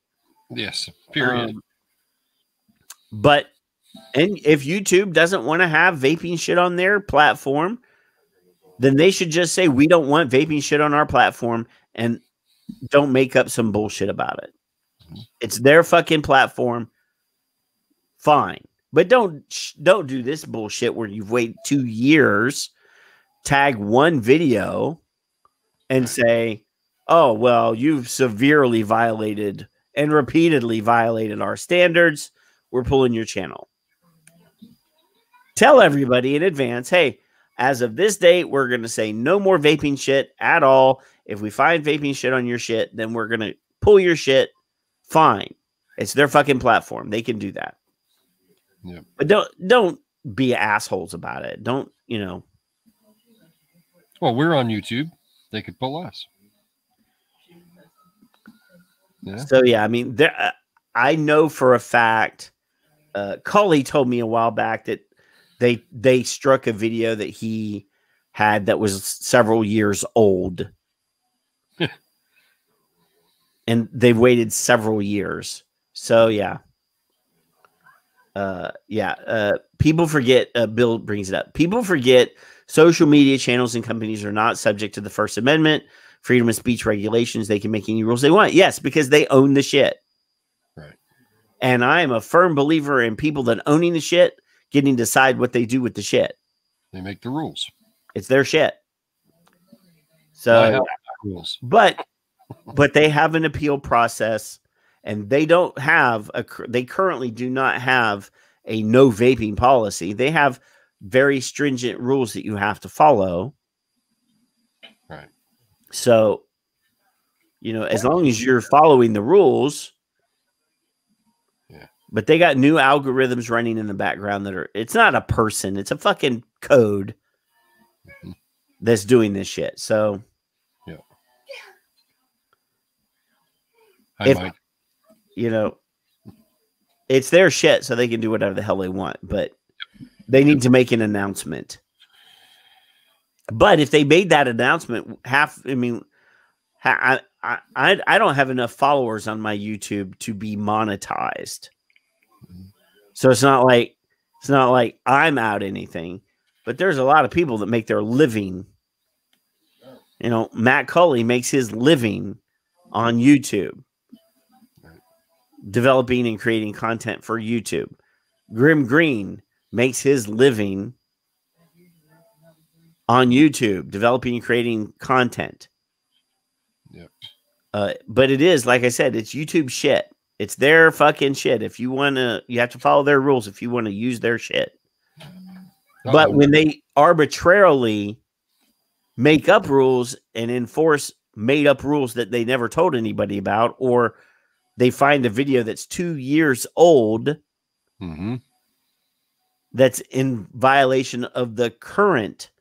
Yes. Period. But if YouTube doesn't want to have vaping shit on their platform, then they should just say, we don't want vaping shit on our platform, and don't make up some bullshit about it. It's their fucking platform. Fine. But don't do this bullshit where you've waited 2 years, tag one video, and say, oh, well, you've severely violated and repeatedly violated our standards. We're pulling your channel. Tell everybody in advance, hey, as of this date, we're going to say no more vaping shit at all. If we find vaping shit on your shit, then we're going to pull your shit. Fine. It's their fucking platform. They can do that. Yeah. But don't be assholes about it. Don't, you know. Well, we're on YouTube. They could pull us. Yeah. So, yeah, I mean, I know for a fact, Cully told me a while back that they struck a video that he had that was several years old. And they've waited several years. So, yeah. People forget, Bill brings it up. People forget social media channels and companies are not subject to the First Amendment, freedom of speech regulations. They can make any rules they want. Yes, because they own the shit. Right. And I am a firm believer in people that owning the shit getting to decide what they do with the shit. They make the rules. It's their shit. So, rules. But they have an appeal process, and they currently do not have a no vaping policy. They have very stringent rules that you have to follow. Right. So, you know, as long as you're following the rules. Yeah. But they got new algorithms running in the background it's not a person, it's a fucking code that's doing this shit. So, yeah. You know, it's their shit, so they can do whatever the hell they want, but they need to make an announcement. But if they made that announcement, I don't have enough followers on my YouTube to be monetized. So it's not like I'm out anything, but there's a lot of people that make their living. You know, Matt Cully makes his living on YouTube, developing and creating content for YouTube. Grim Green makes his living on YouTube, developing and creating content. Yep. But it is, like I said, it's YouTube shit. It's their fucking shit. If you want to, you have to follow their rules if you want to use their shit. But when they arbitrarily make up rules and enforce made up rules that they never told anybody about, or they find a video that's 2 years old, that's in violation of the current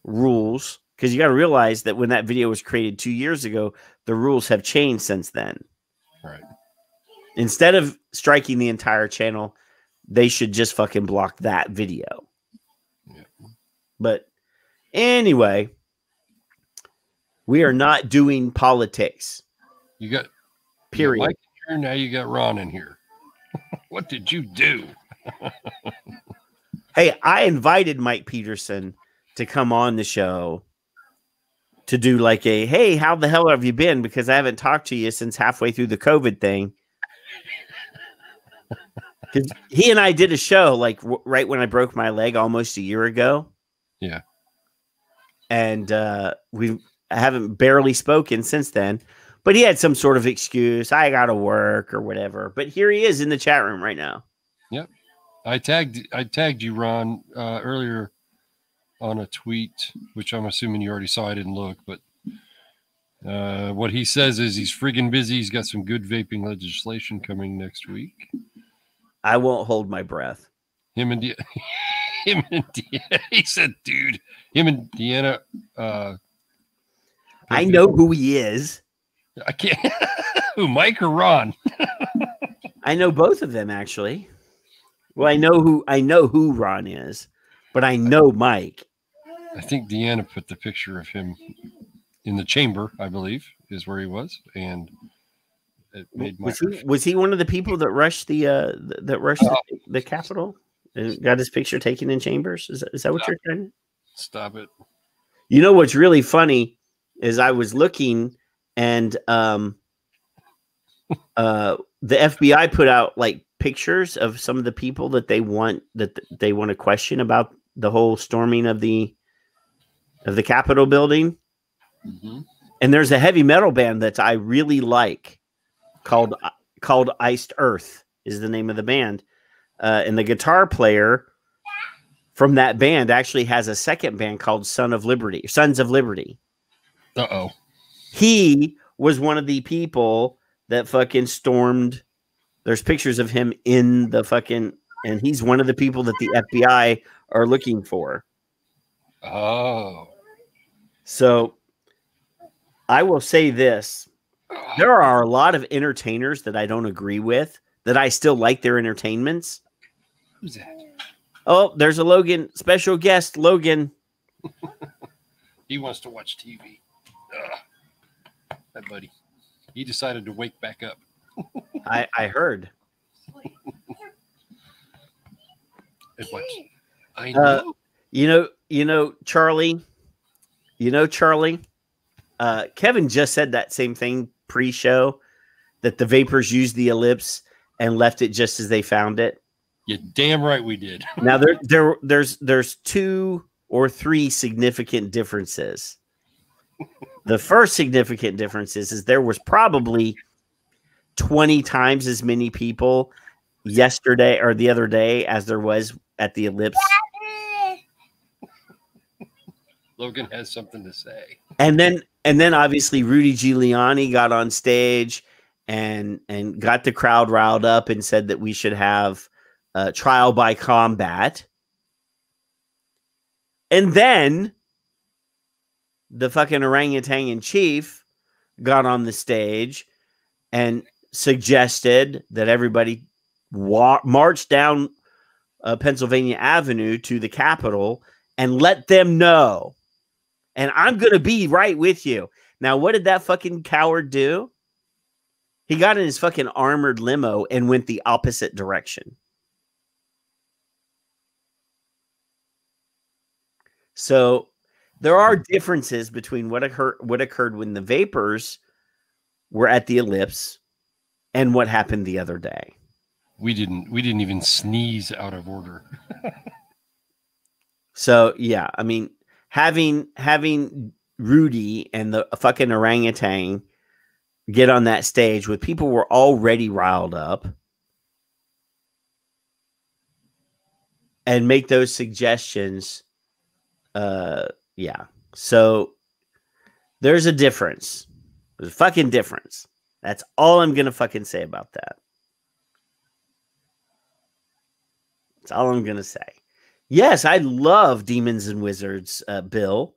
rules, because you got to realize that when that video was created 2 years ago, the rules have changed since then. Right. Instead of striking the entire channel, they should just fucking block that video. Yeah. But anyway, we are not doing politics. You got period. Mike here, now you got Ron in here. What did you do? Hey, I invited Mike Peterson to come on the show to do like hey, how the hell have you been? Because I haven't talked to you since halfway through the COVID thing. Because he and I did a show like right when I broke my leg almost a year ago. Yeah. And we haven't barely spoken since then. But he had some sort of excuse. I got to work or whatever. But here he is in the chat room right now. Yep. I tagged you, Ron, earlier on a tweet, which I'm assuming you already saw. I didn't look, but what he says is he's friggin' busy. He's got some good vaping legislation coming next week. I won't hold my breath. Him and Deanna. He said, dude, him and Deanna. I know who he is. I can't. Who, Mike or Ron? I know both of them, actually. Well, I know who Ron is, but I know Mike. I think Deanna put the picture of him in the chamber, I believe, is where he was, and it made my. Was he one of the people that rushed the Capitol and got his picture taken in chambers? Is that what you're trying? Stop it. You know what's really funny is I was looking, and the FBI put out like pictures of some of the people that they want to question about the whole storming of the Capitol building. Mm-hmm. And there's a heavy metal band that I really like called Iced Earth is the name of the band. And the guitar player from that band actually has a second band called Sons of Liberty. Uh-oh. He was one of the people that fucking stormed. There's pictures of him in the fucking, and he's one of the people that the FBI are looking for. Oh. So I will say this. There are a lot of entertainers that I don't agree with, that I still like their entertainments. Who's that? Oh, there's a Logan, special guest, Logan. He wants to watch TV. That buddy. He decided to wake back up. I heard. And watch. I know. Charlie. Kevin just said that same thing pre-show, that the Vapers used the ellipse and left it just as they found it. You're damn right we did. Now there's 2 or 3 significant differences. The first significant difference is there was probably 20 times as many people yesterday or the other day as there was at the ellipse. Logan has something to say. And then obviously Rudy Giuliani got on stage and got the crowd riled up and said that we should have trial by combat. And then the fucking orangutan in chief got on the stage and suggested that everybody march down Pennsylvania Avenue to the Capitol and let them know. And I'm going to be right with you. Now, what did that fucking coward do? He got in his fucking armored limo and went the opposite direction. So there are differences between what occurred when the Vapers were at the ellipse and what happened the other day. We didn't even sneeze out of order. So yeah, I mean, having Rudy and the fucking orangutan get on that stage with people who were already riled up and make those suggestions. Yeah. So there's a difference. There's a fucking difference. That's all I'm going to fucking say about that. That's all I'm going to say. Yes, I love Demons and Wizards, Bill.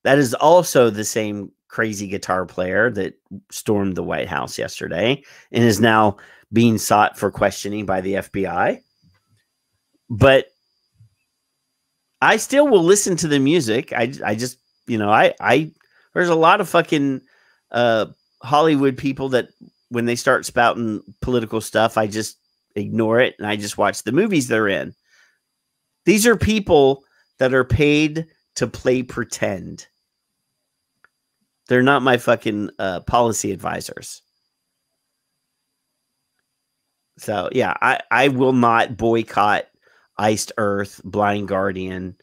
That is also the same crazy guitar player that stormed the White House yesterday and is now being sought for questioning by the FBI. But I still will listen to the music. I just, there's a lot of fucking Hollywood people that when they start spouting political stuff, I just ignore it and I just watch the movies they're in. These are people that are paid to play pretend. They're not my fucking policy advisors. So, yeah, I will not boycott Iced Earth, Blind Guardian,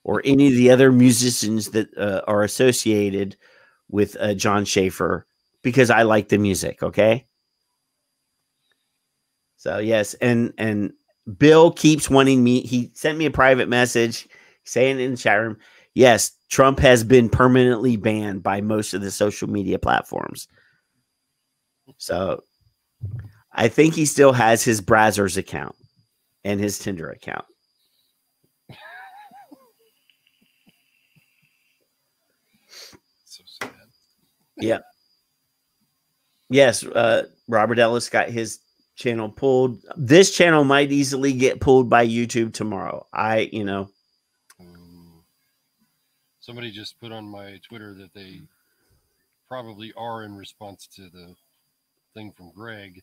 or any of the other musicians that are associated with John Schaefer because I like the music, okay? So, yes, and Bill keeps wanting me. He sent me a private message saying in the chat room, yes, Trump has been permanently banned by most of the social media platforms. So I think he still has his Brazzers account and his Tinder account. So sad. Yeah. Yes, Robert Ellis got his channel pulled. This channel might easily get pulled by YouTube tomorrow. Somebody just put on my Twitter that they probably are in response to the thing from Greg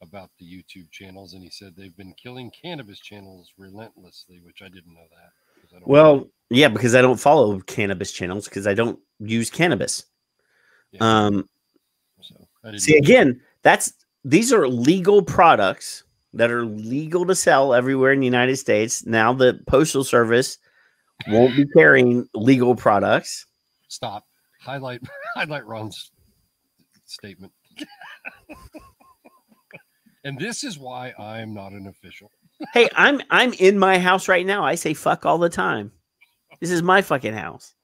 about the YouTube channels, and he said they've been killing cannabis channels relentlessly, which I didn't know that. Yeah, because I don't follow cannabis channels because I don't use cannabis. Yeah. Again, these are legal products that are legal to sell everywhere in the United States. Now the Postal Service won't be carrying legal products. Stop. Highlight Ron's statement. And this is why I'm not an official. Hey, I'm in my house right now. I say fuck all the time. This is my fucking house.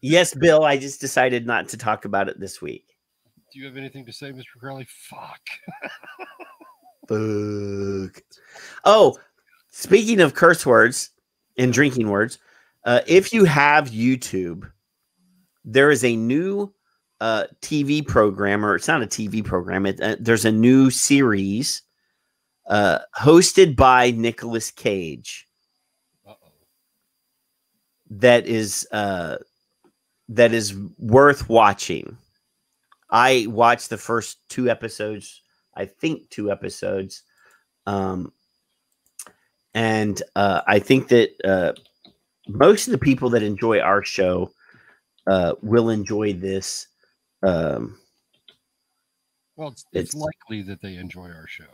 Yes, Bill, I just decided not to talk about it this week. Do you have anything to say, Mr. Crowley? Fuck. Fuck. Oh, speaking of curse words and drinking words, if you have YouTube, there is a new TV program, or it's not a TV program. There's a new series hosted by Nicolas Cage. That is worth watching. I watched the first 2 episodes. I think 2 episodes. And I think that most of the people that enjoy our show will enjoy this. Well, it's likely that they enjoy our show.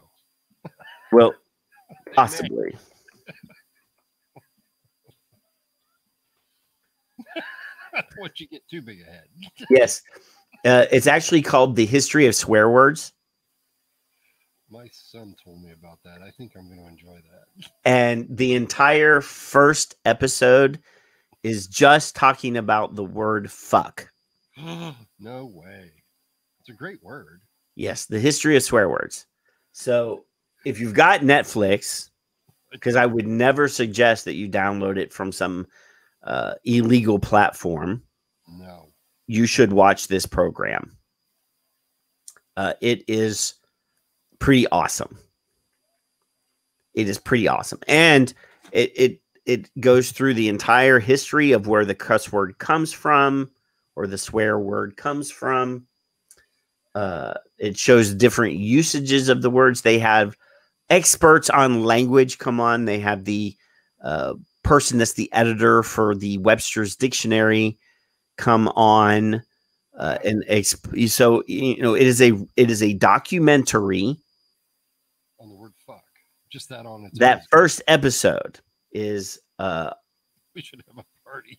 Well, possibly. Once you get too big ahead. Yes. It's actually called The History of Swear Words. My son told me about that. I think I'm going to enjoy that. And the entire first episode is just talking about the word fuck. No way. It's a great word. Yes, the history of swear words. So if you've got Netflix, because I would never suggest that you download it from some illegal platform. No. You should watch this program. It is pretty awesome. It is pretty awesome. And it goes through the entire history of where the cuss word comes from, or the swear word comes from. It shows different usages of the words. They have experts on language come on. They have the person that's the editor for the Webster's Dictionary come on. So, you know, it is a documentary. On the word fuck. Just that on its That own. first episode is We should have a party.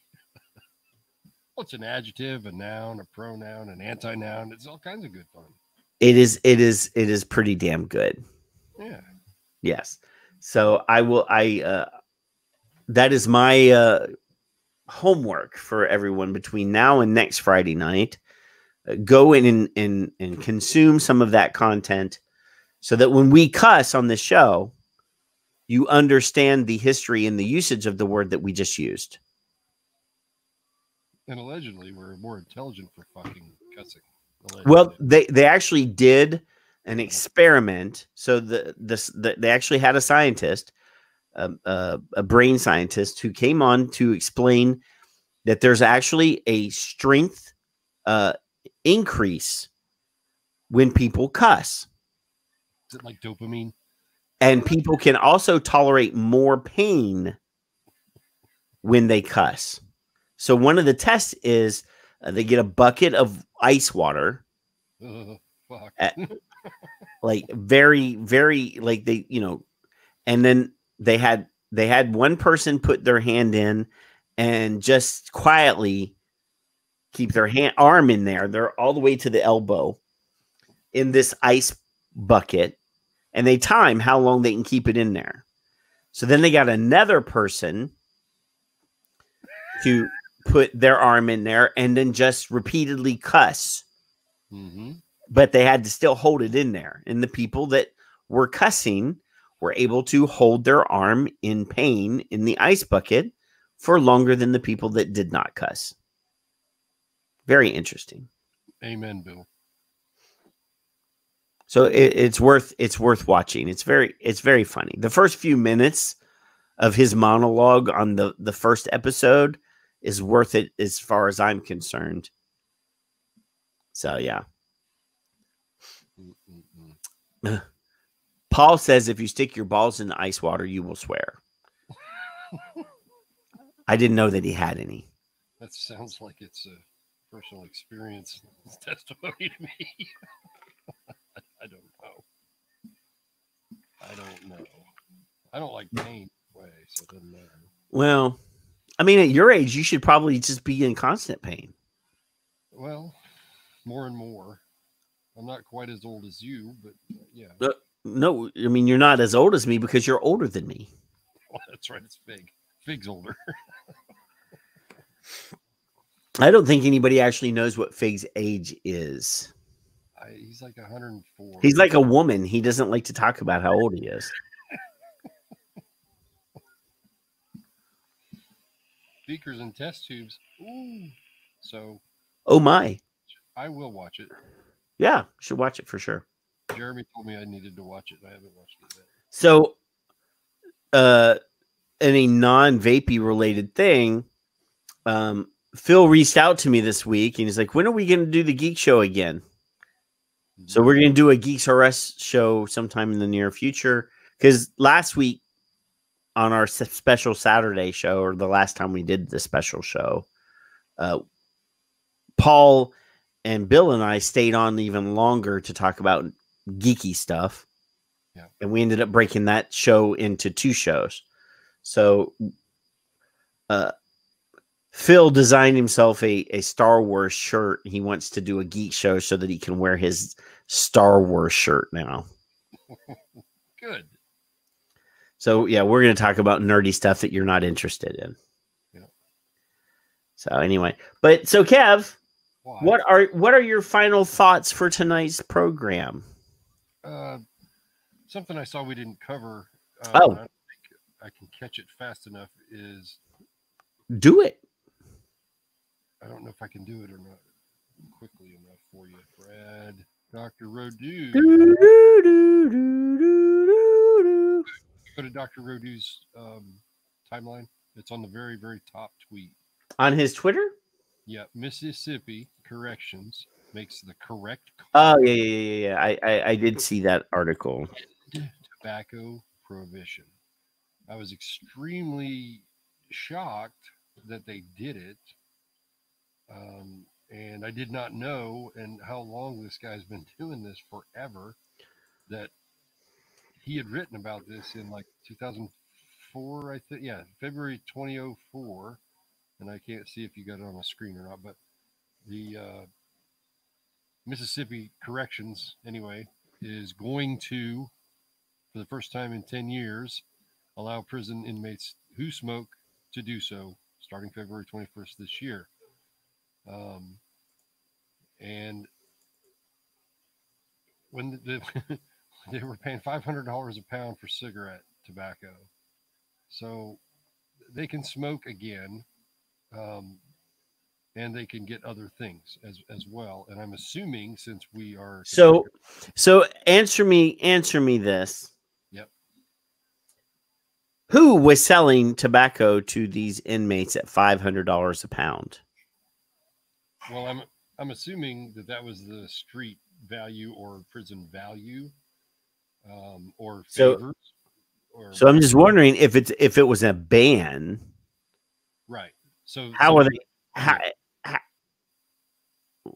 What's an adjective, a noun, a pronoun, an anti-noun? It's all kinds of good fun. It is pretty damn good. Yeah. Yes. So that is my homework for everyone between now and next Friday night. Go in and consume some of that content so that when we cuss on the show, you understand the history and the usage of the word that we just used. And allegedly, we're more intelligent for fucking cussing. Allegedly. Well, they actually did an experiment. So they actually had a scientist, a brain scientist, who came on to explain that there's actually a strength increase when people cuss. Is it like dopamine? And people can also tolerate more pain when they cuss. So one of the tests is they get a bucket of ice water. Fuck. Like very, very, like they, you know, and then they had one person put their hand in and just quietly keep their arm in there. They're all the way to the elbow in this ice bucket, and they time how long they can keep it in there. So then they got another person to put their arm in there and then just repeatedly cuss. Mm-hmm. But they had to still hold it in there. And the people that were cussing were able to hold their arm in pain in the ice bucket for longer than the people that did not cuss. Very interesting. Amen, Bill. So it's worth watching. It's very funny. The first few minutes of his monologue on the first episode is worth it as far as I'm concerned. So yeah. Paul says if you stick your balls in the ice water, you will swear. I didn't know that he had any. That sounds like it's a personal experience testimony to me. I don't know. I don't like pain anyway, so it doesn't matter. Well, I mean, at your age, you should probably just be in constant pain. Well, more and more. I'm not quite as old as you, but yeah. No, I mean, you're not as old as me because you're older than me. Well, that's right. It's Fig. Fig's older. I don't think anybody actually knows what Fig's age is. He's like 104. He's like a woman. He doesn't like to talk about how old he is. Beakers and test tubes. Ooh. So. Oh my. I will watch it. Yeah, should watch it for sure. Jeremy told me I needed to watch it. I haven't watched it yet. So, in a non-vapey related thing, Phil reached out to me this week and he's like, when are we going to do the Geek Show again? Mm-hmm. So we're going to do a Geeks R Us show sometime in the near future. Because last week on our special Saturday show, or the last time we did the special show, Paul and Bill and I stayed on even longer to talk about geeky stuff. Yeah. And we ended up breaking that show into 2 shows. So, Phil designed himself a Star Wars shirt. He wants to do a geek show so that he can wear his Star Wars shirt now. Good. So yeah, we're going to talk about nerdy stuff that you're not interested in. Yeah. So anyway, but so Kev, why? What are your final thoughts for tonight's program? Something I saw we didn't cover. I don't think I can catch it fast enough. Is do it. I don't know if I can do it or not quickly enough for you, Brad. Dr. Rodu. Go to Dr. Rodu's timeline. It's on the very, very top tweet. On his Twitter? Yeah. Mississippi Corrections makes the correct call. Oh, yeah. I did see that article. Tobacco prohibition. I was extremely shocked that they did it. And I did not know, and how long this guy's been doing this forever, that he had written about this in like 2004, I think. Yeah, February 2004. And I can't see if you got it on the screen or not, but the Mississippi Corrections, anyway, is going to, for the first time in 10 years, allow prison inmates who smoke to do so starting February 21st this year. And when they were paying $500 a pound for cigarette tobacco, so they can smoke again, and they can get other things as well. And I'm assuming, since we are so answer me this. Yep. Who was selling tobacco to these inmates at $500 a pound? Well, I'm assuming that was the street value or prison value, or favors. So I'm just wondering if it was a ban. Right. So how are they?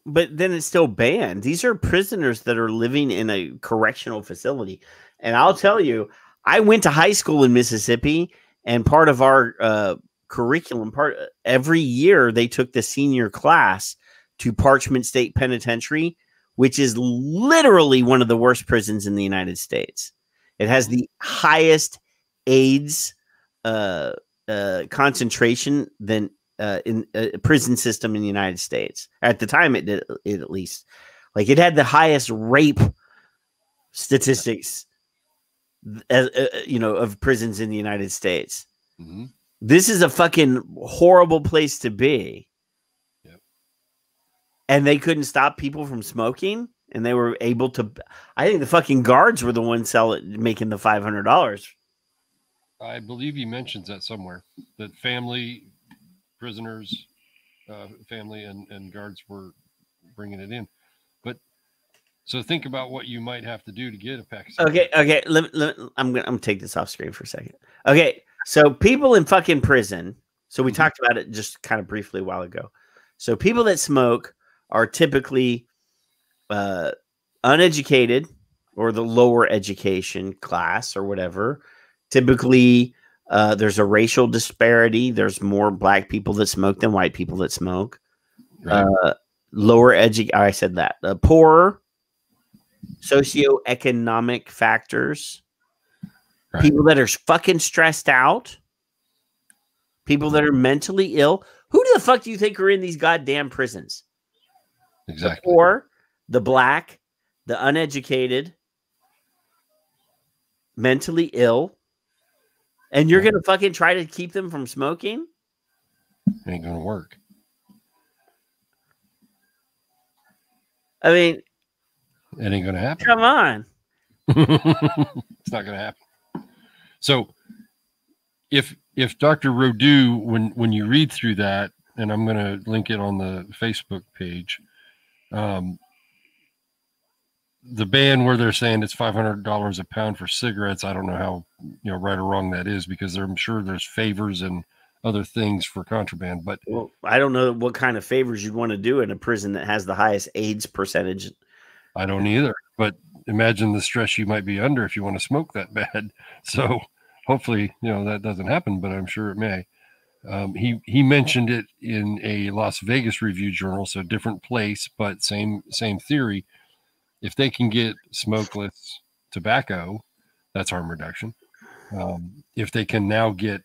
But then it's still banned. These are prisoners that are living in a correctional facility. And I'll tell you, I went to high school in Mississippi, and part of our curriculum, every year they took the senior class to Parchment State Penitentiary, which is literally one of the worst prisons in the United States. It has the highest AIDS concentration than in a prison system in the United States. At the time, it did, at least. Like, it had the highest rape statistics, of prisons in the United States. Mm-hmm. This is a fucking horrible place to be. Yep. And they couldn't stop people from smoking, and they were able to. I think the fucking guards were the ones making the $500. I believe he mentions that somewhere, that prisoners, family and guards were bringing it in. But so think about what you might have to do to get a pack. Okay. I'm gonna take this off screen for a second. Okay, so people in fucking prison. So we talked about it just kind of briefly a while ago. So people that smoke are typically uneducated or the lower education class or whatever. Typically, there's a racial disparity. There's more black people that smoke than white people that smoke. Right. I said that. Poorer, socioeconomic factors, Right. people that are fucking stressed out, people that are mentally ill. Who the fuck do you think are in these goddamn prisons? Exactly. The poor, the black, the uneducated, mentally ill, and you're gonna fucking try to keep them from smoking? Ain't gonna work. I mean, It ain't gonna happen. come on. It's not gonna happen. So if Dr. Rodu, when you read through that, and I'm gonna link it on the Facebook page, the ban where they're saying it's $500 a pound for cigarettes, I don't know how right or wrong that is, because I'm sure there's favors and other things for contraband. But Well, I don't know what kind of favors you'd want to do in a prison that has the highest AIDS percentage. I don't either. But imagine the stress you might be under if you want to smoke that bad. So hopefully, that doesn't happen, but I'm sure it may. He mentioned it in a Las Vegas Review Journal, so different place, but same theory. If they can get smokeless tobacco, that's harm reduction. If they can now get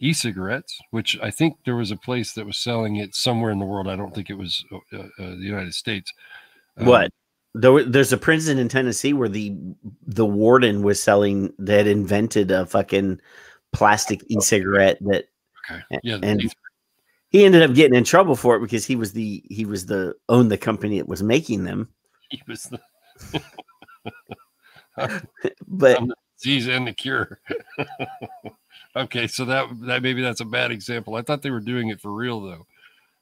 e-cigarettes, which I think there was a place that was selling it somewhere in the world. I don't think it was the United States. What? There's a prison in Tennessee where the warden was selling, that invented a fucking plastic e-cigarette that, okay. Yeah, and he ended up getting in trouble for it because he owned the company that was making them. He was the but the disease and the cure. Okay, so that maybe that's a bad example. I thought they were doing it for real though.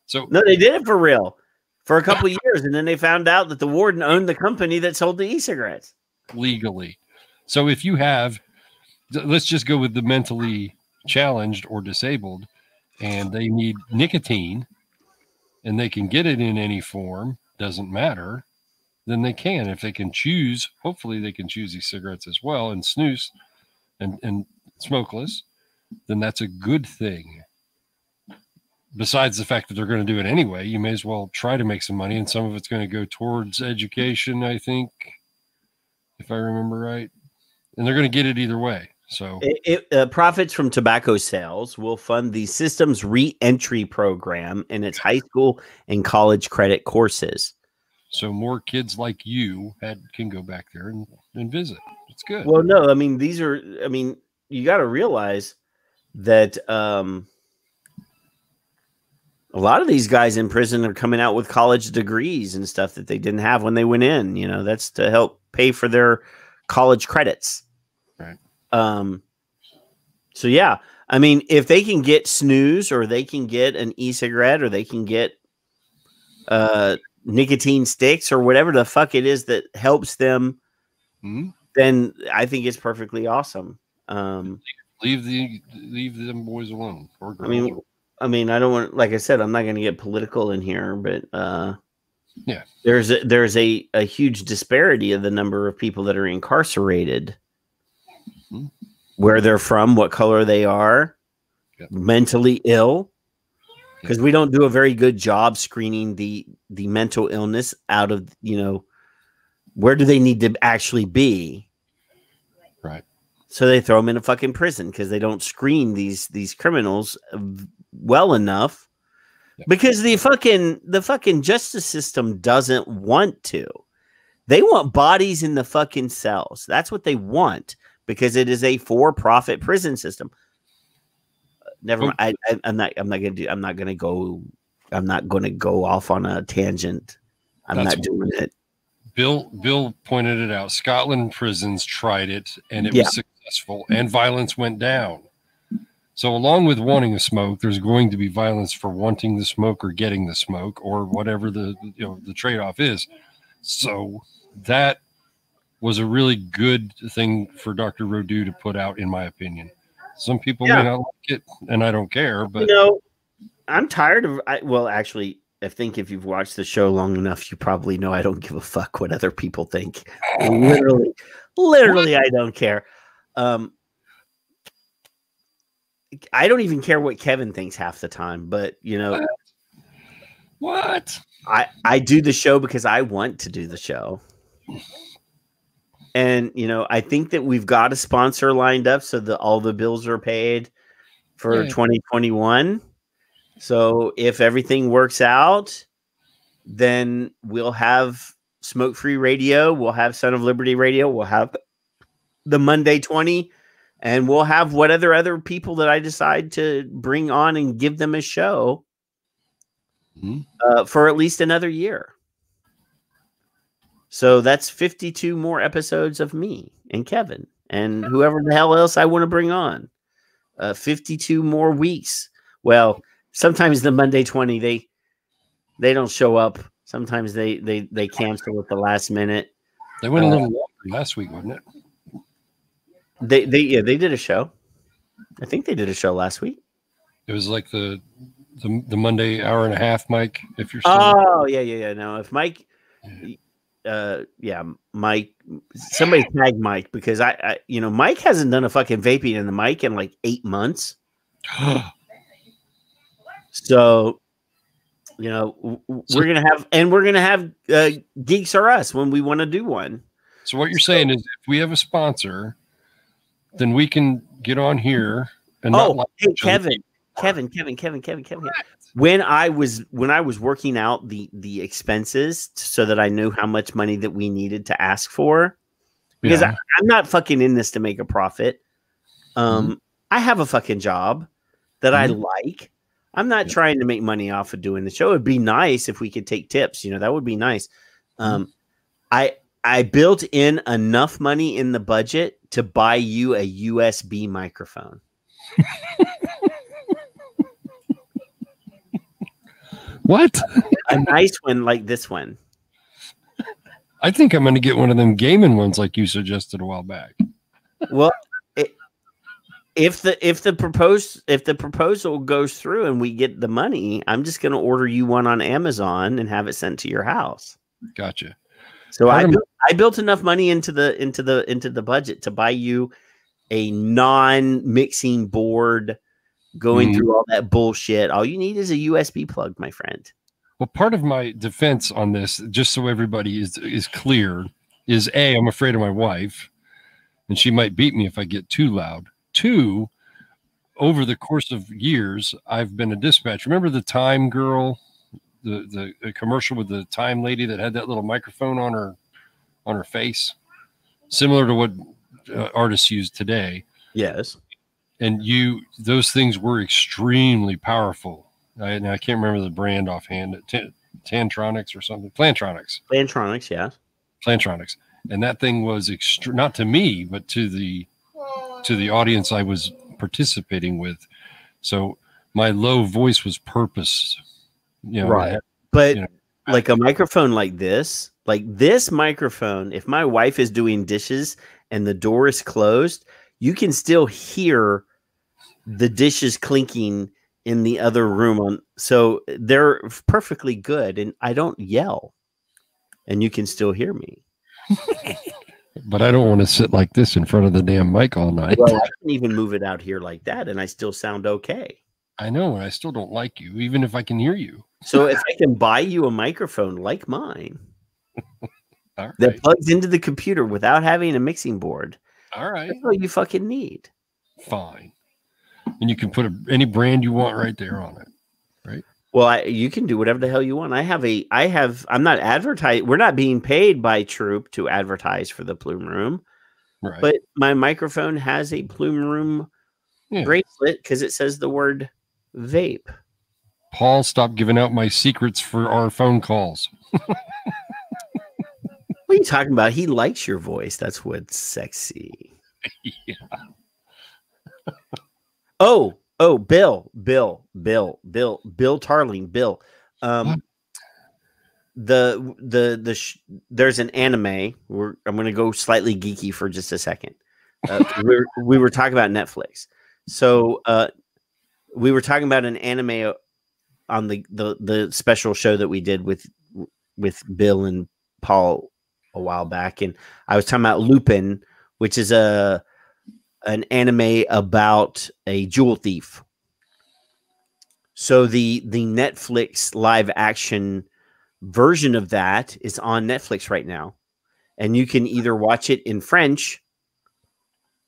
So no, they did it for real for a couple of years, and then they found out that the warden owned the company that sold the e-cigarettes legally. So if you have, let's just go with the mentally challenged or disabled, and they need nicotine, and they can get it in any form, doesn't matter, then they can. If they can choose, hopefully they can choose e-cigarettes as well and snus and smokeless, then that's a good thing. Besides the fact that they're going to do it anyway, you may as well try to make some money, and some of it's going to go towards education, I think, if I remember right. And they're going to get it either way. So profits from tobacco sales will fund the system's re-entry program in its high school and college credit courses. So more kids like you can go back there and visit. It's good. Well, no, I mean, you got to realize that a lot of these guys in prison are coming out with college degrees and stuff that they didn't have when they went in. That's to help pay for their college credits. Right. So yeah, I mean, if they can get snus, or they can get an e-cigarette, or they can get nicotine sticks, or whatever the fuck it is that helps them, then I think it's perfectly awesome. Leave them boys alone, or girls. I mean, I don't want, like I said, I'm not going to get political in here, but yeah, there's a huge disparity of the number of people that are incarcerated, where they're from, what color they are, mentally ill, because we don't do a very good job screening the mental illness out of, where do they need to actually be. Right. So they throw them in a fucking prison because they don't screen these criminals well enough, because the fucking justice system doesn't want to. They want bodies in the fucking cells. That's what they want, because it is a for-profit prison system. Never mind. I'm not going to go off on a tangent. I'm not doing it. Bill pointed it out. Scotland prisons tried it, and it was successful, and violence went down. So along with wanting to smoke, there's going to be violence for wanting the smoke or getting the smoke, or whatever the trade-off is. So that was a really good thing for Dr. Rodu to put out, in my opinion. Some people may not like it, and I don't care, but I'm tired of actually, I think if you've watched the show long enough, you probably know I don't give a fuck what other people think. Literally I don't care. I don't even care what Kevin thinks half the time, but what? I do the show because I want to do the show. And, you know, I think that we've got a sponsor lined up so that all the bills are paid for 2021. So if everything works out, then we'll have Smoke Free Radio. We'll have Son of Liberty Radio. We'll have the Monday 20. And we'll have what other people that I decide to bring on and give them a show for at least another year. So that's 52 more episodes of me and Kevin and whoever the hell else I want to bring on. 52 more weeks. Well, sometimes the Monday 20 they don't show up. Sometimes they cancel at the last minute. They went a little longer last week, wasn't it? They did a show. I think they did a show last week. It was like the Monday hour and a half, Mike. If you're still yeah. No, if Mike, Mike. Somebody tag Mike because I Mike hasn't done a fucking vaping in the mic in like 8 months. So, we're gonna have Geeks R Us when we want to do one. So what you're saying is, if we have a sponsor, then we can get on here and Kevin. When I was working out the expenses so that I knew how much money that we needed to ask for, because I'm not fucking in this to make a profit. I have a fucking job that I like. I'm not trying to make money off of doing the show. It'd be nice if we could take tips. That would be nice. I built in enough money in the budget to buy you a USB microphone. What? A nice one like this one. I think I'm going to get one of them gaming ones like you suggested a while back. Well, if the proposal goes through and we get the money, I'm just going to order you one on Amazon and have it sent to your house. Gotcha. So I built enough money into the budget to buy you a non-mixing board. Going through all that bullshit. All you need is a USB plug, my friend. Well, part of my defense on this, just so everybody is clear, is A, I'm afraid of my wife, and she might beat me if I get too loud. 2, over the course of years, I've been a dispatch. Remember the Time girl, the commercial with the Time lady that had that little microphone on her face, similar to what artists use today. Yes. And those things were extrememely powerful. I can't remember the brand offhand. Tantronics or something. Plantronics. Yeah. Plantronics. And that thing was not to me, but to the audience I was participating with. So my low voice was purpose. Right. Like a microphone like this microphone, if my wife is doing dishes and the door is closed, you can still hear the dishes clinking in the other room. So they're perfectly good, and I don't yell, and you can still hear me. But I don't want to sit like this in front of the damn mic all night. Well, I can even move it out here like that, and I still sound okay. I know, and I still don't like you, even if I can hear you. So if I can buy you a microphone like mine right, that plugs into the computer without having a mixing board, all right, that's all you fucking need. Fine. And you can put any brand you want right there on it, right? Well, you can do whatever the hell you want. I'm not advertising. We're not being paid by Troop to advertise for the Plume Room, right? But my microphone has a Plume Room bracelet because it says the word vape. Paul, stop giving out my secrets for our phone calls. What are you talking about? He likes your voice. That's what's sexy. Yeah. Oh, Bill Tarling, Bill. There's an anime. I'm going to go slightly geeky for just a second. We were talking about Netflix. So we were talking about an anime on the special show that we did with Bill and Paul a while back, and I was talking about Lupin, which is an anime about a jewel thief. So the Netflix live action version of that is on Netflix right now, and you can either watch it in French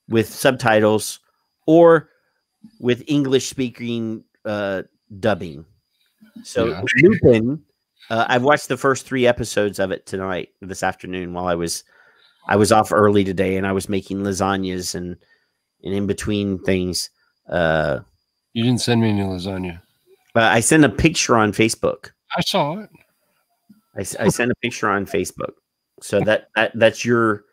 with subtitles or with English speaking dubbing. So Lupin, I've watched the first 3 episodes of it this afternoon while I was off early today, and I was making lasagnas and in between things. You didn't send me any lasagna. I sent a picture on Facebook. I saw it. I sent a picture on Facebook. So that's your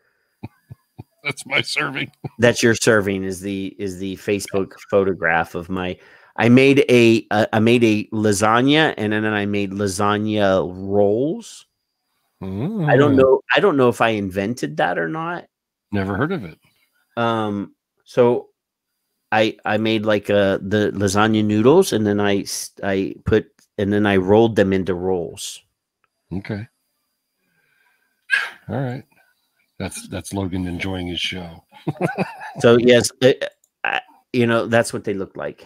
that's my serving. That's your serving is the Facebook photograph of my. I made a lasagna, and then I made lasagna rolls. Ooh. I don't know if I invented that or not. Never heard of it. So I made like the lasagna noodles, and then I rolled them into rolls. Okay. All right. That's Logan enjoying his show. So yes, that's what they look like.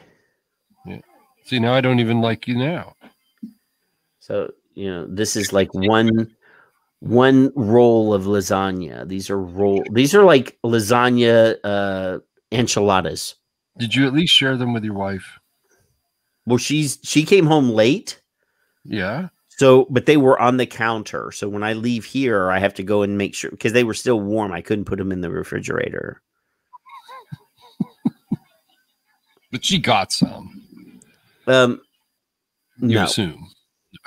Yeah. See, now I don't even like you now. So this is like one roll of lasagna. These are like lasagna enchiladas. Did you at least share them with your wife? Well, she came home late. Yeah. So, but they were on the counter. So when I leave here, I have to go and make sure because they were still warm. I couldn't put them in the refrigerator. But she got some. You no. Assume.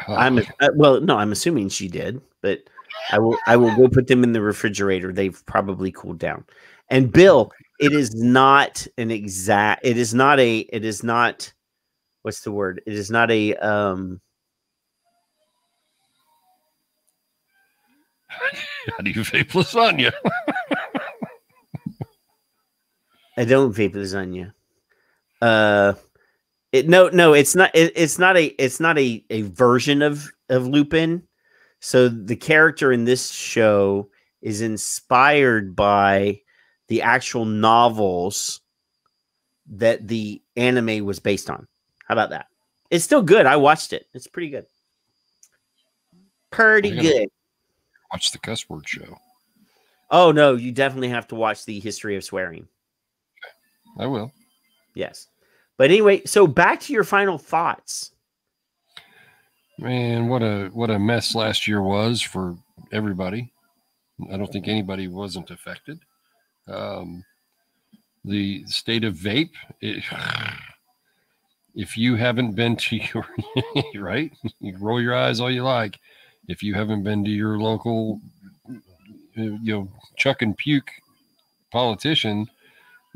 I'm assuming she did, but I will go put them in the refrigerator. They've probably cooled down. And Bill, it is not what's the word? It is not a how do you vape lasagna? I don't vape lasagna. It's not. It's not a version of Lupin. So the character in this show is inspired by the actual novels that the anime was based on. How about that? It's still good. I watched it. It's pretty good. Pretty good. Watch the cuss word show. Oh no, you definitely have to watch the history of swearing. I will. Yes. But anyway, so back to your final thoughts. Man, what a mess last year was for everybody. I don't think anybody wasn't affected. The state of vape, if you haven't been to your right, you roll your eyes all you like. If you haven't been to your local, chuck and puke politician,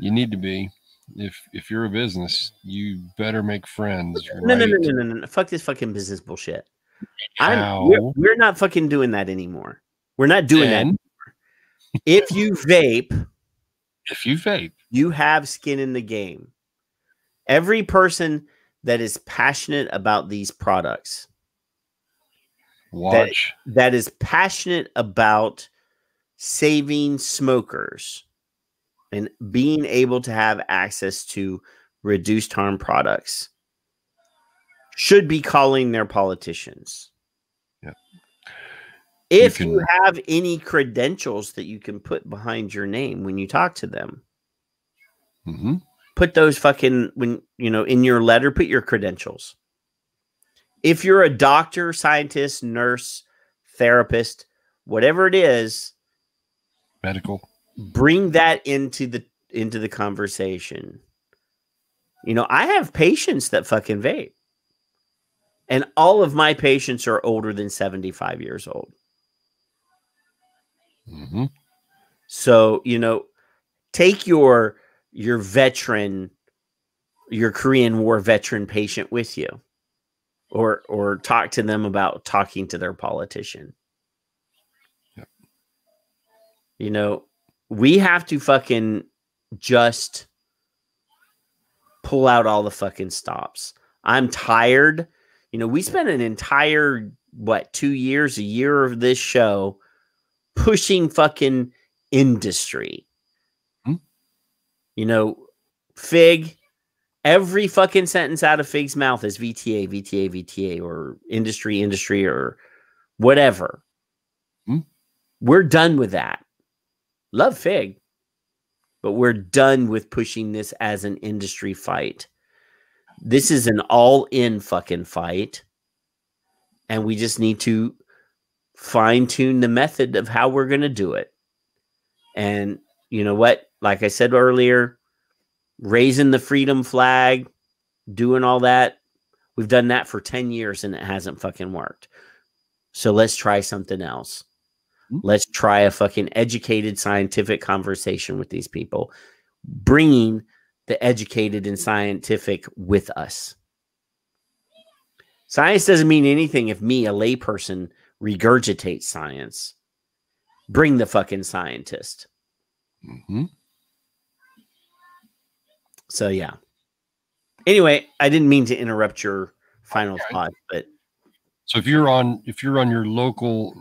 you need to be. If you're a business, you better make friends. Right? No. Fuck this fucking business bullshit. We're not fucking doing that anymore. We're not doing that anymore. If you vape, you have skin in the game. Every person that is passionate about these products, that is passionate about saving smokers and being able to have access to reduced harm products, should be calling their politicians. Yeah. If you have any credentials that you can put behind your name when you talk to them, put those fucking, in your letter, put your credentials. If you're a doctor, scientist, nurse, therapist, whatever it is, medical, bring that into the conversation. I have patients that fucking vape. And all of my patients are older than 75 years old. So, take your veteran, your Korean War veteran patient with you, or talk to them about talking to their politician. Yep. We have to fucking just pull out all the fucking stops. I'm tired. We spent an entire, 2 years, a year of this show pushing fucking industry. Fig, every fucking sentence out of Fig's mouth is VTA, VTA, VTA, or industry, or whatever. We're done with that. Love Fig, but we're done with pushing this as an industry fight. This is an all-in fucking fight, and we just need to fine-tune the method of how we're going to do it. And you know what? Like I said earlier, raising the freedom flag, doing all that, we've done that for 10 years and it hasn't fucking worked. So let's try something else. Let's try a fucking educated scientific conversation with these people, bringing the educated and scientific with us. Science doesn't mean anything if me, a layperson, regurgitates science. Bring the fucking scientist. So yeah. Anyway, I didn't mean to interrupt your final thought, but so if you're on your local,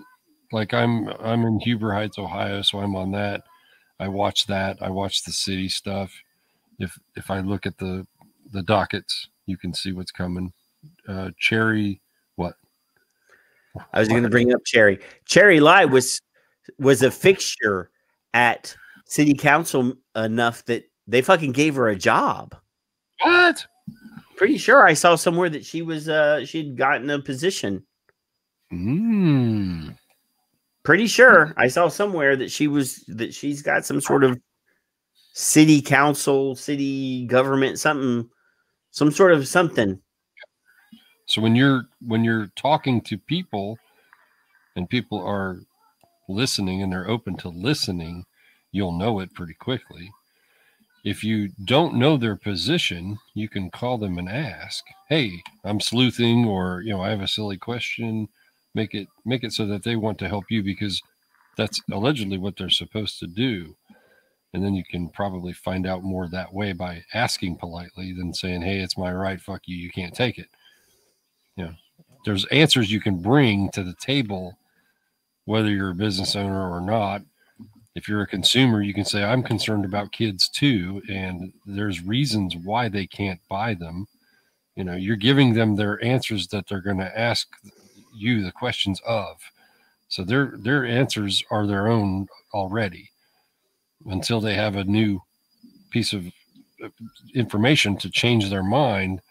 like I'm in Huber Heights, Ohio, so I'm on that. I watch that. I watch the city stuff. If I look at the dockets, you can see what's coming. Cherry, what? I was going to bring up Cherry. Cherry Live was a fixture at city council enough that they fucking gave her a job. What? Pretty sure I saw somewhere that she was she'd gotten a position. Pretty sure I saw somewhere that she's got some sort of city council, city government, some sort of something. So when you're talking to people and people are listening and they're open to listening, you'll know it pretty quickly. If you don't know their position, you can call them and ask, "Hey, I'm sleuthing," or, I have a silly question. Make it so that they want to help you, because that's allegedly what they're supposed to do. And then you can probably find out more that way by asking politely than saying, "Hey, it's my right. Fuck you. You can't take it." There's answers you can bring to the table, whether you're a business owner or not. If you're a consumer, you can say, "I'm concerned about kids too, and there's reasons why they can't buy them." You're giving them their answers that they're going to ask you the questions of. So their answers are their own already, until they have a new piece of information to change their mind.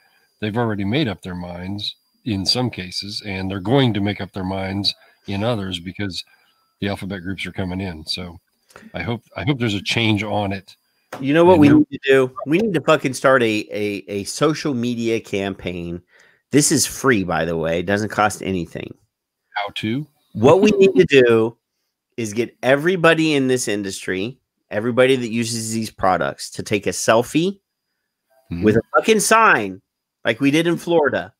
They've already made up their minds in some cases, and they're going to make up their minds in others because the alphabet groups are coming in. So I hope there's a change on it. You know what we need to do? We need to fucking start a social media campaign. This is free, by the way. It doesn't cost anything. How to? What we need to do is get everybody in this industry, everybody that uses these products, to take a selfie with a fucking sign like we did in Florida.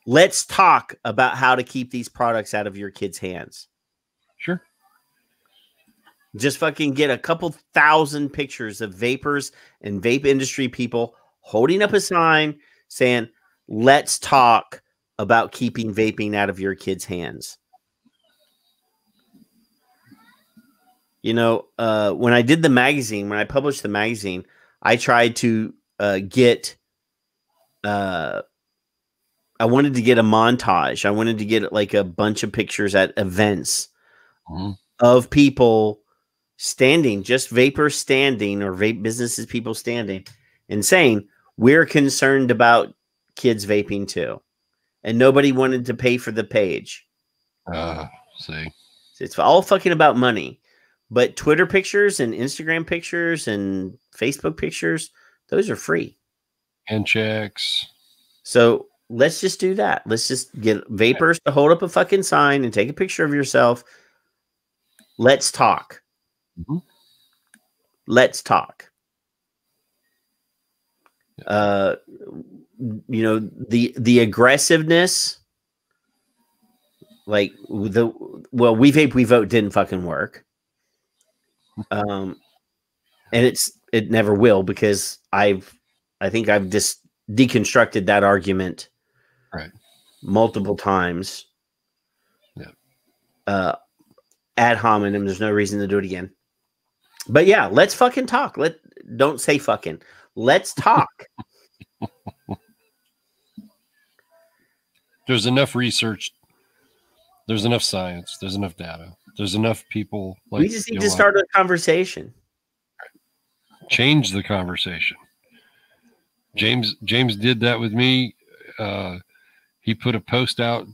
Let's talk about how to keep these products out of your kids' hands. Sure. Just fucking get a couple thousand pictures of vapers and vape industry people holding up a sign saying, "Let's talk about keeping vaping out of your kids' hands." When I did the magazine, when I published the magazine, I tried to get I wanted to get a montage. I wanted to get like a bunch of pictures at events of people standing, just vapors standing, or vape businesses, people standing and saying, "We're concerned about kids vaping too." And nobody wanted to pay for the page. See, it's all fucking about money. But Twitter pictures and Instagram pictures and Facebook pictures, those are free. And checks. So let's just do that. Let's just get vapors to hold up a fucking sign and take a picture of yourself. Let's talk. Let's talk. The aggressiveness, like we vape, we vote didn't fucking work. And it never will, because I think I've just deconstructed that argument multiple times. Ad hominem. There's no reason to do it again. But yeah, let's fucking talk. Don't say fucking. Let's talk. There's enough research There's enough science. There's enough data. There's enough people. Like we just need to start a conversation. Change the conversation. James did that with me. He put a post out,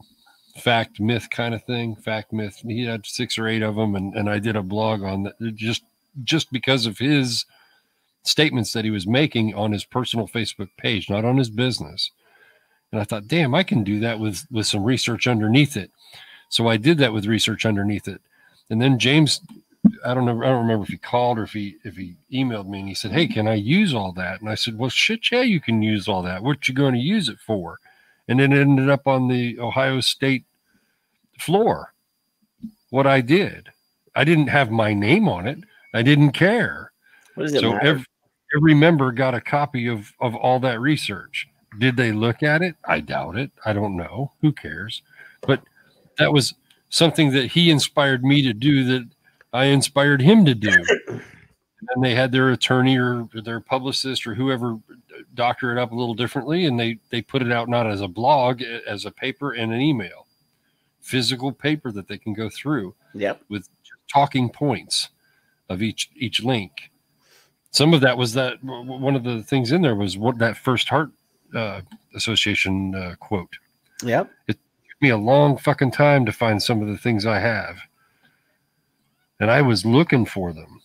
fact myth kind of thing. Fact myth. He had 6 or 8 of them, and I did a blog on that just because of his statements that he was making on his personal Facebook page, not on his business. And I thought, damn, I can do that with some research underneath it. So I did that with research underneath it. And then James, I don't remember if he called or if he emailed me, and he said, hey, can I use all that? And I said, well, shit, yeah, you can use all that. What you going to use it for? And then it ended up on the Ohio State floor. What I did, I didn't have my name on it. I didn't care. What does it matter? Every member got a copy of all that research. Did they look at it? I doubt it. I don't know. Who cares? But that was something that he inspired me to do that I inspired him to do. And they had their attorney or their publicist or whoever doctor it up a little differently, and they put it out not as a blog, as a paper and an email. Physical paper that they can go through. Yep. With talking points of each link. Some of that was that one of the things in there was what that First Heart Association quote. Yep. It took me a long fucking time to find some of the things I have. And I was looking for them.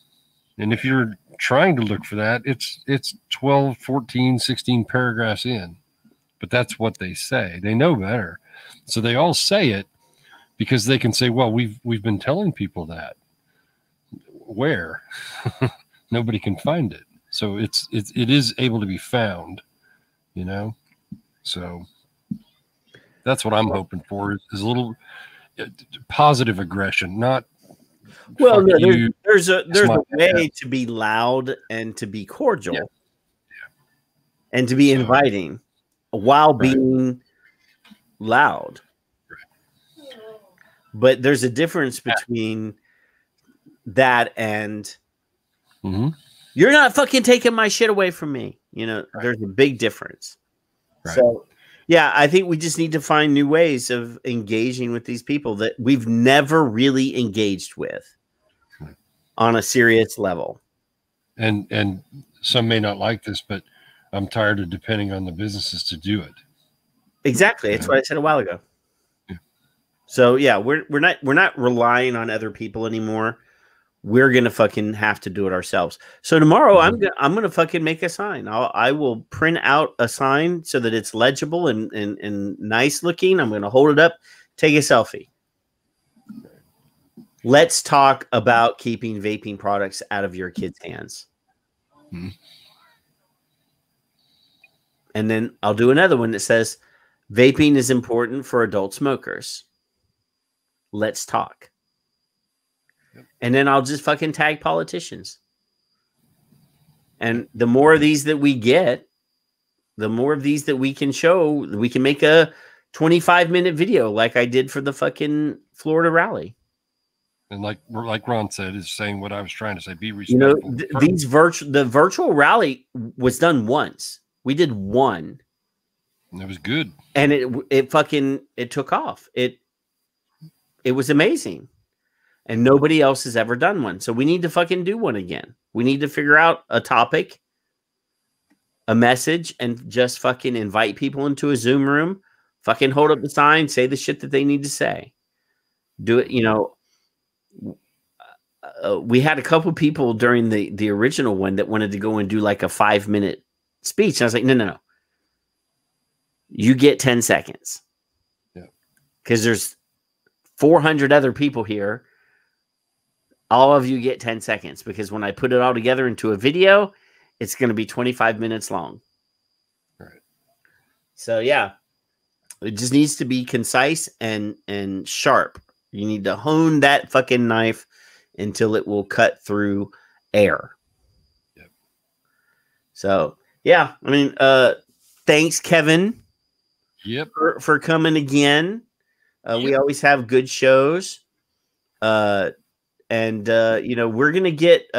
And if you're trying to look for that, it's 12, 14, 16 paragraphs in. But that's what they say. They know better. So they all say it because they can say, well, we've been telling people that. Where? Nobody can find it. So it is able to be found, you know? So that's what I'm hoping for is a little positive aggression, not well, no, there's a way to be loud and to be cordial and to be inviting while being loud. But there's a difference between that and you're not fucking taking my shit away from me. You know, there's a big difference. Right. So, yeah, I think we just need to find new ways of engaging with these people that we've never really engaged with on a serious level. And some may not like this, but I'm tired of depending on the businesses to do it. Exactly. That's what I said a while ago. Yeah. So yeah, we're not relying on other people anymore. We're gonna fucking have to do it ourselves. So tomorrow I'm gonna fucking make a sign. I will print out a sign so that it's legible and nice looking. I'm gonna hold it up, take a selfie. Let's talk about keeping vaping products out of your kids' hands. And then I'll do another one that says vaping is important for adult smokers. Let's talk. And then I'll just fucking tag politicians. And the more of these that we get, the more of these that we can show, we can make a 25-minute video like I did for the fucking Florida rally. And like Ron said, is saying what I was trying to say, be respectful. You know, the virtual rally was done once. We did one. And it was good. And it took off. It was amazing. And nobody else has ever done one. So we need to fucking do one again. We need to figure out a topic, a message, and just fucking invite people into a Zoom room, fucking hold up the sign, say the shit that they need to say. Do it, you know. We had a couple people during the original one that wanted to go and do like a 5-minute speech. And I was like, no. You get 10 seconds. Yeah. Because there's 400 other people here. All of you get 10 seconds because when I put it all together into a video, it's going to be 25 minutes long. All right. So yeah, it just needs to be concise and sharp. You need to hone that fucking knife until it will cut through air. Yep. So yeah, I mean, thanks, Kevin. Yep. For coming again. We always have good shows. And you know, we're gonna get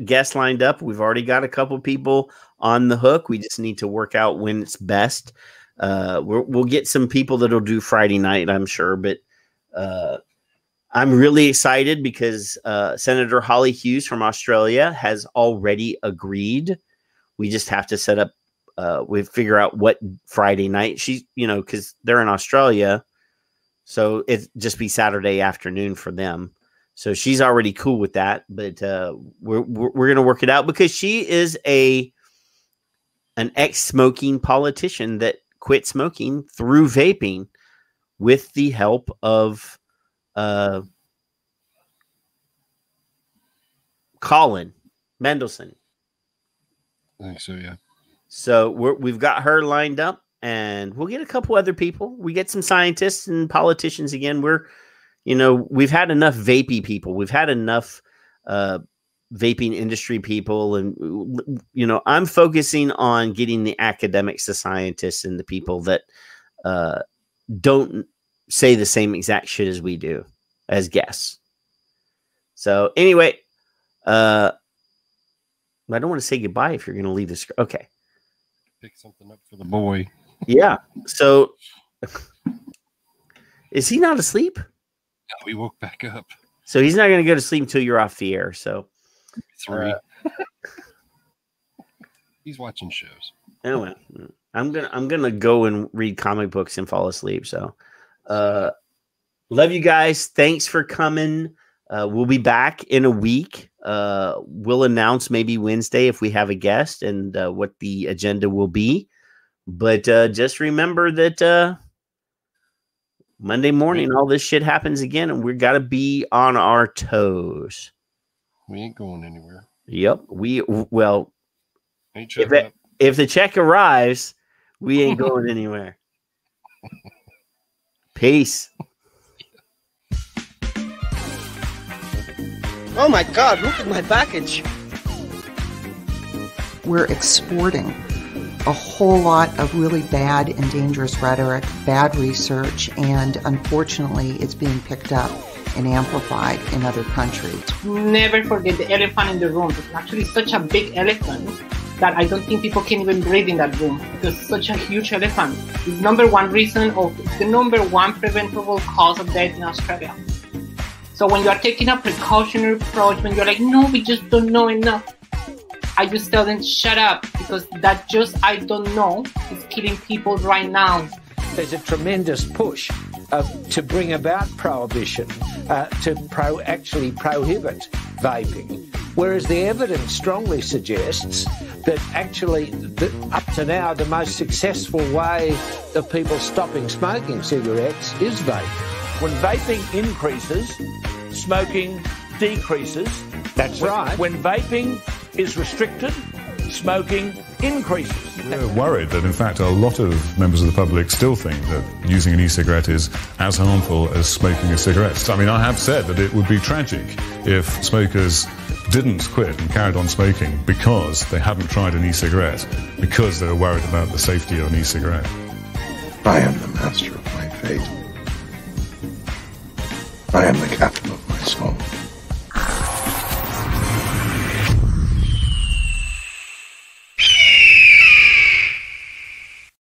guests lined up. We've already got a couple people on the hook. We just need to work out when it's best. We'll get some people that'll do Friday night, I'm sure, but I'm really excited because Senator Holly Hughes from Australia has already agreed. We just have to set up, we figure out what Friday night she's, because they're in Australia. So it'd just be Saturday afternoon for them. So she's already cool with that. But we're going to work it out because she is an ex-smoking politician that quit smoking through vaping with the help of Colin Mendelsohn. I think so, yeah. So we've got her lined up, and we'll get a couple other people. We get some scientists and politicians again. We've had enough vapey people. We've had enough vaping industry people, and I'm focusing on getting the academics, the scientists, and the people that don't say the same exact shit as we do as guests. So anyway, I don't want to say goodbye if you're going to leave this. Okay. Pick something up for the boy. Yeah. So is he not asleep? No, he woke back up. So he's not going to go to sleep until you're off the air. So 3. He's watching shows. Anyway, I'm gonna go and read comic books and fall asleep. So love you guys. Thanks for coming. We'll be back in a week. We'll announce maybe Wednesday if we have a guest and what the agenda will be. But just remember that Monday morning, all this shit happens again, and we've got to be on our toes. We ain't going anywhere. Yep. Ain't if the check arrives, we ain't going anywhere. Peace. Oh my God, look at my package. We're exporting a whole lot of really bad and dangerous rhetoric, bad research, and unfortunately it's being picked up and amplified in other countries. Never forget the elephant in the room. It's actually such a big elephant that I don't think people can even breathe in that room because it's such a huge elephant. It's the number one preventable cause of death in Australia. So when you are taking a precautionary approach, when you're like, no, we just don't know enough, I just tell them, shut up, because that just, I don't know, is killing people right now. There's a tremendous push to bring about prohibition, to actually prohibit vaping. Whereas the evidence strongly suggests that actually, up to now, the most successful way of people stopping smoking cigarettes is vaping. When vaping increases, smoking decreases. That's right. When vaping is restricted, smoking increases. We're worried that, in fact, a lot of members of the public still think that using an e-cigarette is as harmful as smoking a cigarette. I mean, I have said that it would be tragic if smokers didn't quit and carried on smoking because they hadn't tried an e-cigarette, because they were worried about the safety of an e-cigarette. I am the master of my fate. I am the captain.